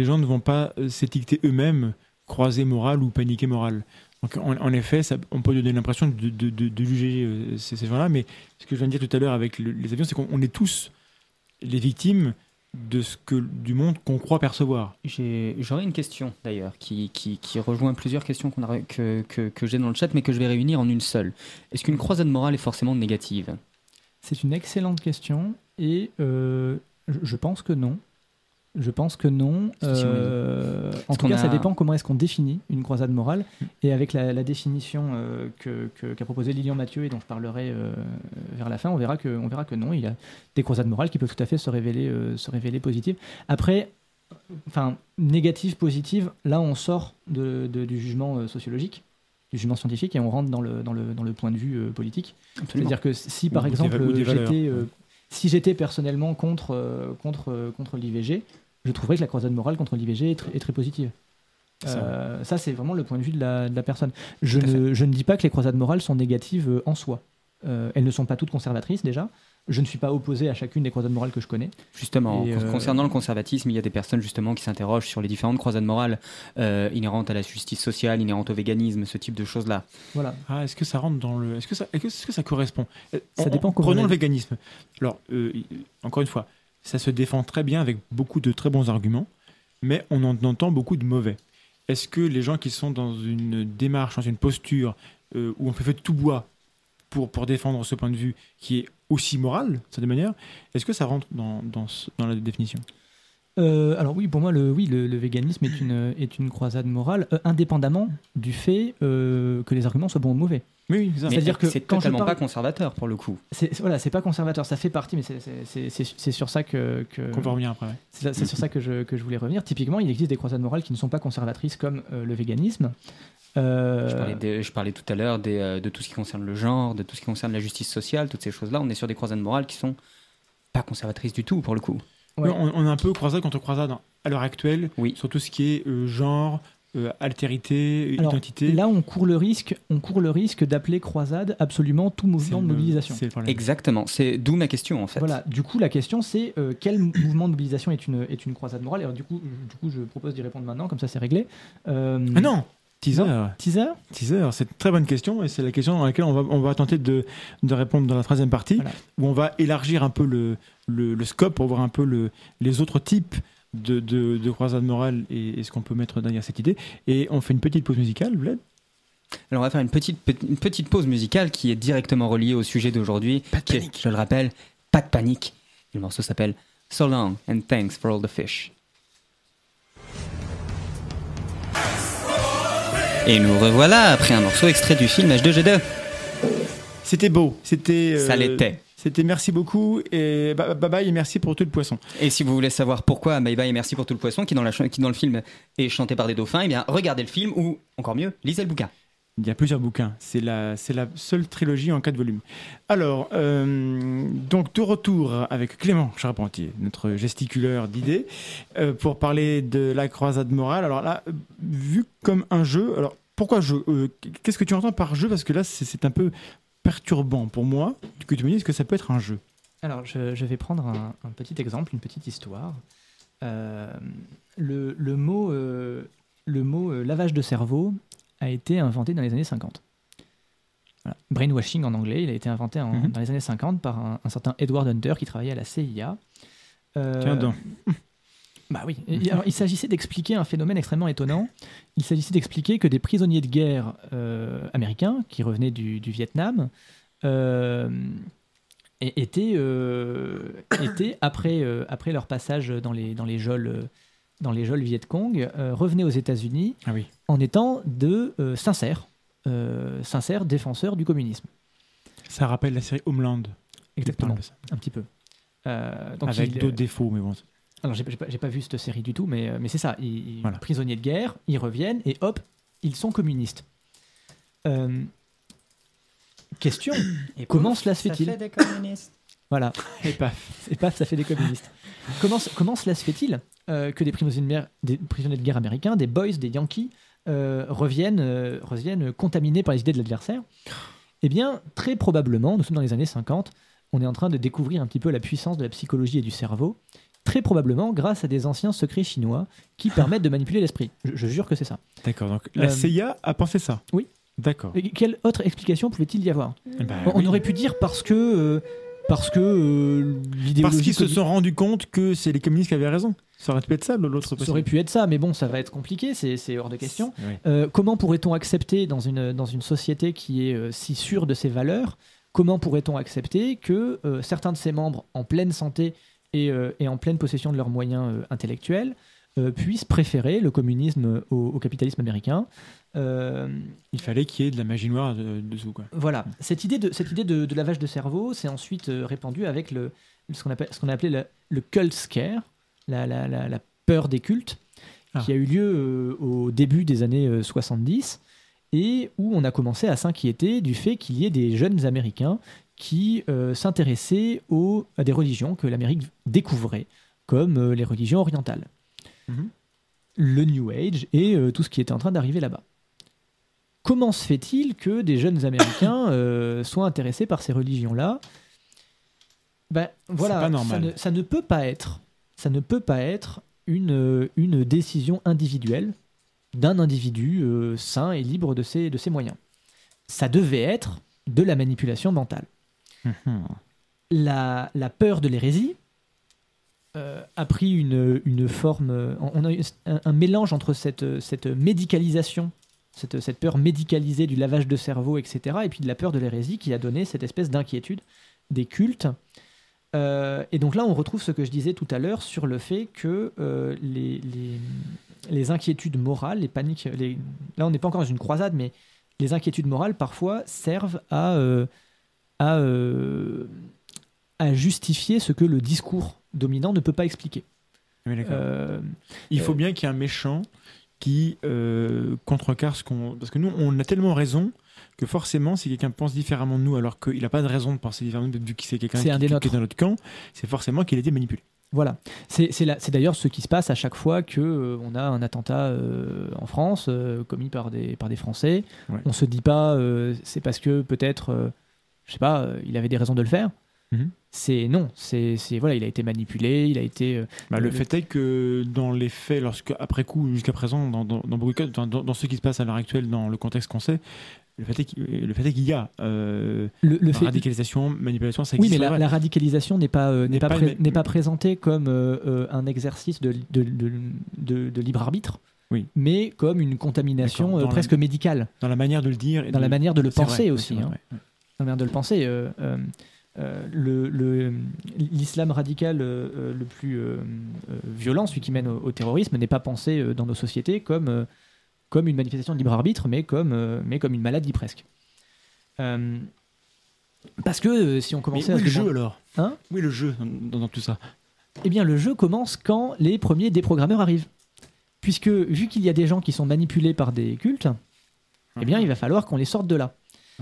gens ne vont pas s'étiqueter eux-mêmes croisés morales ou paniqués morales. Donc, en effet, on peut donner l'impression de juger ces gens-là, mais ce que je viens de dire tout à l'heure avec les avions, c'est qu'on est tous les victimes du monde qu'on croit percevoir. J'aurais une question d'ailleurs qui rejoint plusieurs questions que j'ai dans le chat, mais que je vais réunir en une seule. Est-ce qu'une croisade morale est forcément négative? C'est une excellente question, et je pense que non. Je pense que non. En tout cas, ça dépend comment est-ce qu'on définit une croisade morale. Et avec la définition qu'a proposée Lilian Mathieu et dont je parlerai vers la fin, on verra que non. Il y a des croisades morales qui peuvent tout à fait se révéler positives. Après, négative, positive, là on sort du jugement sociologique, du jugement scientifique, et on rentre dans le point de vue politique. Absolument. C'est-à-dire que si par exemple j'étais personnellement contre l'IVG, je trouverais que la croisade morale contre l'IVG est très positive. Ça, c'est vraiment le point de vue de la personne. Je ne dis pas que les croisades morales sont négatives en soi. Elles ne sont pas toutes conservatrices déjà. Je ne suis pas opposé à chacune des croisades morales que je connais. Justement, Et, concernant le conservatisme, il y a des personnes justement qui s'interrogent sur les différentes croisades morales inhérentes à la justice sociale, inhérentes au véganisme, ce type de choses-là. Voilà. Ah, est-ce que ça rentre dans le... Est-ce que ça correspond? Ça dépend comment Prenons on le est. véganisme. Alors, encore une fois, ça se défend très bien avec beaucoup de très bons arguments, mais on en entend beaucoup de mauvais. Est-ce que les gens qui sont dans une démarche, dans une posture où on fait feu de tout bois pour défendre ce point de vue qui est aussi moral, de cette manière, est-ce que ça rentre dans la définition? Alors oui, pour moi, le véganisme est une croisade morale, indépendamment du fait que les arguments soient bons ou mauvais. Oui, c'est ça. Mais C'est-à-dire que c'est quand je totalement parle- pas conservateur pour le coup. C'est pas conservateur, ça fait partie, mais c'est sur ça que Qu'on va revenir après. Ouais. c'est sur ça que je voulais revenir. Typiquement, il existe des croisades morales qui ne sont pas conservatrices comme le véganisme. Je parlais tout à l'heure de tout ce qui concerne le genre, de tout ce qui concerne la justice sociale, toutes ces choses-là. On est sur des croisades morales qui sont pas conservatrices du tout pour le coup. Ouais. On est un peu croisade contre croisade à l'heure actuelle, Oui. sur tout ce qui est genre, altérité, Alors, identité. Là, on court le risque d'appeler croisade absolument tout mouvement de mobilisation. C'est le problème. Exactement. C'est d'où ma question en fait. Voilà, du coup, la question c'est quel mouvement de mobilisation est une croisade morale. Alors, du coup, je propose d'y répondre maintenant, comme ça c'est réglé. Ah non, teaser. Teaser. Teaser, c'est une très bonne question et c'est la question dans laquelle on va tenter de répondre dans la troisième partie, Voilà. où on va élargir un peu le scope pour voir un peu les autres types de croisades morales et ce qu'on peut mettre derrière cette idée. Et on fait une petite pause musicale, Vlad. Alors on va faire une petite pause musicale qui est directement reliée au sujet d'aujourd'hui. Pas de qui est, panique. je le rappelle, pas de panique. Et le morceau s'appelle So Long and Thanks for All the Fish. Et nous revoilà après un morceau extrait du film H2G2. C'était beau. C'était. Ça l'était. C'était merci beaucoup et bye bye et merci pour tout le poisson. Et si vous voulez savoir pourquoi Bye Bye et Merci pour tout le poisson, qui dans le film est chanté par des dauphins, eh bien regardez le film ou, encore mieux, lisez le bouquin. Il y a plusieurs bouquins. C'est la seule trilogie en 4 volumes. Alors, donc de retour avec Clément Charpentier, notre gesticuleur d'idées, pour parler de la croisade morale. Alors là, vu comme un jeu, alors pourquoi jeu? Qu'est-ce que tu entends par jeu? Parce que là, c'est un peu perturbant pour moi que tu me dises que ça peut être un jeu. Alors, je vais prendre un petit exemple, une petite histoire. Le mot lavage de cerveau a été inventé dans les années 50. Voilà. Brainwashing en anglais, il a été inventé dans les années 50 par un certain Edward Hunter qui travaillait à la CIA. Tiens donc. Bah oui. Alors, il s'agissait d'expliquer un phénomène extrêmement étonnant. Il s'agissait d'expliquer que des prisonniers de guerre américains qui revenaient du Vietnam étaient après leur passage dans les geôles Viet-Cong, revenaient aux États-Unis Ah oui. en étant de sincères défenseurs du communisme. Ça rappelle la série Homeland. Exactement, Il parle de ça. un petit peu. Donc Avec d'autres défauts, mais bon. Alors, j'ai pas vu cette série du tout, mais c'est ça. Voilà. Prisonniers de guerre, ils reviennent et hop, ils sont communistes. Question, comment cela se fait-il? des communistes. Voilà, Et paf. et paf, ça fait des communistes. Comment cela se fait-il que des prisonniers de guerre américains, des boys, des Yankees, reviennent contaminés par les idées de l'adversaire? Eh bien, très probablement, nous sommes dans les années 50, on est en train de découvrir un petit peu la puissance de la psychologie et du cerveau, très probablement grâce à des anciens secrets chinois qui permettent de manipuler l'esprit. Je jure que c'est ça. D'accord, donc la CIA a pensé ça. Oui. D'accord. Et quelle autre explication pouvait-il y avoir? Bah, On oui. aurait pu dire parce que l'idéologie... Parce qu'ils se sont rendus compte que c'est les communistes qui avaient raison. Ça aurait pu être ça, l'autre Ça aurait pu être ça, mais bon, ça va être compliqué, c'est hors de question. Oui. Comment pourrait-on accepter dans une société qui est si sûre de ses valeurs, comment pourrait-on accepter que certains de ses membres en pleine santé et en pleine possession de leurs moyens intellectuels puissent préférer le communisme au capitalisme américain? Il fallait qu'il y ait de la magie noire dessous, quoi. Voilà, cette idée de lavage de cerveau s'est ensuite répandue avec ce qu'on a appelé le cult scare, la peur des cultes, qui a eu lieu au début des années 70, et où on a commencé à s'inquiéter du fait qu'il y ait des jeunes Américains qui s'intéressaient à des religions que l'Amérique découvrait, comme les religions orientales. Mhm. Le New Age et tout ce qui était en train d'arriver là-bas. Comment se fait-il que des jeunes Américains soient intéressés par ces religions-là? Voilà, pas normal. ça ne peut pas être une décision individuelle d'un individu sain et libre de ses moyens. Ça devait être de la manipulation mentale. La peur de l'hérésie a pris une forme... On a eu un mélange entre cette médicalisation, cette peur médicalisée du lavage de cerveau, etc., et puis de la peur de l'hérésie qui a donné cette espèce d'inquiétude des cultes. Et donc là, on retrouve ce que je disais tout à l'heure sur le fait que les inquiétudes morales, les paniques... Là, on n'est pas encore dans une croisade, mais les inquiétudes morales, parfois, servent à justifier ce que le discours dominant ne peut pas expliquer. Oui, il faut bien qu'il y ait un méchant qui contrecarre ce qu'on... Parce que nous, on a tellement raison que forcément, si quelqu'un pense différemment de nous, alors qu'il n'a pas de raison de penser différemment de nous, vu que c'est quelqu'un qui est dans notre camp, c'est forcément qu'il a été manipulé. Voilà. C'est d'ailleurs ce qui se passe à chaque fois qu'on a un attentat en France commis par des Français. Ouais. On ne se dit pas c'est parce que peut-être, je sais pas, il avait des raisons de le faire. Non, voilà, il a été manipulé, il a été... le fait est que dans les faits, après coup, jusqu'à présent, dans beaucoup de cas, dans ce qui se passe à l'heure actuelle, dans le contexte qu'on sait, le fait est qu'il y a radicalisation, manipulation, ça existe. Oui, mais la radicalisation n'est pas présentée comme un exercice de libre arbitre, oui, mais comme une contamination presque médicale. Dans la manière de le dire. Dans la manière de le penser vrai, aussi. Vrai, hein. ouais. Dans la manière de le penser. L'islam radical le plus violent, celui qui mène au terrorisme, n'est pas pensé dans nos sociétés comme une manifestation de libre arbitre, mais comme une maladie presque. Parce que si on commençait à se demander... le jeu alors hein? Oui, le jeu dans tout ça. Eh bien, le jeu commence quand les premiers déprogrammeurs arrivent. Puisque, vu qu'il y a des gens qui sont manipulés par des cultes, eh bien, il va falloir qu'on les sorte de là.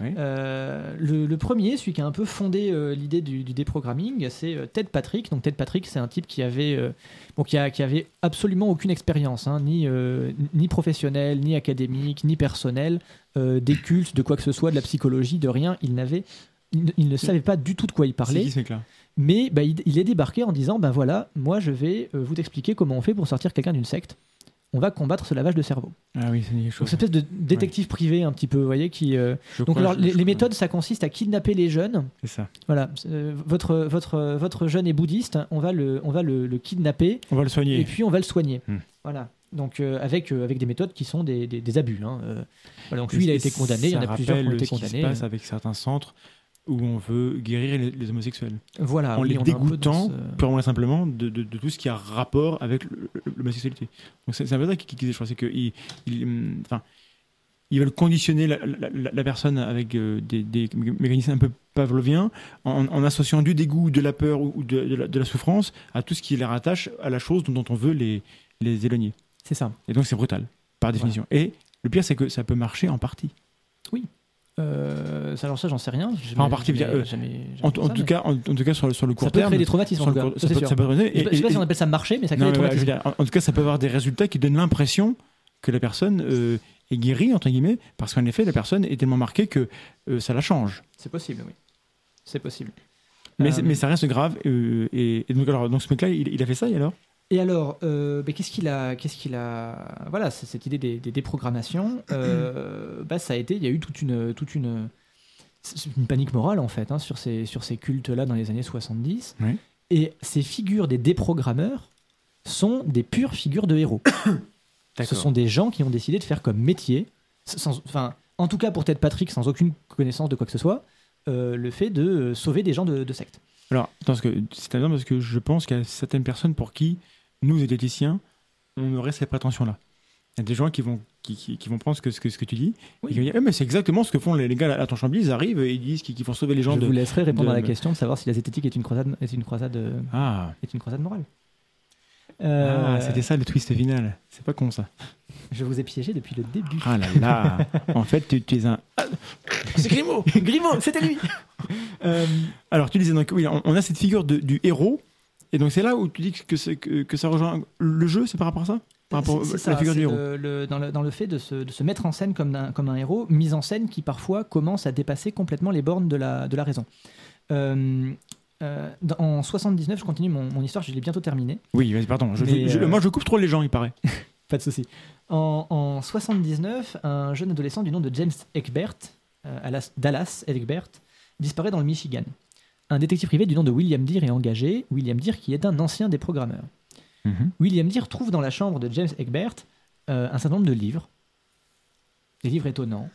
Oui. Le premier, celui qui a un peu fondé l'idée du déprogramming, c'est Ted Patrick. Donc Ted Patrick, c'est un type qui avait absolument aucune expérience, hein, ni professionnelle, ni académique, ni personnelle, des cultes, de quoi que ce soit, de la psychologie, de rien. Il ne savait pas du tout de quoi il parlait. C'est clair. Mais il est débarqué en disant voilà, moi je vais vous expliquer comment on fait pour sortir quelqu'un d'une secte. On va combattre ce lavage de cerveau. Ah oui, c'est une chose. Donc, cette espèce de détective privé un petit peu, vous voyez, qui... Donc alors, les méthodes, ça consiste à kidnapper les jeunes. C'est ça. Voilà. Votre jeune est bouddhiste, on va le kidnapper. On va le soigner. Et puis on va le soigner. Voilà. Donc avec des méthodes qui sont des abus. Hein. Voilà, donc lui, il a été condamné, il y en a plusieurs qui ont été condamnés. Ce qui se passe avec certains centres où on veut guérir les homosexuels. Voilà, en les dégoûtant, purement et simplement, de tout ce qui a rapport avec l'homosexualité. Donc c'est un peu ça qui je crois, c'est qu'ils veulent conditionner la personne avec des mécanismes un peu pavloviens, en associant du dégoût, de la peur ou de la souffrance à tout ce qui les rattache à la chose dont on veut les éloigner. C'est ça. Et donc c'est brutal, par définition. Voilà. Et le pire, c'est que ça peut marcher en partie. Oui. Alors ça, j'en sais rien. En partie, en tout cas, sur le court terme, ça peut créer des traumatismes. Ça peut je sais pas si on appelle ça marcher, mais ça crée des traumatismes. En tout cas, ça peut avoir des résultats qui donnent l'impression que la personne est guérie, entre guillemets, parce qu'en effet, la personne est tellement marquée que ça la change. C'est possible, oui. C'est possible. Mais ça reste grave. Et donc ce mec-là, il a fait ça, et alors ? Et alors, qu'est-ce qu'il a Voilà, c'est cette idée des déprogrammations. Ça a été, il y a eu toute une panique morale en fait, hein, sur ces cultes-là dans les années 70. Oui. Et ces figures des déprogrammeurs sont des pures figures de héros. Ce sont des gens qui ont décidé de faire comme métier, en tout cas pour Ted Patrick, sans aucune connaissance de quoi que ce soit, le fait de sauver des gens de secte. Alors, attends, c'est amusant parce que je pense qu'il y a certaines personnes pour qui nous, les diététiciens, on aurait ces prétentions-là. Il y a des gens qui vont prendre ce que tu dis, oui, et qui vont dire mais c'est exactement ce que font les gars à ton Chambly, ils arrivent et ils disent qu'ils vont sauver les gens. Je vous laisserai répondre à la question de savoir si la zététique est une croisade morale. C'était ça le twist final. C'est pas con ça. Je vous ai piégé depuis le début. Ah là là. En fait, tu es un... C'est Grimaud. Grimaud, c'était lui. Alors tu disais donc oui, on a cette figure du héros. Et donc c'est là où tu dis que ça rejoint le jeu, c'est par rapport à ça, par rapport à la figure du héros. Dans le fait de se mettre en scène comme un héros, mise en scène qui parfois commence à dépasser complètement les bornes de la raison. En 79, je continue mon histoire, je l'ai bientôt terminée. Oui, vas-y, pardon. Mais, Moi, je coupe trop les gens, il paraît. Pas de souci. En 79, un jeune adolescent du nom de James Egbert, Dallas Egbert, disparaît dans le Michigan. Un détective privé du nom de William Deere est engagé, William Deere qui est un ancien des programmeurs. William Deere trouve dans la chambre de James Egbert un certain nombre de livres. Des livres étonnants.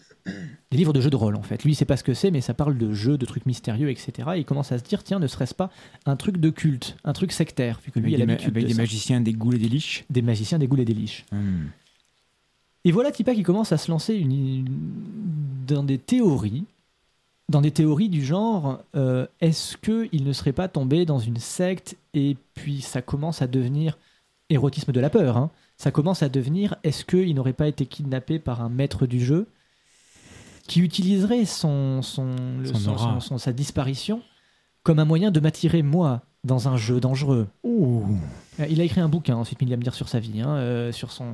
Des livres de jeux de rôle, en fait. Lui, il sait pas ce que c'est, mais ça parle de jeux, de trucs mystérieux, etc. Et il commence à se dire, tiens, ne serait-ce pas un truc de culte, un truc sectaire, vu que lui, il a l'habitude avec de des ça. magiciens, des goules et des liches. Des magiciens, des goules et des liches. Et voilà Tipa qui commence à se lancer dans des théories du genre est-ce qu'il ne serait pas tombé dans une secte, et puis ça commence à devenir érotisme de la peur, hein. Ça commence à devenir est-ce qu'il n'aurait pas été kidnappé par un maître du jeu qui utiliserait sa disparition comme un moyen de m'attirer moi dans un jeu dangereux. Il a écrit un bouquin ensuite, William Deere, sur sa vie, sur cette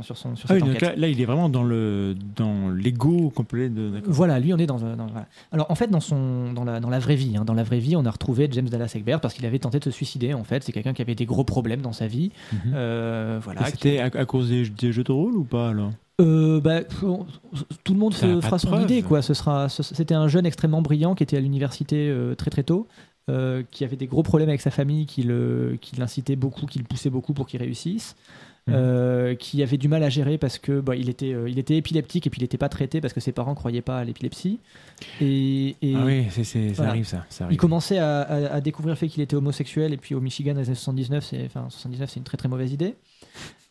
donc enquête. là, il est vraiment dans l'ego complet de. Voilà, lui, on est voilà. Alors, en fait, dans la vraie vie, dans la vraie vie, on a retrouvé James Dallas Egbert parce qu'il avait tenté de se suicider. En fait, c'est quelqu'un qui avait des gros problèmes dans sa vie. Voilà. C'était à cause des jeux de rôle ou pas alors? Tout le monde fera son idée, quoi. C'était un jeune extrêmement brillant qui était à l'université très très tôt. Qui avait des gros problèmes avec sa famille, qui l'incitait beaucoup, qui le poussait beaucoup pour qu'il réussisse, qui avait du mal à gérer parce que il était épileptique et puis il n'était pas traité parce que ses parents ne croyaient pas à l'épilepsie. Ah oui, voilà. ça arrive ça. Il commençait à découvrir le fait qu'il était homosexuel, et puis au Michigan, dans les années 79, c'est une très très mauvaise idée.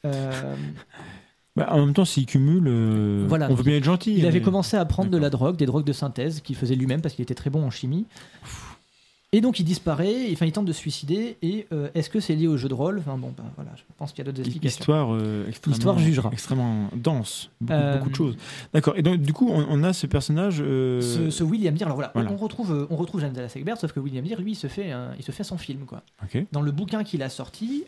En même temps, s'il cumule, on veut bien être gentil. Il avait commencé à prendre de la drogue, des drogues de synthèse qu'il faisait lui-même parce qu'il était très bon en chimie. Et donc il disparaît, il tente de se suicider, et est-ce que c'est lié au jeu de rôle? Voilà, je pense qu'il y a d'autres explications. L'histoire jugera. Extrêmement dense, beaucoup de choses. D'accord, et donc du coup on a ce personnage... Ce William Deere, alors voilà. On retrouve James Dallas Egbert, sauf que William Deere, lui, il se fait son film, quoi. Okay. Dans le bouquin qu'il a sorti,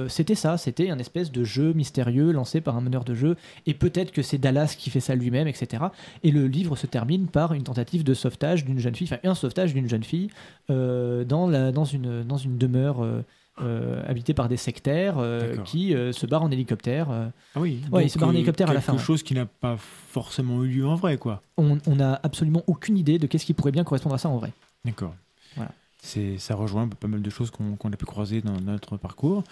c'était un espèce de jeu mystérieux lancé par un meneur de jeu, et peut-être que c'est Dallas qui fait ça lui-même, etc. Et le livre se termine par une tentative de sauvetage d'une jeune fille, un sauvetage d'une jeune fille, dans une demeure habitée par des sectaires qui se barrent en hélicoptère. Oui, ils se barrent en hélicoptère à la fin. Quelque chose qui n'a pas forcément eu lieu en vrai, quoi. On n'a absolument aucune idée de qu'est-ce qui pourrait bien correspondre à ça en vrai. D'accord. Voilà. Ça rejoint pas mal de choses qu'on a pu croiser dans notre parcours.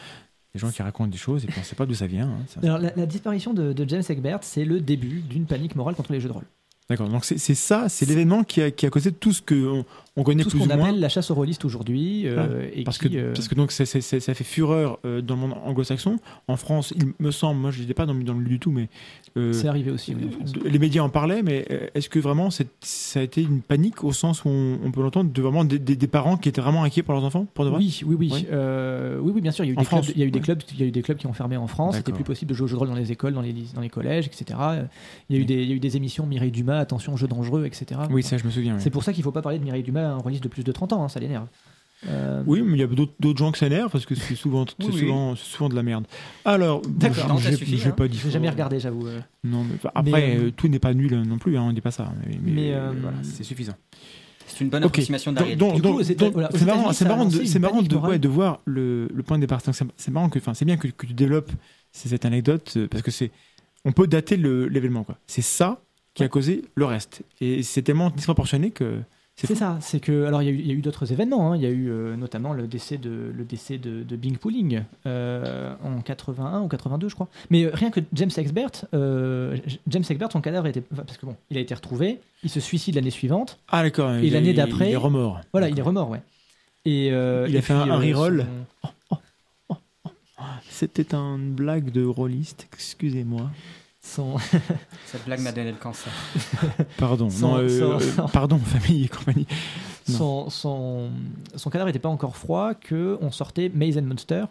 Des gens qui racontent des choses et puis on ne sait pas d'où ça vient. Alors, la disparition de James Egbert, c'est le début d'une panique morale contre les jeux de rôle. D'accord, donc c'est l'événement qui a causé tout ce qu'on connaît plus ou moins. Tout ce qu'on appelle la chasse aux rôlistes aujourd'hui. Parce que donc ça fait fureur dans le monde anglo-saxon. En France, il me semble, moi je n'étais pas dans le du tout, mais... c'est arrivé aussi, oui, en France. Les médias en parlaient, mais est-ce que vraiment ça a été une panique au sens où on peut l'entendre de vraiment des parents qui étaient vraiment inquiets pour leurs enfants, pour de vrai? Oui, bien sûr. Il y a eu des clubs qui ont fermé en France. C'était plus possible de jouer au jeu de rôle dans les écoles, dans les collèges, etc. Il y a eu des émissions Mireille Dumas, attention, jeu dangereux, etc. Oui, ça je me souviens. C'est pour ça qu'il ne faut pas parler de Mireille Dumas à un rôliste de plus de 30 ans, ça l'énerve. Oui, mais il y a d'autres gens que ça énerve parce que c'est souvent de la merde. Alors, d'accord, j'ai pas dit. J'ai jamais regardé, j'avoue. Non, mais après, tout n'est pas nul non plus, on ne dit pas ça. Mais voilà, c'est suffisant. C'est une bonne approximation de la réalité. C'est marrant de voir le point de départ. C'est marrant c'est bien que tu développes cette anecdote parce que on peut dater l'événement, quoi. C'est ça qui a causé le reste, et c'est tellement disproportionné que. C'est ça, c'est que alors il y a eu d'autres événements, il y a eu notamment le décès de Bing Pooling en 81 ou 82 je crois. Mais rien que James Egbert, son cadavre était parce que il a été retrouvé, il se suicide l'année suivante. Ah d'accord. Et l'année d'après, il est remords. Voilà, il est remords, ouais. Et il a fait un reroll. C'était une blague de rôliste, excusez-moi. Cette blague m'a donné le cancer. Pardon, pardon, famille et compagnie. Son cadavre n'était pas encore froid qu'on sortait Maze and Monster.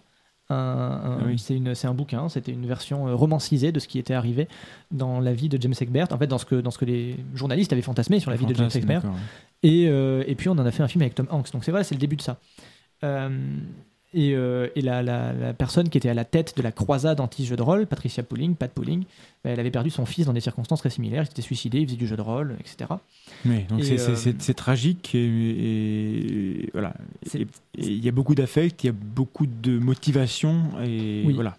C'est un bouquin, c'était une version romancisée de ce qui était arrivé dans la vie de James Egbert, en fait dans ce que les journalistes avaient fantasmé sur la vie de James Egbert. Et puis on en a fait un film avec Tom Hanks, donc c'est le début de ça. la personne qui était à la tête de la croisade anti-jeu de rôle, Patricia Pulling, Pat Pulling, elle avait perdu son fils dans des circonstances très similaires. Il s'était suicidé, il faisait du jeu de rôle, etc. Oui, donc c'est tragique et voilà. Il y a beaucoup d'affect, il y a beaucoup de motivation et Oui. voilà.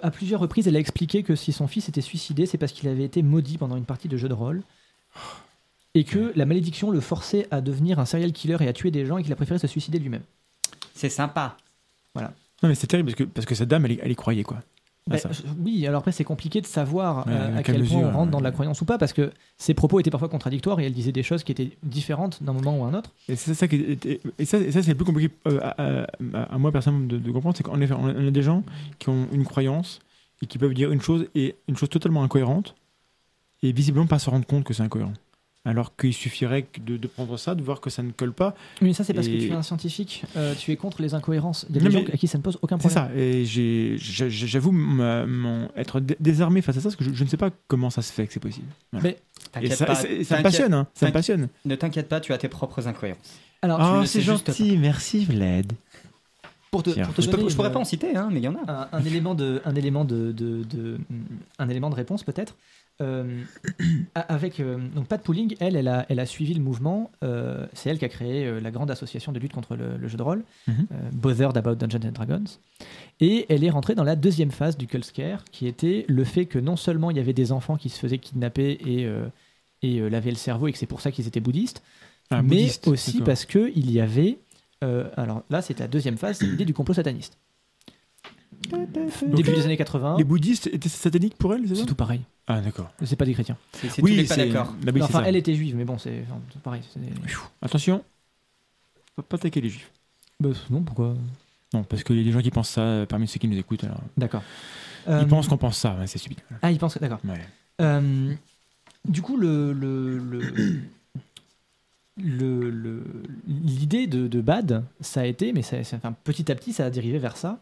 À plusieurs reprises, elle a expliqué que si son fils était suicidé, c'est parce qu'il avait été maudit pendant une partie de jeu de rôle et que la malédiction le forçait à devenir un serial killer et à tuer des gens et qu'il a préféré se suicider lui-même. C'est sympa. Non mais c'est terrible parce que cette dame elle y croyait quoi. Oui, alors après c'est compliqué de savoir à quelle quel point mesure, on rentre dans la croyance ou pas, parce que ses propos étaient parfois contradictoires et elle disait des choses qui étaient différentes d'un moment ou à un autre. Et c'est ça c'est le plus compliqué à moi personnellement de comprendre, c'est qu'en effet on a des gens qui ont une croyance et qui peuvent dire une chose totalement incohérente et visiblement pas se rendre compte que c'est incohérent. Alors qu'il suffirait de prendre ça, de voir que ça ne colle pas. Mais ça, c'est parce que tu es un scientifique, tu es contre les incohérences. Il y a des gens à qui ça ne pose aucun C'est problème. ça, et j'avoue être désarmé face à ça, parce que je ne sais pas comment ça se fait que c'est possible. Voilà. Mais et ça me passionne, hein, ça me passionne. Ne t'inquiète pas, tu as tes propres incohérences. alors, Oh, le c'est sais juste gentil, merci Vlad. pour te donner Je pourrais pas en citer, hein, mais il y en a. un élément de réponse peut-être. Donc Pat Pulling, elle a suivi le mouvement. C'est elle qui a créé la grande association de lutte contre le jeu de rôle, Bothered About Dungeons and Dragons. Et elle est rentrée dans la deuxième phase du Cult Scare, qui était le fait que non seulement il y avait des enfants qui se faisaient kidnapper et laver le cerveau, et que c'est pour ça qu'ils étaient bouddhistes, mais Bouddhiste, aussi d'accord. parce qu'il y avait... alors là, c'est la deuxième phase, c'est l'idée du complot sataniste. Début des années 80, Les bouddhistes étaient sataniques pour elle, c'est ça? c'est tout pareil. Ah d'accord. C'est pas des chrétiens. C'est tous les pas d'accord. Ah, oui, Enfin, c'est ça. elle était juive, mais bon, c'est pareil. Attention, faut pas attaquer les juifs. Non, pourquoi? Non, parce qu'il y a des gens qui pensent ça parmi ceux qui nous écoutent. Alors. D'accord. Ils pensent qu'on pense ça, ouais, c'est stupide. Ah, ils pensent. D'accord. Ouais. Du coup, l'idée de Bad, ça a été, mais enfin, petit à petit, ça a dérivé vers ça.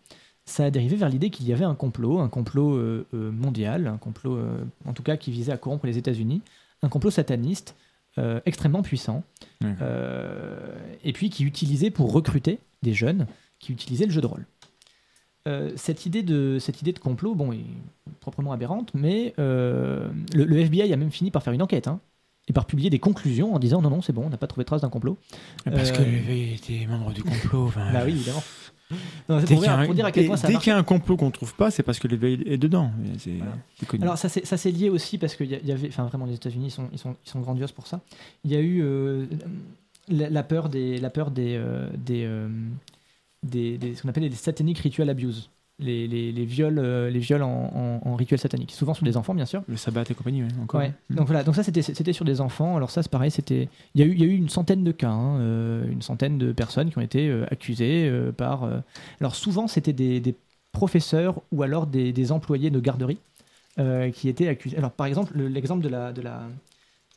Ça a dérivé vers l'idée qu'il y avait un complot mondial, un complot, en tout cas, qui visait à corrompre les États-Unis, un complot sataniste extrêmement puissant, et puis qui utilisait pour recruter des jeunes, qui utilisaient le jeu de rôle. Cette idée de complot, bon, est proprement aberrante, mais le FBI a même fini par faire une enquête, et par publier des conclusions en disant non, c'est bon, on n'a pas trouvé trace d'un complot. Parce que le FBI était membre du complot. Bah oui, évidemment. Non, c'est pour dire à quel point ça dès marche. qu'il y a un complot qu'on trouve pas, c'est parce que le FBI est dedans. C'est connu. Alors ça c'est lié aussi parce qu'il y avait, enfin vraiment les États-Unis ils sont grandioses pour ça. Il y a eu la peur des ce qu'on appelle les satanic ritual abuse. Les viols en rituel satanique, souvent sur des enfants bien sûr. Le sabbat et compagnie, ouais, encore. Ouais. Donc voilà, donc ça c'était sur des enfants. Alors ça c'est pareil, il y a eu une centaine de cas, une centaine de personnes qui ont été accusées par. Alors souvent c'était des professeurs ou alors des employés de garderie qui étaient accusés. Alors par exemple l'exemple de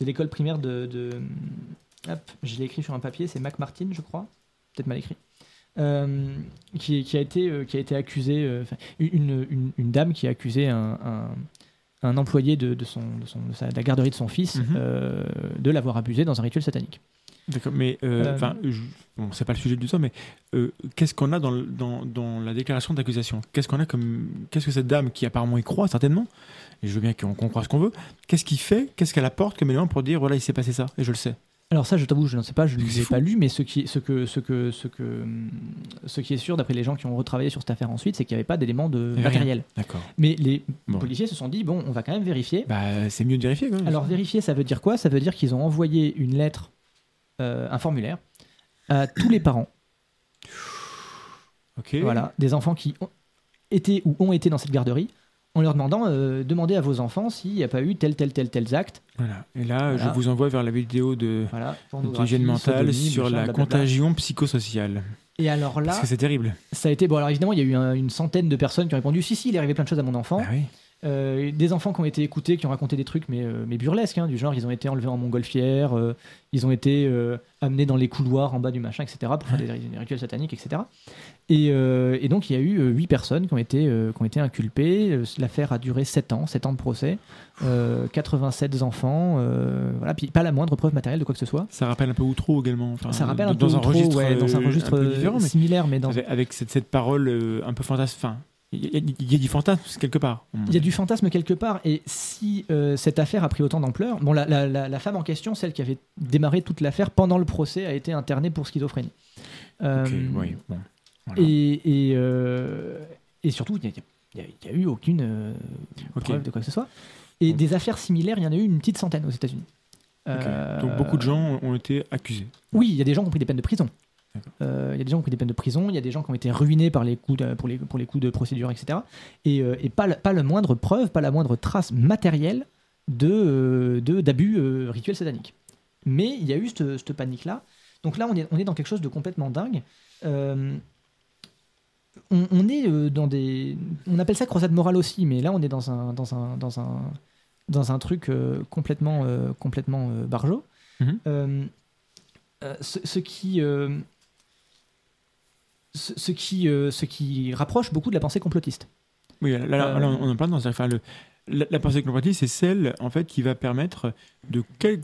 l'école primaire hop, je l'ai écrit sur un papier, c'est Mac Martin je crois, peut-être mal écrit. Qui a été accusé, une dame qui a accusé un employé de la garderie de son fils de l'avoir abusé dans un rituel satanique. D'accord, mais bon, c'est pas le sujet du tout, mais qu'est-ce qu'on a dans la déclaration d'accusation? Qu'est-ce que cette dame qui apparemment y croit certainement, et je veux bien qu'on croit ce qu'on veut, qu'est-ce qu'elle apporte comme élément pour dire voilà il s'est passé ça et je le sais? Alors ça, je t'avoue, je ne sais pas, je ne l'ai pas lu, mais ce qui est sûr, d'après les gens qui ont retravaillé sur cette affaire ensuite, c'est qu'il n'y avait pas d'éléments de matériel. D'accord. Mais les policiers se sont dit, bon, on va quand même vérifier. Bah, c'est mieux de vérifier quand même. Alors vérifier, ça veut dire quoi? Ça veut dire qu'ils ont envoyé une lettre, un formulaire, à tous les parents. Ok. Voilà, des enfants qui étaient ou ont été dans cette garderie, en leur demandant, demandez à vos enfants s'il n'y a pas eu tels actes. Voilà. Et là, je vous envoie vers la vidéo d'hygiène mentale sodomie, sur machin, la blablabla. contagion psychosociale. Et alors là, Parce que c'est terrible. ça a été... Bon, alors évidemment, il y a eu une centaine de personnes qui ont répondu, si, il est arrivé plein de choses à mon enfant. Ah oui. Des enfants qui ont été écoutés, qui ont raconté des trucs mais burlesques, hein, du genre ils ont été enlevés en montgolfière, ils ont été amenés dans les couloirs en bas du machin, etc. pour faire des rituels sataniques, etc. Et donc il y a eu 8 personnes qui ont été inculpées. L'affaire a duré 7 ans de procès, 87 enfants, voilà, puis pas la moindre preuve matérielle de quoi que ce soit. Ça rappelle un peu Outreau également. Enfin, ça rappelle un peu dans Outreau, dans un registre un peu différent, similaire, mais dans... avec cette parole un peu fantastique. Enfin, il y a du fantasme quelque part. Il y a du fantasme quelque part, et si cette affaire a pris autant d'ampleur, bon, la femme en question, celle qui avait démarré toute l'affaire pendant le procès, a été internée pour schizophrénie. Oui, bon. Voilà. Et surtout, il n'y a eu aucune preuve de quoi que ce soit. Et des affaires similaires, il y en a eu une petite centaine aux États-Unis. Donc beaucoup de gens ont été accusés. Oui, il y a des gens qui ont pris des peines de prison. Il y a des gens qui ont pris des peines de prison, il y a des gens qui ont été ruinés par les coups pour les coups de procédure, etc. Et pas la moindre preuve, pas la moindre trace matérielle d'abus rituels sataniques. Mais il y a eu cette panique-là. Donc là, on est dans quelque chose de complètement dingue. On est dans des... On appelle ça croisade morale aussi, mais là, on est dans un truc complètement barjot. Mm-hmm. Ce qui rapproche beaucoup de la pensée complotiste. Oui, là on en parle dans la pensée complotiste, c'est celle en fait qui va permettre de quel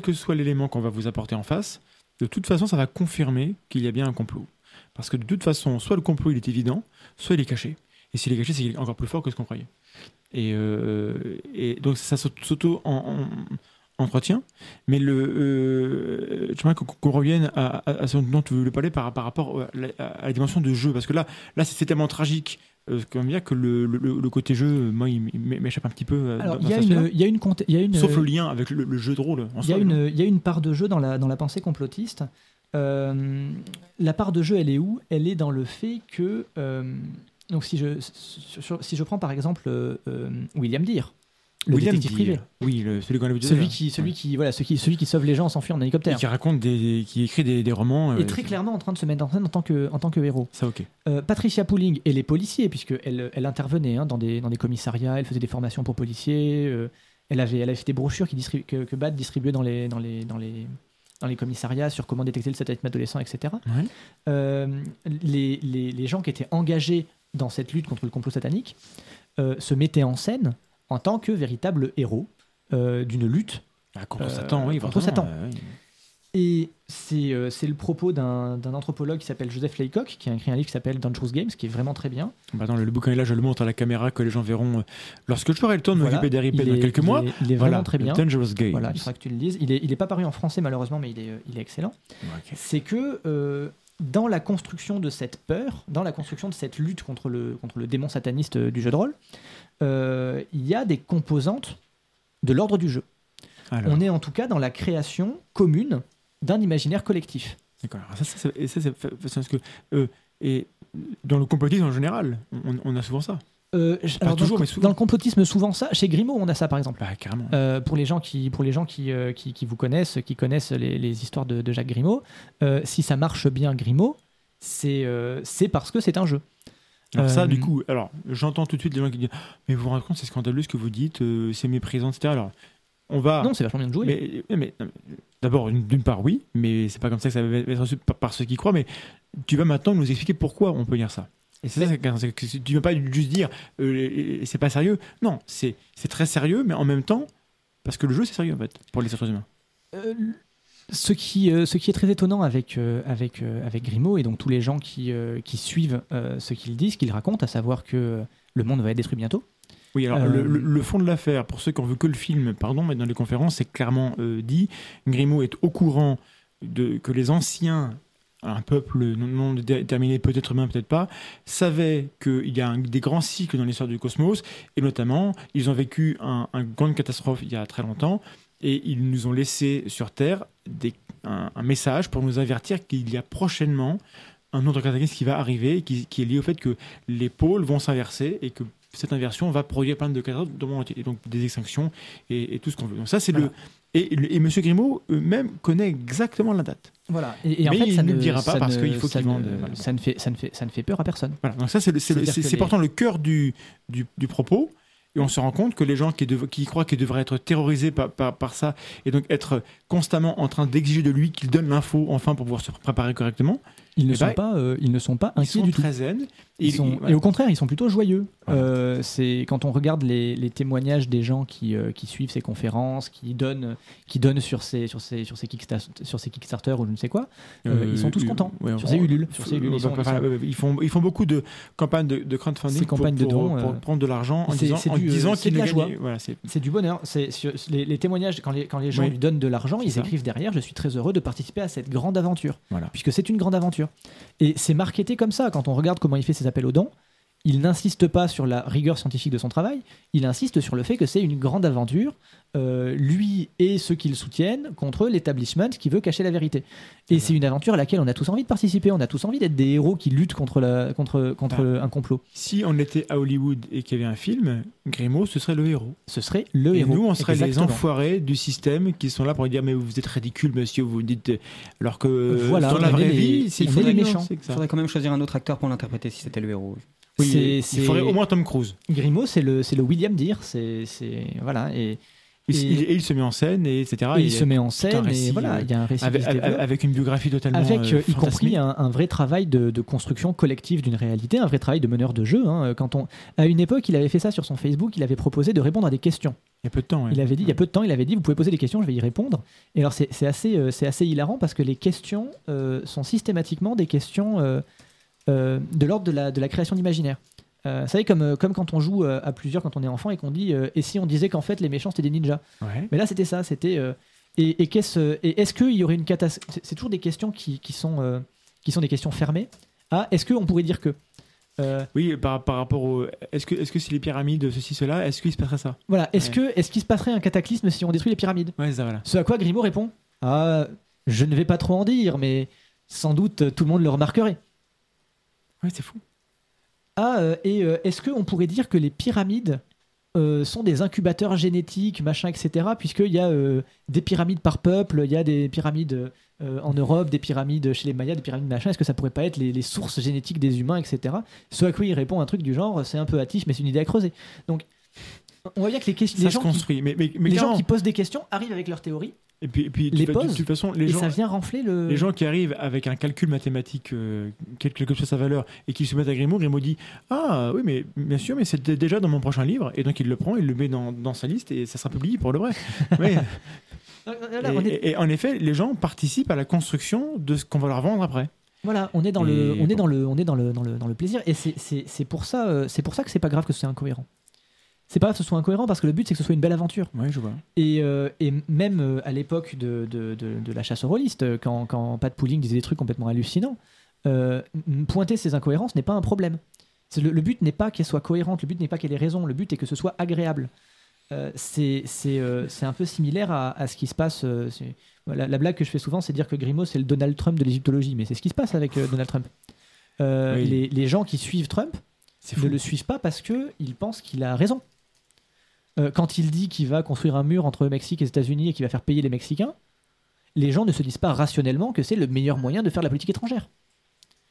que soit l'élément qu'on va vous apporter en face, de toute façon ça va confirmer qu'il y a bien un complot. Parce que de toute façon, soit le complot il est évident, soit il est caché. Et s'il est caché, c'est qu'il est encore plus fort que ce qu'on croyait. Et donc ça s'auto-entretient, mais j'aimerais qu'on revienne à ce dont tu voulais parler par rapport à la dimension de jeu, parce que là c'est tellement tragique que le côté jeu, moi, il m'échappe un petit peu. Alors, il y a une sauf le lien avec le jeu de rôle. Il y a une part de jeu dans la pensée complotiste. La part de jeu, elle est où ? Elle est dans le fait que... donc si je prends par exemple William Deere, le détective privé. Oui, celui qui sauve les gens en s'enfuyant en hélicoptère. Et qui écrit des romans. Et très clairement en train de se mettre en scène en tant que héros. Ça, ok. Patricia Pooling et les policiers, puisqu'elle intervenait dans des commissariats, elle faisait des formations pour policiers, elle avait fait des brochures que BAT distribuait dans les commissariats sur comment détecter le satanisme adolescent, etc. Ouais. Les gens qui étaient engagés dans cette lutte contre le complot satanique se mettaient en scène en tant que véritables héros d'une lutte contre Satan. Contre Satan. Et c'est le propos d'un anthropologue qui s'appelle Joseph Laycock, qui a écrit un livre qui s'appelle Dangerous Games, qui est vraiment très bien. Attends, le bouquin est là, je le montre à la caméra, que les gens verront lorsque j'aurai le temps de m'occuper des RIP dans quelques mois. Il est vraiment très bien. Dangerous Games. Voilà, il faudra que tu le lises. Il est pas paru en français malheureusement, mais il est excellent. Okay. C'est que dans la construction de cette peur, dans la construction de cette lutte contre le démon sataniste du jeu de rôle, il y a des composantes de l'ordre du jeu. Alors. On est en tout cas dans la création commune d'un imaginaire collectif. D'accord. Parce que et dans le complotisme en général, on a souvent ça. Alors toujours, mais souvent. Dans le complotisme, souvent ça. Chez Grimaud, on a ça, par exemple. Bah, carrément. Pour les gens qui vous connaissent, qui connaissent les histoires de Jacques Grimaud, si ça marche bien, Grimaud, c'est parce que c'est un jeu. Alors ça, du coup, j'entends tout de suite les gens qui disent « Mais vous vous rendez compte, c'est scandaleux ce que vous dites, c'est méprisant, etc. » Alors, on va... Non, c'est vachement bien de jouer. Mais d'abord, d'une part, oui, mais c'est pas comme ça que ça va être reçu par ceux qui croient, mais tu vas maintenant nous expliquer pourquoi on peut dire ça. Et c'est ça, tu ne veux pas juste dire c'est pas sérieux. Non, c'est très sérieux, mais en même temps, parce que le jeu, c'est sérieux, en fait, pour les êtres humains. Ce qui est très étonnant avec Grimaud, et donc tous les gens qui suivent ce qu'il dit, ce qu'il raconte, à savoir que le monde va être détruit bientôt. Oui, alors le fond de l'affaire, pour ceux qui ont vu que le film, mais dans les conférences, c'est clairement dit. Grimaud est au courant que les anciens, un peuple non déterminé, peut-être humain, peut-être pas, savaient qu'il y a des grands cycles dans l'histoire du cosmos, et notamment, ils ont vécu une grande catastrophe il y a très longtemps, et ils nous ont laissé sur Terre un message pour nous avertir qu'il y a prochainement un autre cataclysme qui va arriver, qui est lié au fait que les pôles vont s'inverser, et que cette inversion va produire plein de catastrophes dans le monde entier, et donc des extinctions et tout ce qu'on veut. Donc ça, c'est voilà. Et M. Grimaud eux-même connaît exactement la date. Voilà. Et en fait, il ne le dira pas parce qu'il faut qu'il vende. Ça ne fait peur à personne. Voilà. Donc ça, c'est pourtant le cœur du propos. Et on se rend compte que les gens qui croient qu'ils devraient être terrorisés par ça, et donc être constamment en train d'exiger de lui qu'il donne l'info enfin pour pouvoir se préparer correctement, ils ne sont pas inquiets du tout. Très zen. Et au contraire, ils sont plutôt joyeux. Voilà. C'est quand on regarde les témoignages des gens qui suivent ces conférences, qui donnent sur ces Kickstarter ou je ne sais quoi, ils sont tous contents. Sur ces Ulule. Ils font beaucoup de campagnes de crowdfunding pour prendre de l'argent en disant qu'ils ne gagnent. Voilà, c'est du bonheur. Les témoignages, quand les gens lui donnent de l'argent, ils écrivent derrière: je suis très heureux de participer à cette grande aventure. Voilà. Puisque c'est une grande aventure. Et c'est marketé comme ça. Quand on regarde comment il fait ses appels aux dons, il n'insiste pas sur la rigueur scientifique de son travail, il insiste sur le fait que c'est une grande aventure, lui et ceux qui le soutiennent, contre l'établissement qui veut cacher la vérité. Et c'est une aventure à laquelle on a tous envie de participer, on a tous envie d'être des héros qui luttent contre un complot. Si on était à Hollywood et qu'il y avait un film, Grimaud, ce serait le héros. Ce serait le héros. Et nous, on serait les enfoirés du système qui sont là pour dire: mais vous êtes ridicule, monsieur, vous dites... Alors que dans la vraie vie, il faudrait les méchants. Il faudrait quand même choisir un autre acteur pour l'interpréter si c'était le héros. Oui, il faudrait au moins Tom Cruise. Grimaud, c'est le William Deere, voilà, et il se met en scène, etc. Il se met en scène, et voilà, il y a un récit avec une biographie totalement y compris un vrai travail de construction collective d'une réalité, un vrai travail de meneur de jeu. À une époque, il avait fait ça sur son Facebook, il avait proposé de répondre à des questions. Il y a peu de temps. Il avait dit, vous pouvez poser des questions, je vais y répondre. Et alors c'est assez hilarant parce que les questions sont systématiquement des questions de l'ordre de la création d'imaginaire. Vous savez, comme quand on joue à plusieurs quand on est enfant et qu'on dit et si on disait qu'en fait les méchants c'était des ninjas. Ouais. Mais là c'était ça, c'était est-ce qu'il y aurait une catastrophe. C'est toujours des questions qui sont des questions fermées. Est-ce qu'on pourrait dire que oui, par rapport au est-ce que c'est les pyramides, ceci, cela, est-ce qu'il se passerait ça? Voilà, est-ce qu'il se passerait un cataclysme si on détruit les pyramides? Ouais, ça, voilà. Ce à quoi Grimaud répond: je ne vais pas trop en dire, mais sans doute tout le monde le remarquerait. Ouais, c'est fou. Est-ce qu'on pourrait dire que les pyramides sont des incubateurs génétiques, machin, etc., puisqu'il y a des pyramides par peuple, il y a des pyramides en Europe, des pyramides chez les Mayas, des pyramides machin, est-ce que ça pourrait pas être les sources génétiques des humains, etc. Ce à quoi il répond un truc du genre: c'est un peu hâtif, mais c'est une idée à creuser. Donc, on voit bien que les gens qui posent des questions arrivent avec leur théorie. Et puis les de toute façon, ça vient renfler le... Les gens qui arrivent avec un calcul mathématique, quelle que soit sa valeur, et qui se mettent à Grimaud dit: ah oui, mais bien sûr, mais c'était déjà dans mon prochain livre. Et donc il le prend, il le met dans sa liste et ça sera publié pour le vrai. Ouais. Et en effet, les gens participent à la construction de ce qu'on va leur vendre après. Voilà, on est dans le plaisir. Et c'est pour ça que c'est pas grave que ce soit incohérent. C'est pas grave que ce soit incohérent parce que le but c'est que ce soit une belle aventure. Oui, je vois. Et même à l'époque de la chasse aux rôlistes, quand Pat Pooling disait des trucs complètement hallucinants, pointer ces incohérences n'est pas un problème. Le but n'est pas qu'elle soit cohérente, le but n'est pas qu'elle ait raison, le but est que ce soit agréable. C'est un peu similaire à ce qui se passe. La blague que je fais souvent, c'est de dire que Grimaud c'est le Donald Trump de l'égyptologie, mais c'est ce qui se passe avec Donald Trump. Oui. Les gens qui suivent Trump ne le suivent pas parce qu'ils pensent qu'il a raison. Quand il dit qu'il va construire un mur entre le Mexique et les États-Unis et qu'il va faire payer les Mexicains, les gens ne se disent pas rationnellement que c'est le meilleur moyen de faire la politique étrangère.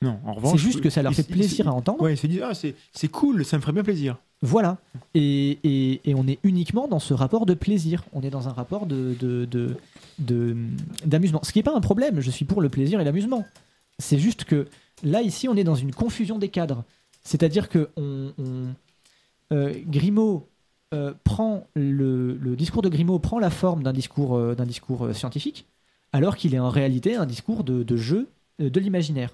Non, en revanche, c'est juste que ça leur fait plaisir à entendre. Ouais, ils se disent: ah, c'est cool, ça me ferait bien plaisir. Voilà. Et on est uniquement dans ce rapport de plaisir. On est dans un rapport d'amusement. Ce qui n'est pas un problème, je suis pour le plaisir et l'amusement. C'est juste que là, ici, on est dans une confusion des cadres. C'est-à-dire que Grimaud prend le discours de Grimaud prend la forme d'un discours scientifique, alors qu'il est en réalité un discours de jeu de l'imaginaire.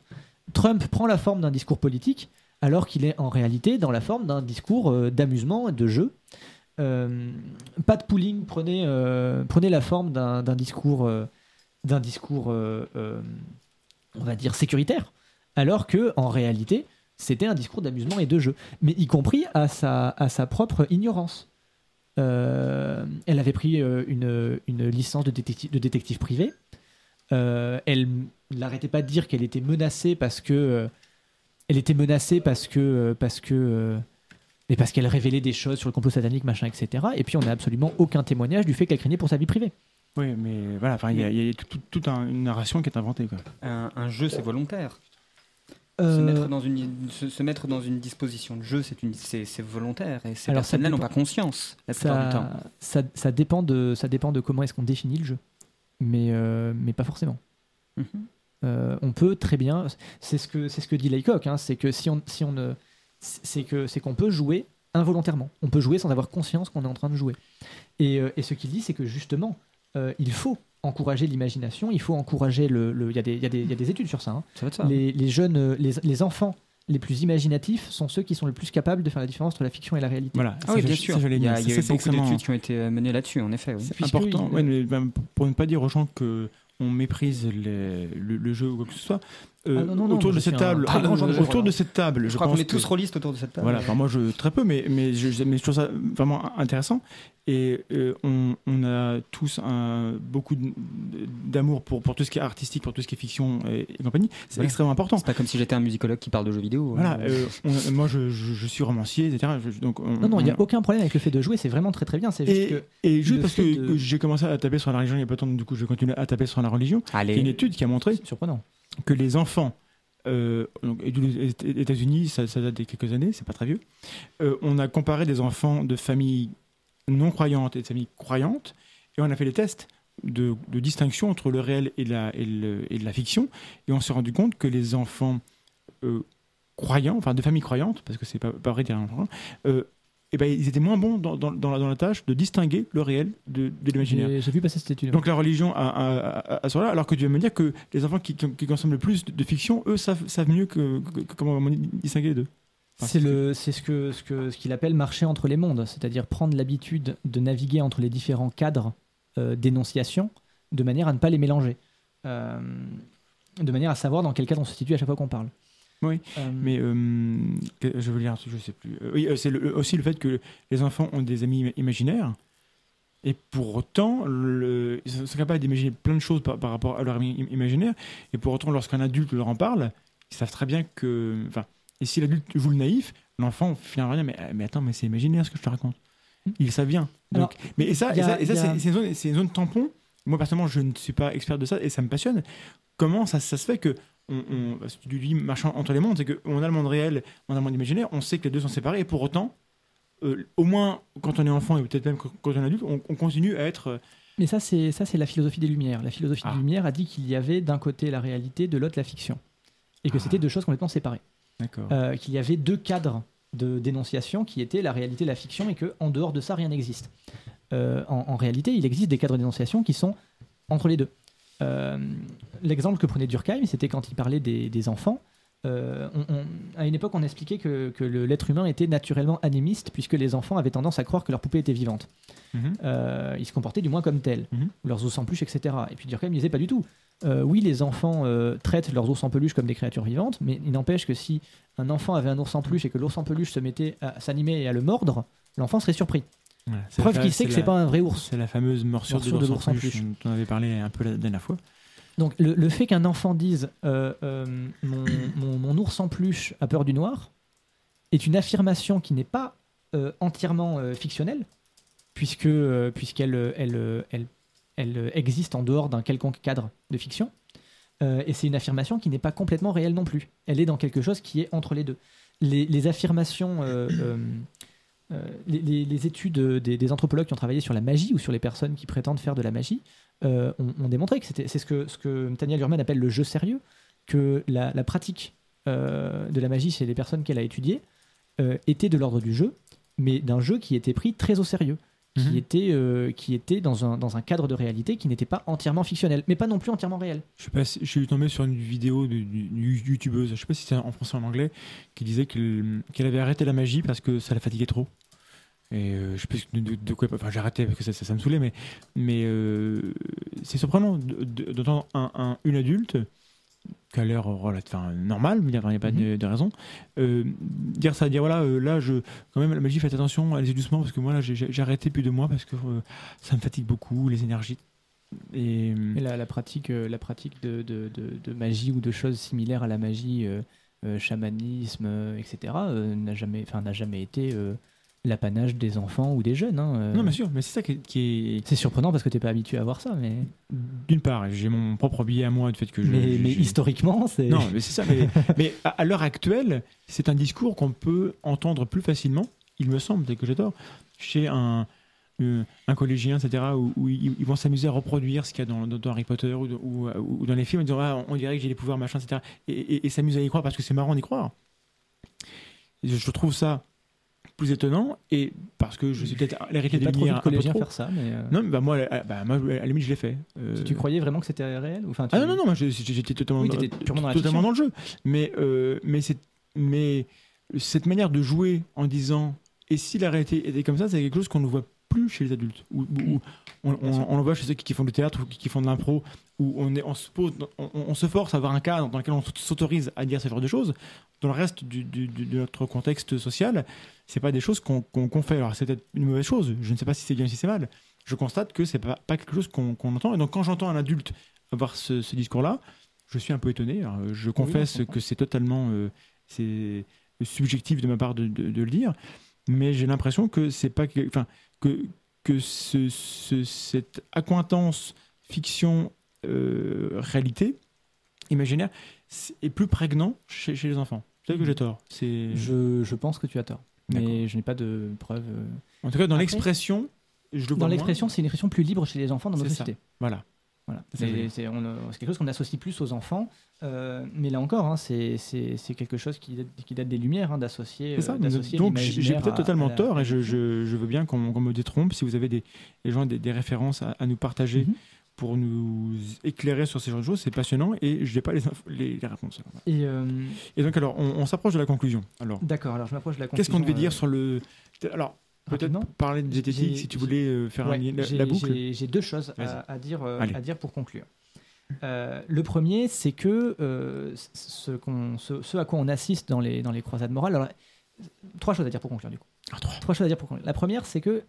Trump prend la forme d'un discours politique, alors qu'il est en réalité dans la forme d'un discours d'amusement, de jeu. Pat Pooling prenait la forme d'un discours, on va dire, sécuritaire, alors que en réalité, c'était un discours d'amusement et de jeu, mais y compris à sa propre ignorance. Elle avait pris une licence de détective privé. Elle n'arrêtait pas de dire qu'elle était menacée parce qu'elle révélait des choses sur le complot satanique, machin, etc. Et puis on n'a absolument aucun témoignage du fait qu'elle craignait pour sa vie privée. Oui, mais voilà, il y a toute une narration qui est inventée, quoi. Un jeu, c'est volontaire. Se mettre dans une disposition de jeu, c'est volontaire et ces personnes-là n'ont pas conscience la plupart du temps. Ça dépend de comment est-ce qu'on définit le jeu, mais pas forcément. On peut très bien, c'est ce que dit Laycock, hein, c'est que c'est qu'on peut jouer involontairement, on peut jouer sans avoir conscience qu'on est en train de jouer. Et ce qu'il dit, c'est que justement, il faut encourager l'imagination, il faut encourager il y a des études sur ça. Hein. Ça va de ça. Les jeunes, les enfants les plus imaginatifs sont ceux qui sont le plus capables de faire la différence entre la fiction et la réalité. Voilà, oui, bien sûr. Il y a eu beaucoup d'études qui ont été menées là-dessus, en effet. Oui. C'est important, mais pour ne pas dire aux gens que on méprise le jeu ou quoi que ce soit. Autour de cette table, je crois qu'on est tous rôlistes autour de cette table. Voilà, moi très peu, mais je trouve ça vraiment intéressant. Et on a tous beaucoup d'amour pour tout ce qui est artistique, pour tout ce qui est fiction et compagnie. C'est extrêmement important. C'est pas comme si j'étais un musicologue qui parle de jeux vidéo. Voilà, moi je suis romancier, etc. Non, il n'y a aucun problème avec le fait de jouer, c'est vraiment très très bien. Et juste parce que j'ai commencé à taper sur la religion il n'y a pas longtemps, du coup je vais continuer à taper sur la religion. Il y a une étude qui a montré surprenant que les enfants aux États-Unis, ça date de quelques années, c'est pas très vieux. On a comparé des enfants de familles non croyantes et de familles croyantes, et on a fait des tests de distinction entre le réel et de la fiction, et on s'est rendu compte que les enfants croyants, enfin de familles croyantes, parce que c'est pas vrai dire ils étaient moins bons dans la tâche de distinguer le réel de l'imaginaire. J'ai vu passer cette étude. Donc la religion a cela, alors que tu vas me dire que les enfants qui consomment le plus de fiction, eux savent mieux comment distinguer les deux. C'est ce qu'il appelle marcher entre les mondes, c'est-à-dire prendre l'habitude de naviguer entre les différents cadres d'énonciation de manière à ne pas les mélanger, de manière à savoir dans quel cadre on se situe à chaque fois qu'on parle. Oui, mais je veux dire un truc, je sais plus. C'est aussi le fait que les enfants ont des amis imaginaires, et pour autant, ils sont capables d'imaginer plein de choses par rapport à leur ami imaginaire, et pour autant, lorsqu'un adulte leur en parle, ils savent très bien que... Et si l'adulte joue le naïf, l'enfant finira par dire mais attends, mais c'est imaginaire ce que je te raconte. Il savent bien. Donc, c'est une zone tampon. Moi, personnellement, je ne suis pas expert de ça, et ça me passionne. Comment ça se fait que tu dis marchant entre les mondes, c'est qu'on a le monde réel, on a le monde imaginaire, on sait que les deux sont séparés, et pour autant, au moins quand on est enfant, et peut-être même quand on est adulte, on continue à être... Mais ça, c'est la philosophie des Lumières. La philosophie des Lumières a dit qu'il y avait d'un côté la réalité, de l'autre la fiction. Et que c'était deux choses complètement séparées. D'accord. Qu'il y avait deux cadres de dénonciation qui étaient la réalité et la fiction, et qu'en dehors de ça, rien n'existe. En réalité, il existe des cadres d'énonciation qui sont entre les deux. L'exemple que prenait Durkheim, c'était quand il parlait des enfants. À une époque, on expliquait que l'être humain était naturellement animiste, puisque les enfants avaient tendance à croire que leur poupée était vivante. Ils se comportaient du moins comme tels, leurs os en peluche, etc. Et puis Durkheim disait pas du tout. Oui, les enfants traitent leurs ours en peluche comme des créatures vivantes, mais il n'empêche que si un enfant avait un ours en peluche et que l'ours en peluche se mettait à s'animer et à le mordre, l'enfant serait surpris. Voilà, preuve qu'il sait que c'est pas un vrai ours. C'est la fameuse morsure de l'ours en peluche dont on avait parlé un peu la dernière fois. Donc le fait qu'un enfant dise mon ours en peluche a peur du noir est une affirmation qui n'est pas entièrement fictionnelle, puisqu'elle existe en dehors d'un quelconque cadre de fiction, et c'est une affirmation qui n'est pas complètement réelle non plus. Elle est dans quelque chose qui est entre les deux. Les affirmations... les études des anthropologues qui ont travaillé sur la magie ou sur les personnes qui prétendent faire de la magie ont démontré que c'est ce que Tania Luhrmann appelle le jeu sérieux, que la pratique de la magie chez les personnes qu'elle a étudiées était de l'ordre du jeu, mais d'un jeu qui était pris très au sérieux, qui était dans un cadre de réalité qui n'était pas entièrement fictionnel, mais pas non plus entièrement réel. Je suis tombé sur une vidéo d'une youtubeuse, je ne sais pas si c'est en français ou en anglais, qui disait qu'elle avait arrêté la magie parce que ça la fatiguait trop. Et je sais pas de quoi... Enfin, j'ai arrêté parce que ça me saoulait, mais c'est surprenant d'entendre une adulte qui a l'air normal, il n'y a pas de raison, dire ça, dire voilà, là, quand même, la magie, faites attention, allez-y doucement, parce que moi, là, j'ai arrêté plus de mois parce que ça me fatigue beaucoup, les énergies. Et la pratique de magie ou de choses similaires à la magie, chamanisme, etc., n'a jamais été l'apanage des enfants ou des jeunes. Hein. Non, bien sûr, mais c'est ça qui est... C'est surprenant parce que t'es pas habitué à voir ça, mais... D'une part, j'ai mon propre biais à moi du fait que mais historiquement, c'est... Non, mais c'est ça. Mais à l'heure actuelle, c'est un discours qu'on peut entendre plus facilement, il me semble, peut-être que j'ai tort, chez un collégien, etc., où ils vont s'amuser à reproduire ce qu'il y a dans Harry Potter ou dans les films, en disant ah, on dirait que j'ai les pouvoirs, machin, etc., et s'amuser à y croire parce que c'est marrant d'y croire. Et je trouve ça plus étonnant, et parce que je suis peut-être l'héritier des lumières un peu trop. Faire ça, mais Non, mais moi, à la limite, je l'ai fait. Si tu croyais vraiment que c'était réel ou... Ah non, moi j'étais totalement, totalement dans le jeu. Mais cette manière de jouer en disant et si la réalité était comme ça, c'est quelque chose qu'on ne voit plus chez les adultes. On le voit chez ceux qui font du théâtre ou qui font de l'impro, où on se force à avoir un cadre dans lequel on s'autorise à dire ce genre de choses. Dans le reste de notre contexte social, c'est pas des choses qu'on fait. Alors c'est peut-être une mauvaise chose, je ne sais pas si c'est bien ou si c'est mal. Je constate que c'est pas quelque chose qu'on entend. Et donc quand j'entends un adulte avoir ce discours-là, je suis un peu étonné. Alors, je confesse que c'est totalement c'est subjectif de ma part de le dire, mais j'ai l'impression que c'est pas que cette accointance fiction réalité imaginaire est plus prégnant chez les enfants. Peut-être que j'ai tort. Je pense que tu as tort. Mais je n'ai pas de preuves. En tout cas, dans l'expression, je le vois. Dans l'expression, c'est une expression plus libre chez les enfants dans nos sociétés. Voilà. C'est quelque chose qu'on associe plus aux enfants. Mais là encore, hein, c'est quelque chose qui date des Lumières, hein, d'associer. Donc j'ai peut-être totalement tort et je veux bien qu'on me détrompe. Si vous avez des références à nous partager pour nous éclairer sur ces genres de choses, c'est passionnant et je n'ai pas les réponses. Et donc alors, on s'approche de la conclusion. D'accord, alors je m'approche de la conclusion. Qu'est-ce qu'on devait dire sur le... Alors, peut-être parler de diététique si tu voulais faire la boucle. J'ai deux choses à dire pour conclure. Le premier, c'est que ce à quoi on assiste dans les croisades morales... Alors, trois choses à dire pour conclure, du coup. Trois choses à dire pour conclure. La première, c'est que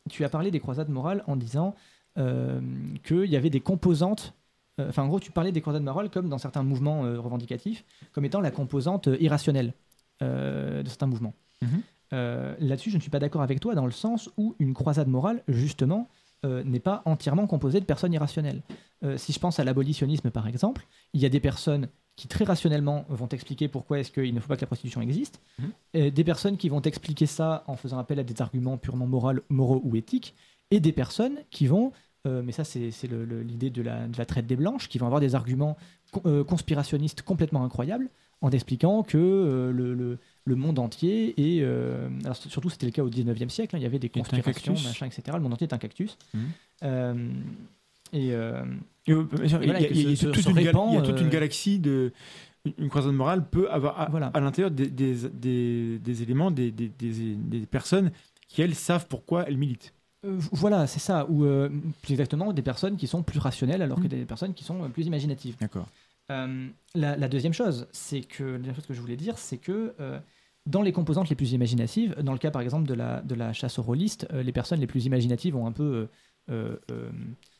tu as parlé des croisades morales en disant qu'il y avait des composantes... en gros, tu parlais des croisades morales comme dans certains mouvements revendicatifs, comme étant la composante irrationnelle de certains mouvements. Là-dessus, je ne suis pas d'accord avec toi dans le sens où une croisade morale, justement, n'est pas entièrement composée de personnes irrationnelles. Si je pense à l'abolitionnisme, par exemple, il y a des personnes qui très rationnellement vont expliquer pourquoi est-ce qu'il ne faut pas que la prostitution existe, des personnes qui vont expliquer ça en faisant appel à des arguments purement moraux ou éthiques, et des personnes qui vont, mais ça c'est l'idée de la traite des blanches, qui vont avoir des arguments conspirationnistes complètement incroyables, en expliquant que le monde entier est... alors surtout c'était le cas au 19e siècle, hein, il y avait des conspirations, machin, etc. Le monde entier est un cactus. Il y a toute une galaxie de... Une croisade morale peut avoir à l'intérieur des éléments, des personnes qui, elles, savent pourquoi elles militent. Voilà, c'est ça. Ou plus exactement, des personnes qui sont plus rationnelles alors que des personnes qui sont plus imaginatives. D'accord. La deuxième chose que je voulais dire, c'est que dans les composantes les plus imaginatives, dans le cas par exemple de la chasse aux rôlistes, les personnes les plus imaginatives ont un peu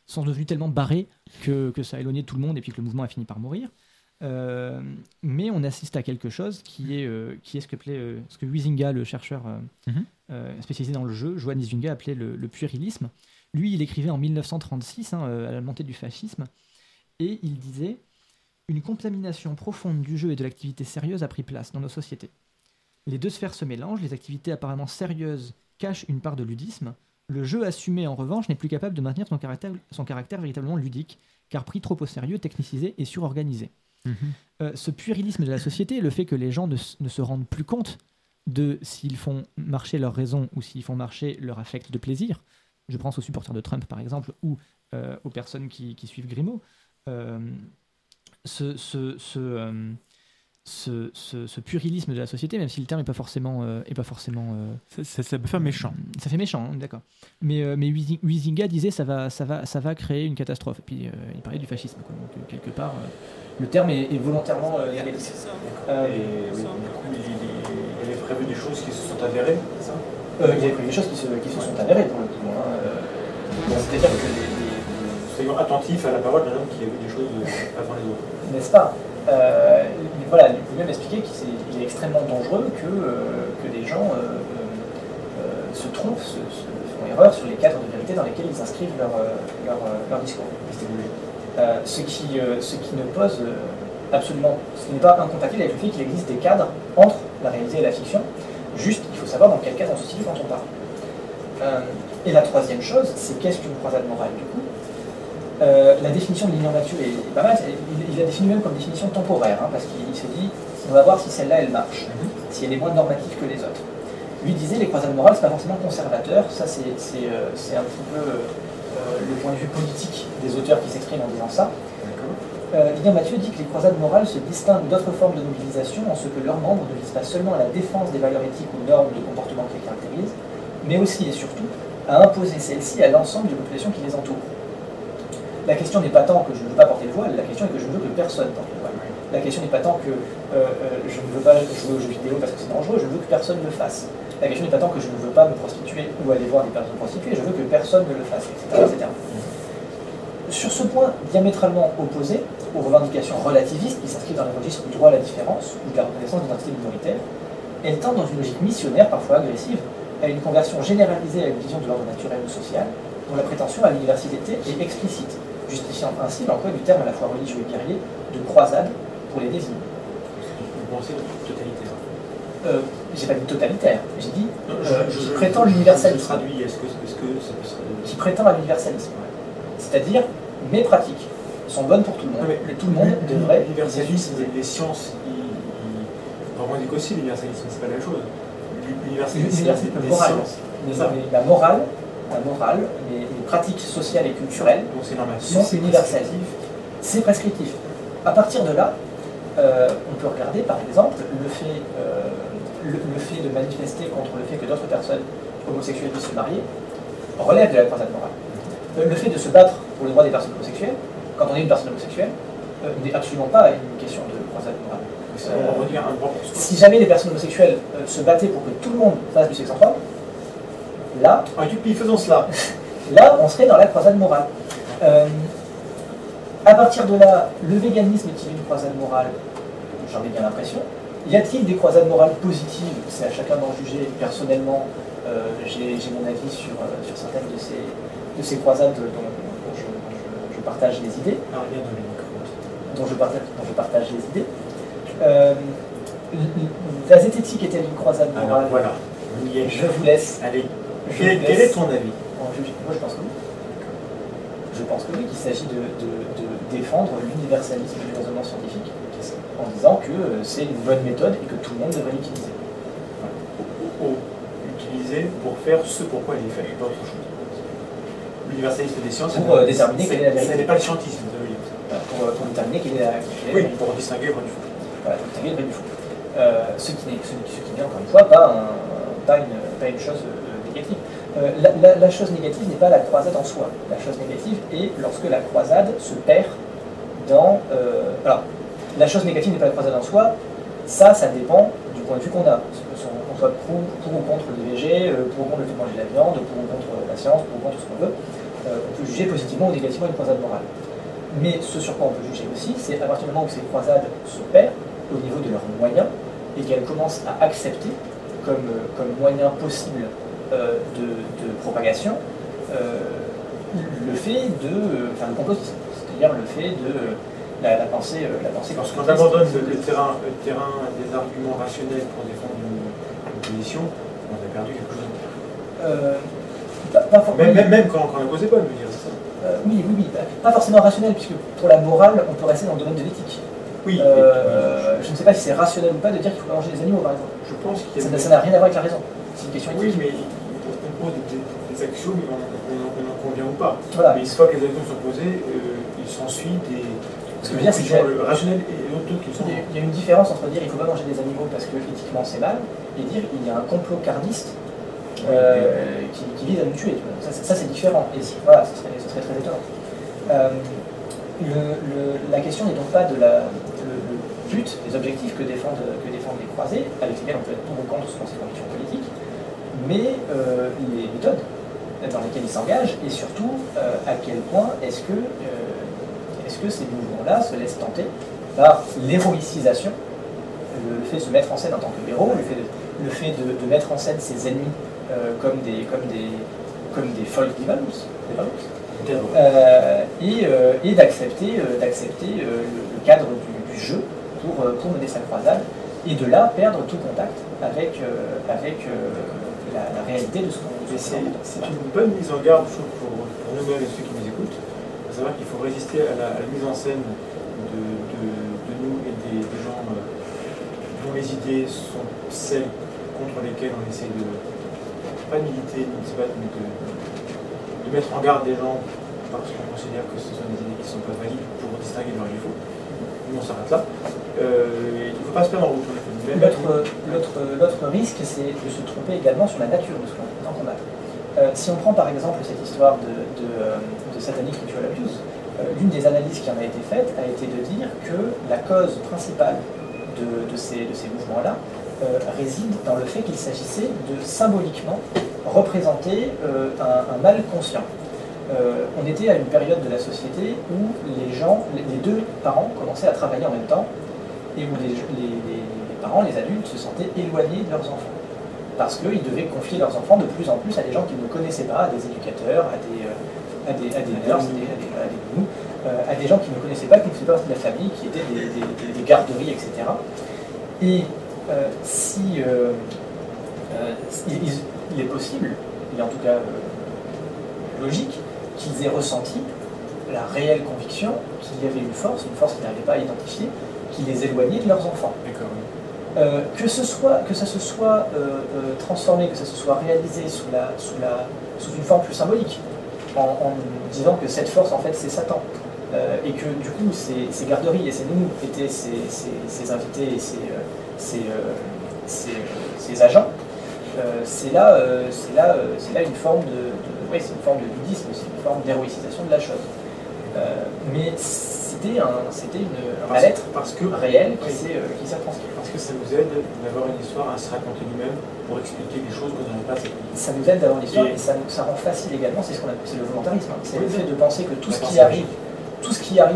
sont devenues tellement barrées que ça a éloigné tout le monde et puis que le mouvement a fini par mourir. Mais on assiste à quelque chose qui est ce que Huizinga, le chercheur spécialisé dans le jeu, Johann Huizinga, appelait le puérilisme. Lui, il écrivait en 1936, à la montée du fascisme, et il disait « Une contamination profonde du jeu et de l'activité sérieuse a pris place dans nos sociétés. Les deux sphères se mélangent, les activités apparemment sérieuses cachent une part de ludisme. Le jeu assumé, en revanche, n'est plus capable de maintenir son caractère véritablement ludique, car pris trop au sérieux, technicisé et surorganisé. » Ce puérilisme de la société, le fait que les gens ne se rendent plus compte de s'ils font marcher leur raison ou s'ils font marcher leur affect de plaisir, je pense aux supporters de Trump par exemple, ou aux personnes qui suivent Grimaud, ce puérilisme de la société, même si le terme n'est pas forcément... ça peut faire méchant. Ça fait méchant, hein, d'accord. Mais Huizinga disait ça va créer une catastrophe. Et puis il parlait du fascisme. Quoi. Donc, quelque part, le terme est volontairement négatif. Du coup, il avait prévu des choses qui se sont avérées, c'est ça Il y avait prévu des choses qui se sont avérées pour le coup. C'est-à-dire que soyons attentifs à la parole d'un homme qui a vu des choses avant les autres. N'est-ce pas voilà, il peut même expliquer qu'il est extrêmement dangereux que des gens se trompent, font erreur sur les cadres de vérité dans lesquels ils inscrivent leur discours. Ce qui ne pose absolument, ce qui n'est pas incompatible avec le fait qu'il existe des cadres entre la réalité et la fiction. Juste, il faut savoir dans quel cadre on se situe quand on parle. Et la troisième chose, c'est qu'est-ce qu'une croisade morale du coup. La définition de Lilian Mathieu est pas mal, il la définit même comme définition temporaire, hein, parce qu'il se dit, on va voir si celle-là elle marche, si elle est moins normative que les autres. Lui disait, les croisades morales, c'est pas forcément conservateur, ça c'est un petit peu le point de vue politique des auteurs qui s'expriment en disant ça. Lilian Mathieu dit que les croisades morales se distinguent d'autres formes de mobilisation en ce que leurs membres ne visent pas seulement à la défense des valeurs éthiques ou normes de comportement qui les caractérisent, mais aussi et surtout à imposer celles-ci à l'ensemble des populations qui les entourent. La question n'est pas tant que je ne veux pas porter le voile, la question est que je ne veux que personne porte le voile. La question n'est pas tant que je ne veux pas jouer aux jeux vidéo parce que c'est dangereux, je veux que personne le fasse. La question n'est pas tant que je ne veux pas me prostituer ou aller voir des personnes prostituées, je veux que personne ne le fasse, etc. etc. Sur ce point diamétralement opposé aux revendications relativistes qui s'inscrivent dans les registres du droit à la différence ou de la reconnaissance d'identité minoritaire, elles tendent dans une logique missionnaire, parfois agressive, à une conversion généralisée à une vision de l'ordre naturel ou social, dont la prétention à l'universalité est explicite, justifiant ainsi l'emploi du terme à la fois religieux et guerrier de croisade pour les désigner. Vous pensez totalitaire J'ai pas dit totalitaire, j'ai dit qui prétend l'universalisme. Traduit, est-ce que ça peut se traduire Qui prétend à l'universalisme. C'est-à-dire, mes pratiques sont bonnes pour tout le monde. Et tout le monde devrait. L'universalisme, les sciences, ils revendiquent aussi l'universalisme, c'est pas la même chose. L'universalisme, c'est des sciences. La morale, les pratiques sociales et culturelles sont universelles. C'est prescriptif. À partir de là, on peut regarder par exemple le fait de manifester contre le fait que d'autres personnes homosexuelles puissent se marier relève de la croisade morale. Le fait de se battre pour le droit des personnes homosexuelles, quand on est une personne homosexuelle, n'est absolument pas une question de croisade morale. Si jamais les personnes homosexuelles se battaient pour que tout le monde fasse du sexe entre hommes, là, faisons cela. Là, on serait dans la croisade morale. À partir de là, le véganisme est-il une croisade morale? J'en ai bien l'impression. Y a-t-il des croisades morales positives? C'est à chacun d'en juger. Personnellement, j'ai mon avis sur certaines de ces croisades dont je partage les idées. Dont je partage les idées. La zététique est-elle une croisade morale? Alors, voilà. Je vous laisse. Allez. Quel est ton avis? Moi, je pense que oui. Je pense que oui, qu'il s'agit de défendre l'universalisme du raisonnement scientifique en disant que c'est une bonne méthode et que tout le monde devrait l'utiliser. Utiliser pour faire ce pourquoi il est fait, pas autre chose. L'universalisme des sciences, pour déterminer quelle est la vérité. Ce n'est pas le scientisme, ça veut dire. Pour déterminer quelle est la vérité. Oui, pour distinguer le vrai du faux. Voilà, pour distinguer le vrai du faux. Ce qui n'est encore une fois pas une chose négative. La chose négative n'est pas la croisade en soi. La chose négative est lorsque la croisade se perd dans... alors, la chose négative n'est pas la croisade en soi, ça dépend du point de vue qu'on a. Qu'on soit pour ou contre l'IVG, pour ou contre le fait de manger de la viande, pour ou contre la science, pour ou contre ce qu'on veut. On peut juger positivement ou négativement une croisade morale. Mais ce sur quoi on peut juger aussi, c'est à partir du moment où ces croisades se perdent au niveau de leurs moyens et qu'elles commencent à accepter comme moyen possible de propagation le fait le complotisme, c'est-à-dire le fait de la pensée. Lorsqu'on abandonne le terrain des arguments rationnels pour défendre une position, on a perdu quelque chose. Même quand on ne posait pas, je veux dire, c'est ça. Oui, pas forcément rationnel, puisque pour la morale, on peut rester dans le domaine de l'éthique. Oui. Je ne sais pas si c'est rationnel ou pas de dire qu'il faut manger des animaux, par exemple. Je pense qu'il y a... Ça n'a rien à voir avec la raison. C'est une question éthique. Oui, mais on pose des actions, mais on en convient ou pas. Voilà. Mais une fois que les actions sont posées, il s'ensuit des... Ce que je veux dire, c'est que rationnel et l'autre qui sont... Il y a une différence entre dire il ne faut pas manger des animaux parce que éthiquement c'est mal, et dire il y a un complot carniste qui vise à nous tuer. Ça c'est différent. Et voilà, ce serait très étonnant. La question n'est donc pas de le but, les objectifs que défendent les croisés, avec lesquels on peut être pour ou contre selon ses convictions politiques, mais les méthodes dans lesquelles ils s'engagent, et surtout à quel point est-ce que ces mouvements-là se laissent tenter par l'héroïcisation, le fait de se mettre en scène en tant que héros, le fait de mettre en scène ses ennemis comme des folk developers, et d'accepter le cadre du jeu pour mener sa croisade, et de là perdre tout contact avec la réalité de ce qu'on fait. C'est une bonne mise en garde, je trouve, pour nous-mêmes et ceux qui nous écoutent, à savoir qu'il faut résister à la mise en scène de nous et des gens dont les idées sont celles contre lesquelles on essaie de, pas de militer, ni de se battre, mais de mettre en garde des gens parce qu'on considère que ce sont des idées qui ne sont pas valides pour distinguer le vrai du faux. Nous, on s'arrête là. Il ne faut pas se perdre en route. L'autre risque, c'est de se tromper également sur la nature de ce qu'on est en combat. Si on prend par exemple cette histoire de Satanic Ritual Abuse, l'une des analyses qui en a été faite a été de dire que la cause principale de ces mouvements-là réside dans le fait qu'il s'agissait de symboliquement représenter un mal conscient. On était à une période de la société où les deux parents commençaient à travailler en même temps et où les parents, les adultes, se sentaient éloignés de leurs enfants. Parce qu'ils devaient confier leurs enfants de plus en plus à des gens qu'ils ne connaissaient pas, à des éducateurs, à des nurses, à des nounous, à des gens qu'ils ne connaissaient pas, qui ne faisaient pas partie de la famille, qui étaient des garderies, etc. Et il est possible, il est en tout cas logique, qu'ils aient ressenti la réelle conviction qu'il y avait une force qu'ils n'arrivaient pas à identifier, qui les éloignait de leurs enfants. Que ça se soit transformé, que ça se soit réalisé sous une forme plus symbolique, en disant que cette force, en fait, c'est Satan, et que du coup, ces garderies et ces nounous étaient ces invités et ces agents, c'est là une forme c'est une forme de ludisme, c'est une forme d'héroïcisation de la chose. Mais c'était un mal-être réel qui s'est transcrit. Parce que ça nous aide d'avoir une histoire à se raconter nous-mêmes pour expliquer des choses qu'on n'avait pas expliquées. Ça nous aide d'avoir une histoire et ça rend facile également, c'est le volontarisme. C'est le fait de penser que tout ce qui arrive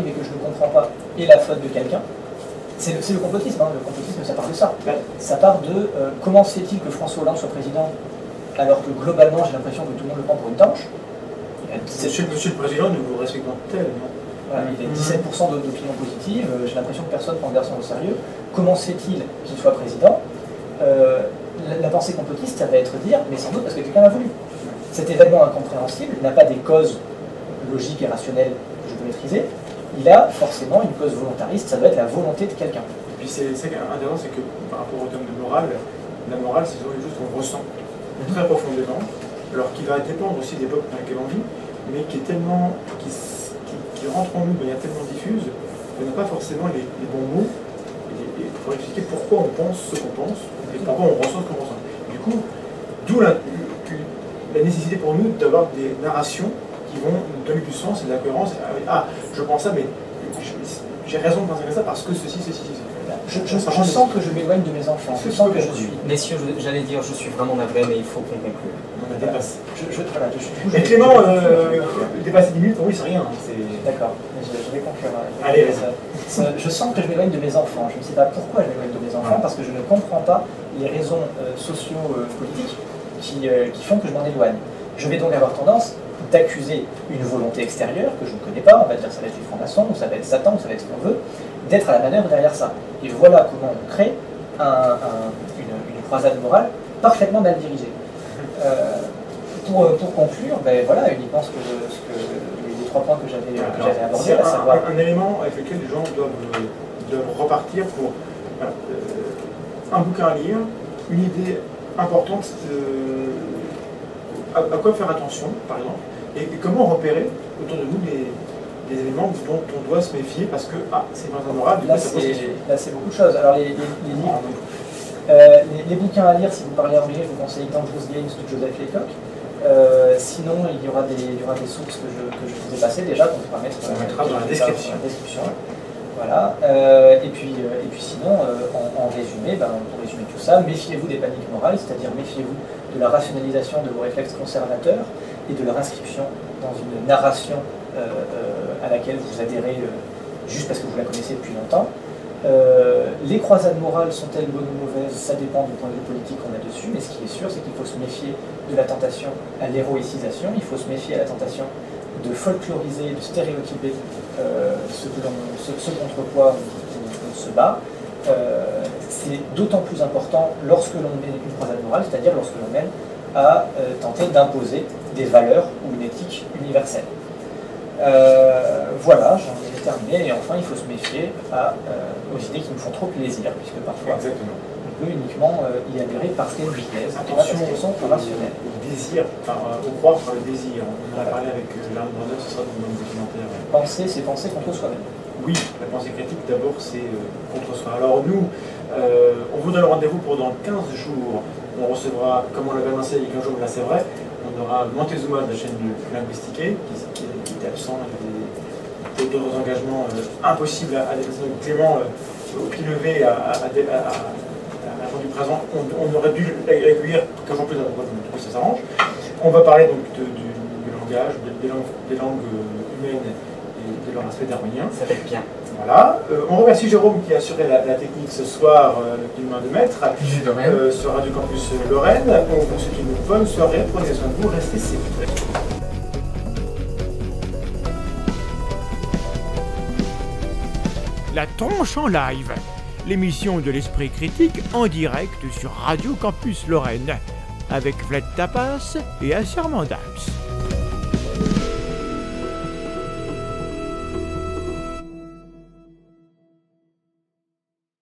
et que je ne comprends pas est la faute de quelqu'un. C'est le complotisme. Le complotisme, ça part de ça. Ça part de comment se fait-il que François Hollande soit président alors que globalement j'ai l'impression que tout le monde le prend pour une tanche. Monsieur le Président, nous vous respectons tellement. Voilà, il a 17% d'opinion positive, j'ai l'impression que personne ne prend le garçon au sérieux. Comment se fait-il qu'il soit président? La pensée complotiste, ça va être dire, mais sans doute parce que quelqu'un l'a voulu. Cet événement incompréhensible n'a pas des causes logiques et rationnelles que je peux maîtriser. Il a forcément une cause volontariste, ça doit être la volonté de quelqu'un. Et puis c'est intéressant, c'est que par rapport au terme de morale, la morale c'est toujours quelque chose qu'on ressent très profondément, alors qui va dépendre aussi de l'époque dans laquelle on vit, mais qui est tellement, qui rentre en nous de manière tellement diffuse qu'on n'a pas forcément les bons mots pour expliquer pourquoi on pense ce qu'on pense et pourquoi on ressent ce qu'on ressent. Du coup, d'où la nécessité pour nous d'avoir des narrations qui vont nous donner du sens et de la cohérence. Ah, je pense ça, mais j'ai raison de penser comme ça parce que ceci. Je sens que je m'éloigne de mes enfants, je sens que je suis... Messieurs, j'allais dire, je suis vraiment navré, mais il faut qu'on conclue. On a dépassé. Et Clément, dépasser 10 minutes, pour lui, c'est rien. D'accord, je vais conclure. Allez, je sens que je m'éloigne de mes enfants. Je ne sais pas pourquoi je m'éloigne de mes enfants, parce que je ne comprends pas les raisons socio-politiques qui font que je m'en éloigne. Je vais donc avoir tendance d'accuser une volonté extérieure que je ne connais pas, on va dire ça va être les francs-maçons, ou ça va être Satan, ou ça va être ce qu'on veut, d'être à la manœuvre derrière ça. Et voilà comment on crée une croisade morale parfaitement mal dirigée. Pour conclure, voilà uniquement les 3 points que j'avais abordés, à savoir... Un élément avec lequel les gens doivent repartir pour un bouquin à lire, une idée importante, à quoi faire attention, par exemple, et comment repérer autour de nous des éléments dont on doit se méfier parce que c'est pas moral. Là, c'est beaucoup de choses. Alors, les livres, les bouquins à lire, si vous parlez anglais, je vous conseille Dangerous Games de Joseph Lecoq. Sinon, il y aura des sources que je vous ai passées déjà, qu'on pourra mettre dans la description. Voilà. Et puis sinon, en résumé, pour résumer tout ça, méfiez-vous des paniques morales, c'est-à-dire méfiez-vous de la rationalisation de vos réflexes conservateurs et de leur inscription dans une narration à laquelle vous adhérez juste parce que vous la connaissez depuis longtemps. Les croisades morales sont-elles bonnes ou mauvaises? Ça dépend du point de vue politique qu'on a dessus, mais ce qui est sûr, c'est qu'il faut se méfier de la tentation à l'héroïcisation, il faut se méfier à la tentation de folkloriser, de stéréotyper ce contre quoi on se bat. C'est d'autant plus important lorsque l'on mène une croisade morale, c'est-à-dire lorsque l'on mène à tenter d'imposer des valeurs ou une éthique universelle. Voilà, j'en ai terminé. Et enfin, il faut se méfier aux idées qui nous font trop plaisir, puisque parfois on peut uniquement y adhérer parce qu'elles nous plaisent, parce qu'elles sont rationnelles. Le désir, au croire par le désir. On en a parlé avec Larry Brandon, ce sera dans le documentaire. Penser, c'est penser contre soi-même. Oui, la pensée critique, d'abord, c'est contre soi. Alors nous, on vous donne rendez-vous pour dans 15 jours. On recevra, comme on l'avait annoncé il y a 15 jours, là c'est vrai, on aura Montezuma de la chaîne de Linguistique, qui était absent, il y avait d'autres engagements impossibles à déplacer. Clément, au pied levé, a répondu présent. On aurait dû l'accueillir 15 jours plus tard, donc ça s'arrange. On va parler donc du langage, des langues humaines et de leur aspect darwinien. Ça va être bien. Voilà. On remercie Jérôme qui a assuré la technique ce soir d'une main de maître sur Radio Campus Lorraine. On vous souhaite une bonne soirée. Prenez soin de vous. Restez safe. La tronche en live, l'émission de l'esprit critique en direct sur Radio Campus Lorraine, avec Vlad Tapas et Assermandax.